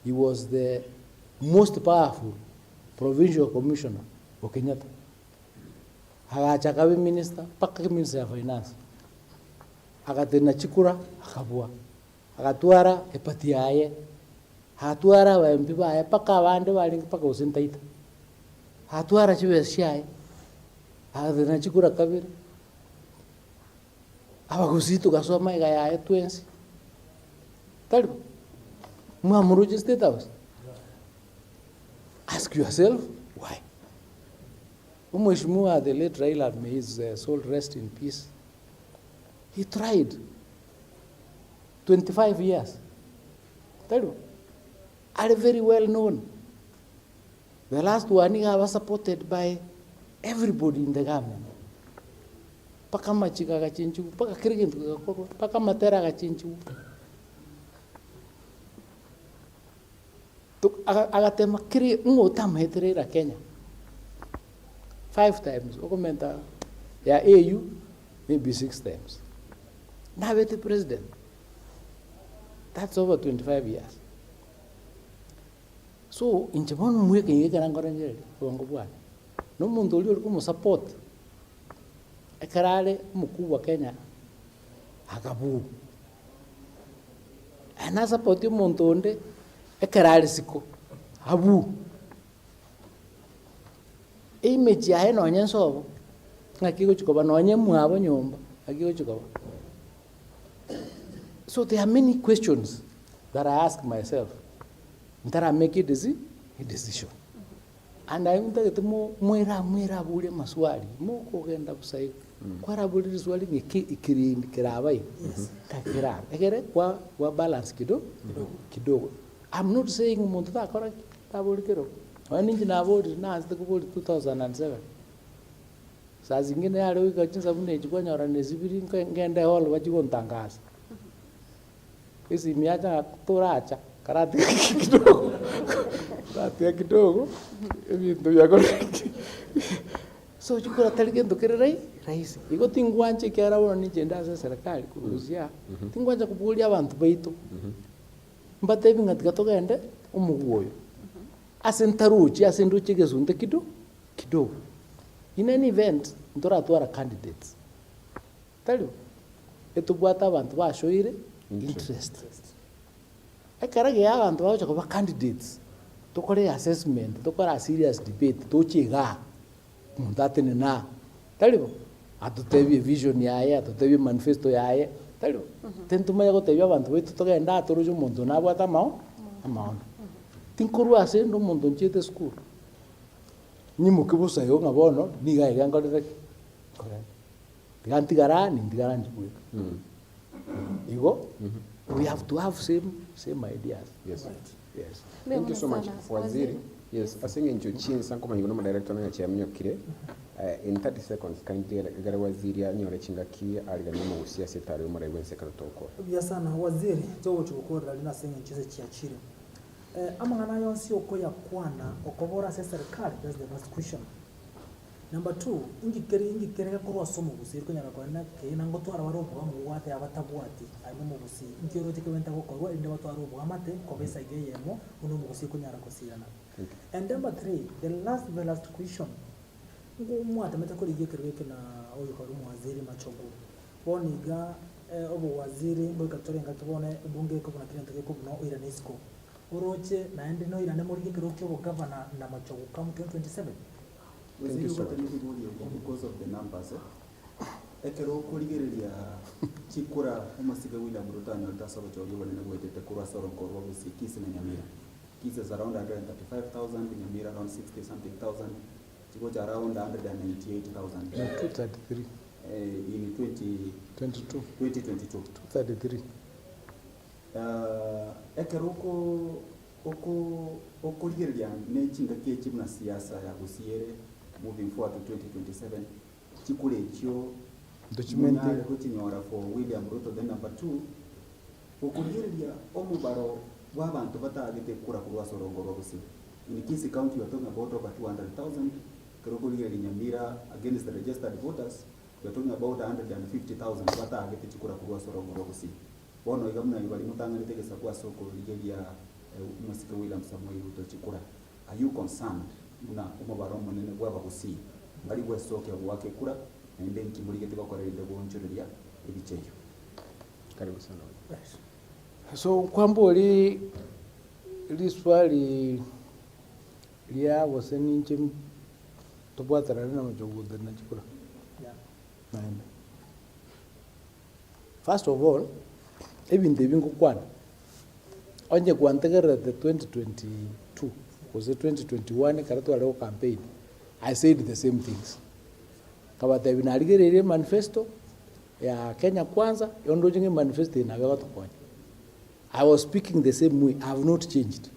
He was the most powerful provincial commissioner of Kenyatta. Hagacha kabe minister, paka minister of finance. agathina chikura akabua agatwara epati yaye hatwara abambi baye paka abandi bari paka usintaita hatwara chibesi ciaye agathina chikura kabiri Gusii tugasoma iga yaye twensi tari mwamuruji State House. Ask yourself why. Mheshimiwa the late Raila, may his soul rest in peace, he tried 25 years. Tell are very well known. The last one was supported by everybody in the government. Paka machika gachinchu, paka kirigintu gakorwa, paka matera gachinchu. Agatema kiri ngotama heterera Kenya 5 times. Okomenta ya AU maybe 6 times. Now the president. That's over 25 years. So in Japan mweke yeke nangorangere wango bwana. No muntu oli kumu support. Ekarale mkuu wa Kenya akabu. Ana support muntu onde ekarale siko abu. Image ya heno nyenso ngakiko chikoba nonye mwabo nyomba akiko chikoba. So there are many questions that I ask myself that I make a decision. And I'm going to mwera bule maswali moko genda busai kwara bule swali ngikirindi kirabai kakira egere kwa balance kidogo. I'm not saying umuntu takora tabuli kero wani njina bodi na azite kubuli 2007 saa zingine yale wika chinsa bune chikonyora nezibiri ngende hall bachigontangaza isi miacha turacha karate kidogo ebintu byako so chikora taligendo kererai rahisi iko tingwanje kyara wona ni jenda za serikali kurusia tingwanje kubulia abantu baitu mbate binga tikatogende umuguoyo asenduchi gezunte kidogo in an event ndora twara candidates tell etubwata abantu bashoire interest ekarage abantu bacho kuba candidates tokore assessment tokora serious debate tochiga mundatene na tell atutebi vision yaye atutebi manifesto yaye tell tentumaya gotebya abantu betu togenda aturujo muntu nabwata amaona tinkuru ase ndo muntu nchete school nyimukibusa yo ngabono niga igangorere correct gantigara ndibwe igo we have to have same ideas. Yes. Yes. Thank you so much, Waziri. Yes, asinge nchuchin sanko mayuno ma director na chairman kire in 30 seconds kindly gara waziri anyore chingaki aliganya mu Gusii setari mu raiwe sekretoko. Bya sana waziri cyo chukora lina singe nchize chiachire. Amangana yonsi okoya kwana okobora se serikali, that's the first question. Number 2, ingikere ko wasomo Gusii ko nyara kwana ke nango twara warobo mu wate abatabwati ayo mu Gusii ingiro tikebenta ko korwa inde batwara robo amate ko besa igeyemo uno mu Gusii ko nyara ko sirana. And number 3, the last question. Mwata meta ko ligekere na oyo ko waziri machogo. Boniga obo waziri ngo katorenga tubone bunge ko kuna kirente ko no iranisco. Uroche naende no irane muri kiro cyo governor na machogo kam 2027. Thank you so much. Because of the numbers. Ekero kurigereria chikura umasiga William Ruto na tasaba chojo bane ngwetete kurwa soro korwa Gusii Kisii na Nyamira. Kisii is around 135,000, Nyamira around 60 something thousand. Chiko cha around 198,000. 233 in 2022. 233. Ekero okurigereria ne chinga ke chimna siasa ya Gusii moving forward to 2027 chikure chyo document ko chinyora for William Ruto. Then number 2 okurigereria omubaro w'abantu batagete kura kurwa sorongoro Gusii. In Kisii County we are talking about over 200,000. Kerokurigereria Nyamira against the registered voters we are talking about 150,000 batagete chikura kurwa sorongoro Gusii. Bono igamna ibali mutanganite kesa kwa soko rigeria umasika William Samoei Ruto chikura. Are you concerned na umubaro munene bw'aba Gusii ngari gwesoke wake kura ende nkimurigete bakorerinde bonjoreria ebicheyo? Karibu sana. So kwambo li swali liya wasani nchim tubwatara na majoguda na chikura. First of all, even the bingo kwana onye kuantegera the 2022 was it 2021 karatu aleo campaign. I said the same things. Kabata binarigere manifesto ya Kenya Kwanza yondo jinge manifesto na watu kwa. I was speaking the same way. I have not changed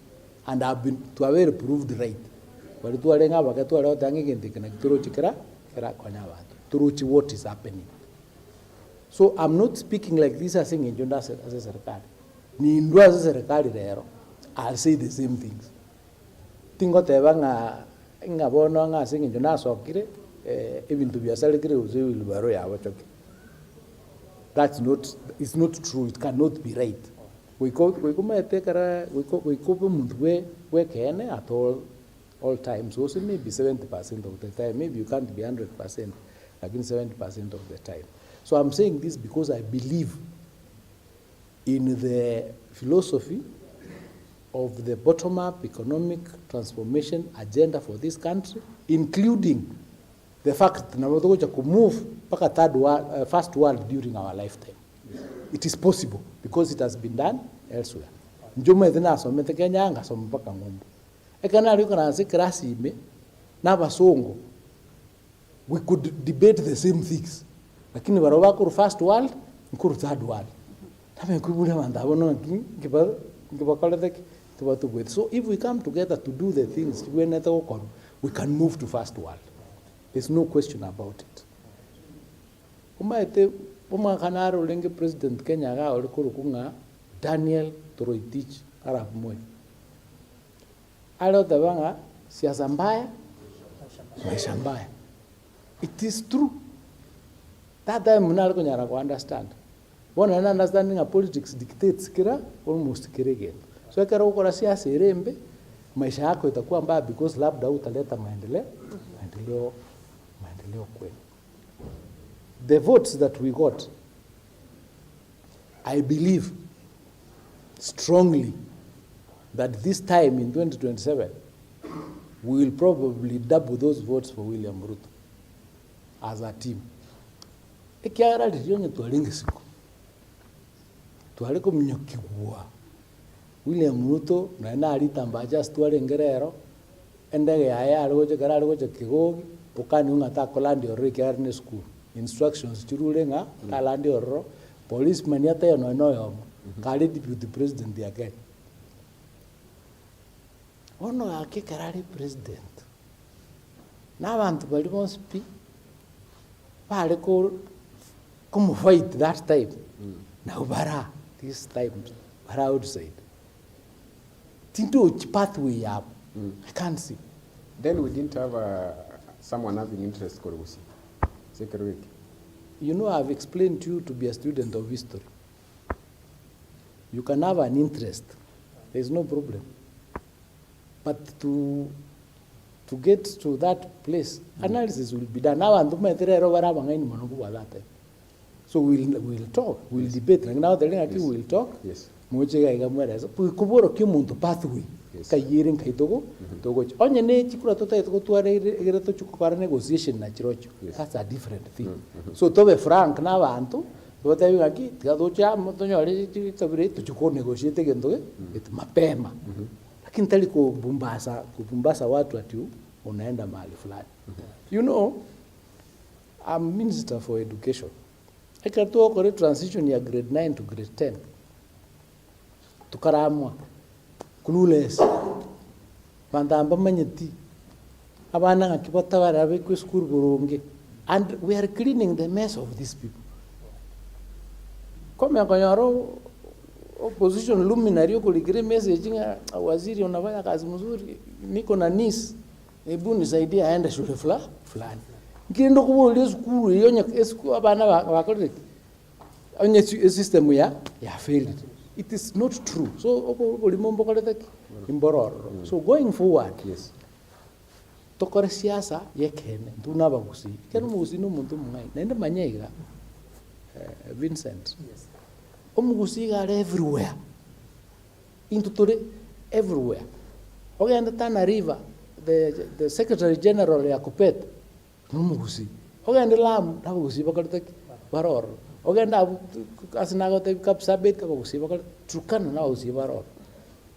and I have been to a very proved right. Bali tu alenga bakatu aleo tangi kendikana kitoro chikira kira konya watu. Turuchi what is happening. So I'm not speaking like this as saying injonda as a serikali. Ni ndwa as a serikali rero. I'll say the same things. Tingo teba nga bono nga saying injonda sokire even to be a salary will baro ya wachoke. That's not, it's not true. It cannot be right. We cope we can at all times. Also maybe 70% of the time. Maybe you can't be 100%, like in 70% of the time. So I'm saying this because I believe in the philosophy of the bottom-up economic transformation agenda for this country, including the fact that we have to move to first world during our lifetime. It is possible because it has been done elsewhere. Njuma ithina asomete Kenya anga soma mpaka ngombe. Ekana liko na krasi ime na basongo. We could debate the same things. Lakini baroba ku first world, ku third world. Tabe kubule manda bono so if we come together to do the things we can move to first world. There's no question about it. Uma kanaro lenge President Kenya ga olikuru kunga Daniel Toroitich Arap Moi. Alo tabanga siasa mbaya, maisha mbaya. It is true. That time munalo kunyara ku understand. One understanding of politics dictates kira almost kirege. So kera ukora siasa irembe maisha yako itakuwa mbaya because labda utaleta maendeleo kweli. The votes that we got, I believe strongly that this time in 2027, we will probably double those votes for William Ruto as a team. Ekiara liyonye tualinge siku. Tualiko mnyokiwa. William Ruto na ina alitamba just tualengerero endege ya algoje garalgoje kigogi ukani ungata kolandi orike arne school instructions chirulenga kalandi orro policeman yata no yomo kali deputy president yake ono yake karali president na abantu bali mospi pale ko como fight that time now bara this time bara outside tinto pathway up I can't see. Then we didn't have someone having interest for Gusii. Secretary. You know, I've explained to you to be a student of history. You can have an interest. There's no problem. But to get to that place, analysis will be done. Now, so we'll talk, we'll debate. Now the thing we'll talk. Yes. Pathway. Kayirin kaitogo togo onye ne chikura tota to tuare egere to chukara negotiation na chirocho. That's a different thing. So to be frank na bantu to tayo ngaki gado cha motonyo ali tabire to chuko negotiate gendo it mapema. Lakini tali ko Bumbasa watu ati unaenda mahali fulani. You know, I'm Minister for Education. Ekatu ko transition ya grade 9 to grade 10. Tukaramwa clueless bandamba manyeti abana ngakibota barabe ku school burunge and we are cleaning the mess of these people. Kama kanyaro opposition luminary kulikire message nga waziri unafanya kazi mzuri niko na nis hebu nisaidie aende shule fulani ngiendo kubolia school yonya esku abana bakore onye system ya failed. It is not true. So, so going forward, yes. Tokore siasa yekene tunaba Gusii. Kero Gusii no muntu mungai. Nende manyega Vincent. Yes. omugusi gare everywhere into tore everywhere ogenda Tana River the Secretary General ya Kupet nomugusi ogenda Lamu nabagusi bakarite baroro ogenda asinago te Kapsabet kabagusi bakar Turkana nabagusi baroro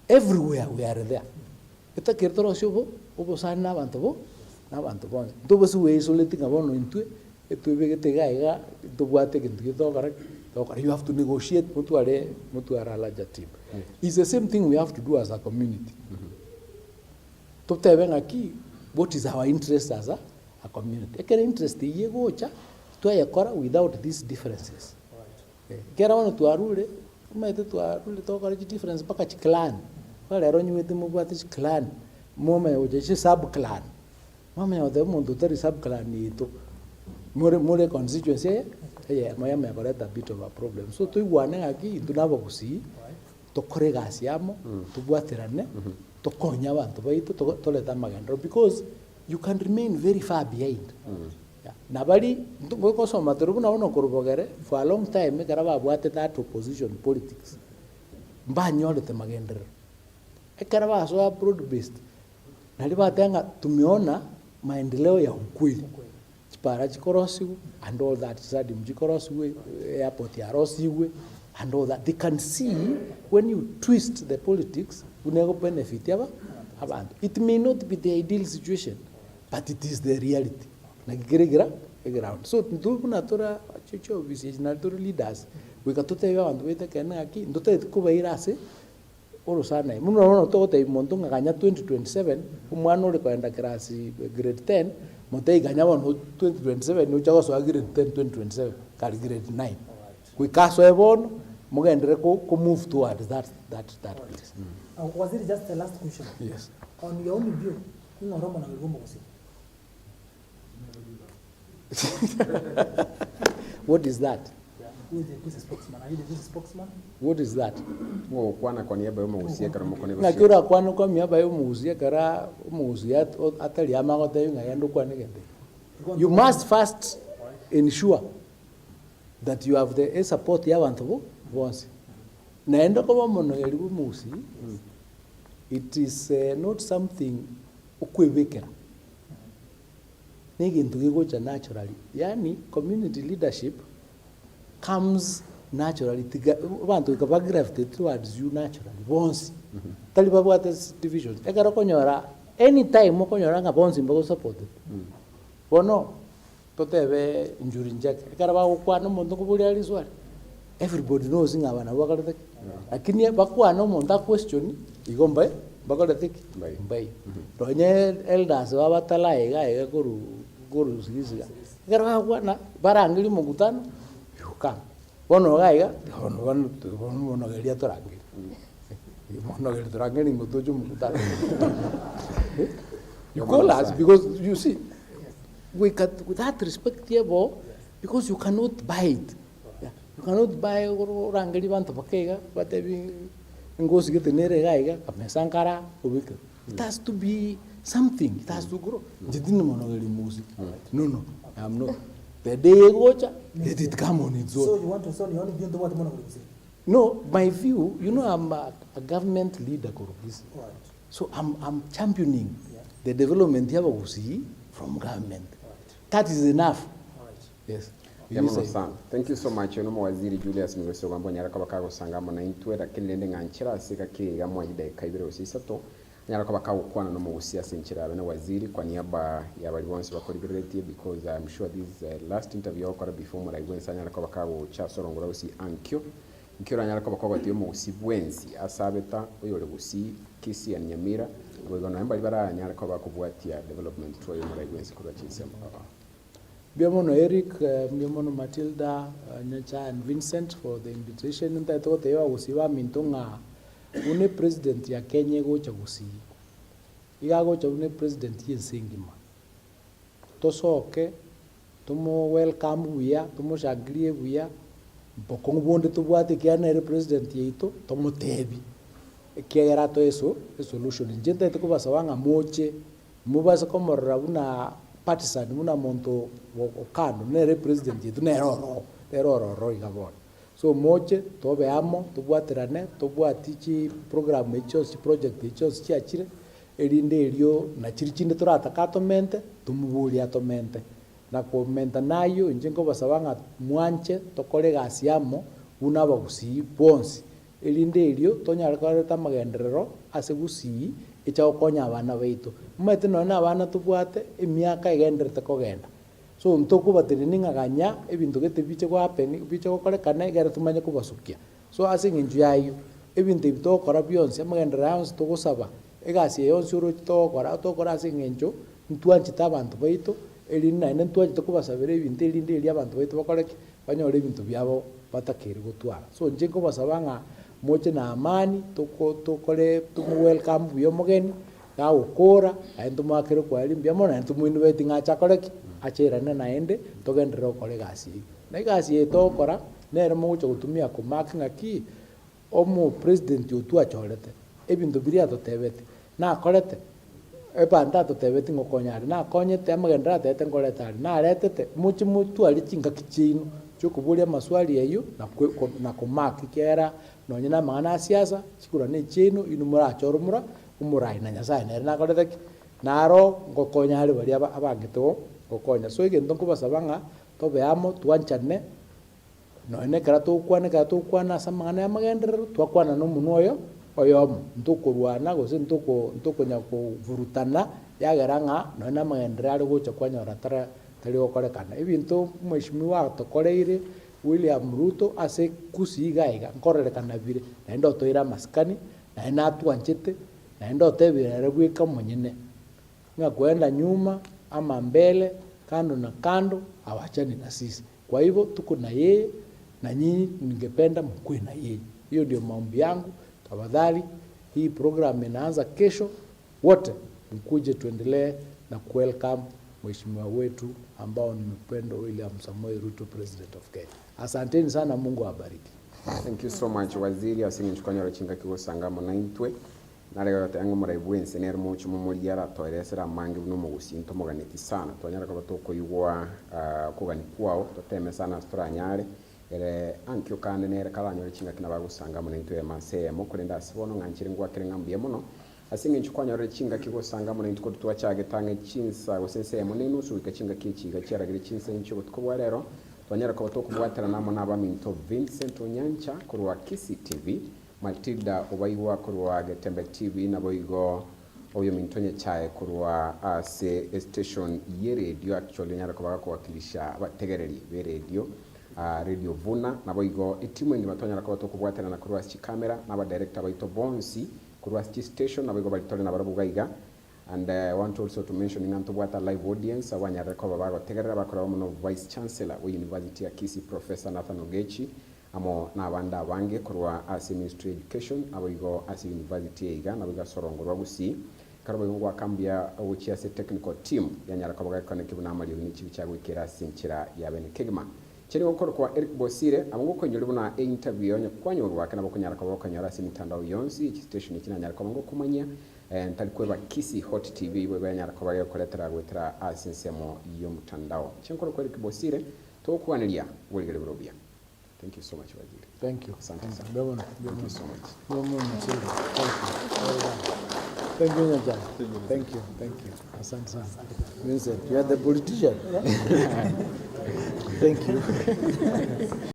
everywhere we are there ita kirtoro shubo obo sana abantu bo ntobo suwe isolate ngabono intwe etubegete gaiga tubwate kintu githogara you have to negotiate mutu are larger team. It's the same thing we have to do as a community. Tuptebenga ki what is our interest as a community. Ekere interest ye gocha twayakora without these differences. Kera wano tuarule umete tuarule tokara difference baka clan. Wale ronyi wete mubwate clan. Moma oje sub clan. Mama ya the muntu tari sub clan ni to more constituency maya me a bit of a problem. So to wane aki tunaba kusi to korega siamo to bwaterane to konya abantu baito to leta magandro because you can remain very far behind. Nabali ko soma terubu na ono korubogere for a long time karaba bwate that opposition politics. Mbanyo lete magandro. Ekaraba so broad based. Naliba tenga tumeona maendeleo ya ukweli. Para Chikorosiwe and all that, Sadim Chikorosiwe, airport Yarosiwe, and all that. They can see when you twist the politics, you never benefit. It may not be the ideal situation, but it is the reality. Like ground. So, Natura Chicho, Natura leaders, we got to tell you and wait again. Ndote Kubairase, Orosana, Muno Tote, Montunga, 2027, Umano Requanda Grassi, grade 10. Montei ganhava no 2027, no chama só grade 10, 2027, cari grade 9. We caso é bom, mogendre ko move towards that place. Was it just the last question? Yes. On your own view, you know Roman What is that? Who is the spokesman? Are you the spokesman? What is that? Wo kwana kwa niaba y'umugusi kara mukone Na kura kwana kwa niaba y'umugusi kara umugusi atali amagote ngayando kwa negende. You must first ensure that you have the support y'abantu bonse. Naenda kwa mono yali umugusi. It is not something ukwebekera. Negintu gigocha naturally. Yani community leadership comes naturally. Abantu ikaba grafted towards you naturally. Bonsi. Taliba what is divisions. Ekara konyora anytime mo konyora nga bonsi mbago supported. Bono totebe injury njak. Ekara ba kwana muntu kubuli ali swali. Everybody knows nga bana bakalete. Lakini bakwana muntu question igomba bakalete mbai. Tonye elders babatala ega guru sigiziga. Ekara ba kwana barangili mugutano. Bono gaiga, bono geria torangi. Bono geria torangi ni mutojo mukutano. You call us because you see, we can with that respect here, because you cannot buy it. Yeah. You cannot buy orangeli bantu bakega, but ngozi get nere gaiga, kamesankara ubika. It has to be something. It has to grow. Jidini mono geri music. No, I'm not. The day gocha, let it come on its own. So you want to say you only view the what mono say? No, my view, you know, I'm a government leader, right. So I'm championing the development here of Gusii from government. Right. That is enough. Right. Yes. Thank you so much. No waziri Julius Migos Ogamba nyaraka bakago sangamo na intwe rakilende nganchira sika kiga mwajide kaibiro sisato nyaraka bakago kwana no mugusia senchira na waziri kwa niaba ya bali bonse bakolibirete because I'm sure this last interview okora before mura igwensa nyaraka bakago cha sorongora usi ankyo nkira nyaraka bakago atiyo mugusi bwensi asabeta oyole gusi Kisii and Nyamira ngo namba libara nyaraka bakubwatia development to mura igwensa kora chinse Biamono Eric, Biamono Matilda, Nyacha and Vincent for the invitation. And I thought they were Gusiwa Mintonga, une president ya Kenya gocha Gusii. Iga gocha une president ye Singima. Toso okay, tomo welcome buya, tomo shagrie buya. Mpokong bonde to buate kiana ere president ye ito, tomo tebi. Kia rato eso, solution. Jenta ito kubasa wanga moche, mubasa komora una partisan muna monto okando nere president yetu neroro igabon. so moche tobeamo tobwaterane tobwati chi program echo chi project echo chiachire erinde erio na chiri chinde torataka tomente tumuburia tomente na komenta nayo inje nkobasaba ng'a mwanche tokore egasi amo buna abagusii bonsi erinde erio tonyara koreta amagenderero ase Gusii echa gokonya abana baito omanyete nonye abana tobwate emiaka egenderete kogenda so ntokobatereni ng'aganya ebinto gete biche goapeni biche gokorekana egere tomanye kobasukia so ase eng'encho yayo ebinto ebi togokora bionsi amagenderero yonsi togosaba egasi yonsi orochi togokora ase eng'encho ntwanchete abanto baito erinde naende ntwanchete kobasabera ebinto erinde eria abanto baito bakoreki banyore ebinto biabo batakeire gotwara so inche nkobasaba ng'a moche na amani tokore welcome buya omogeni gagokora naende tomoakere kwari mbiamo naende tomoinvite ng'a acha koreki acherane naende togenderere gokora egasi eywo na egasi eye togokora nere mogocha gotumia komaki ng'aki president otu achorete ebinto biria atotebete nakorete ebanda atotebeti ng'okonya are nakonyete amagendero atete nkoreta are naretete moche motwari chingaki chiaino chiokoboria amaswali eywo na komaki kera nonye na amang'ana a siasa chikorwa echiaino ino morachora omorai na nyasaye nere nakorete ki naro ngokonya are baria abangete gokonya so egento nkobasaba ng'a tobeamo twanchane nonye ekera togokwana ase amang'ana ya amagenderero twakwana na omonwa oyomo ntokorwana gose ntokonya kovurutana yagera ng'a nonye na amagenderero are gocha kwanyora tari gokorekana ebinto mheshimiwa atokoreire William Ruto ase Gusii iga nkorerekana bire naende otoire amasikani naende atwanchete naende otebire bweka monyene ng'a kwenda nyuma ama mbele kando na kando hawachani na sisi kwa hivyo tuko na yeye na nyinyi ningependa mkuwe na yeye hiyo ndio maombi yangu tafadhali hii program inaanza kesho wote mkuje tuendelee na welcome mheshimiwa wetu ambao ni mpendo William Samoei Ruto president of Kenya asanteni sana Mungu awabariki thank you so much waziri asingichukanya rochinga kigosanga monaintwe narega tango muraibwense nero mucho mumuliara toeresera mangi no mugusinto muganeti sana twanyara ko batoko yugwa kugani kwao toteme sana stranyare ere ankyo kande nere kalanyo rochinga kinabagusanga monaintwe mase mukurenda sibono nganchire ngwa kirenga mbiye muno asinge nchukwanya rochinga kigosanga monaintwe twachage tange chinsa gosense munenu suika chinga kichiga cyaragire chinsa ncho gutko rero twanyara ko batoko bwatera namo n'abaminto Vincent Onyancha kurwa Kisii TV Matilda obaiwa kurwa Getembe TV naboigo oyo mintonye chae kurwa ase station ye radio actually nyara ko bakawakilisha abategereri be radio radio Vuna naboigo itimu ndi matonyara ko batoko bwatera na kurwa chi camera naba director baito bonsi kurwa chi station naboigo balitole na barabugaiga and I want also to mention in Antobwata live audience abanyara ko babategerera bakora muno vice chancellor wa University ya Kisii Professor Nathan Ogechi amo n'abandi abange kurwa as ministry education aboigo as university yiga nabiga sorongorwa Gusii karabo ngo akambia uchi as technical team yanyara ko bagakane kibuna mali ni kibi cyagwikira sinkira yabene kegma chiri gukora kwa Eric Bosire amungo konyori buna interview yonye kwanyorwa kana bokunyara ko bakanyara si mitandao yonsi iki station kinanyara ko ngo kumanya ntalikuwa Kisii Hot TV bwe banyara ko bayokoletera gwetera asinsemo iyo mutandao chinkoro kwa Eric Bosire tokwaniriya woligere burobia. Thank you so much, Wajiri. Thank you. Thank you so much. Thank you, Nyaja. Thank you. Asante sana. Vincent, you are the politician. Thank you.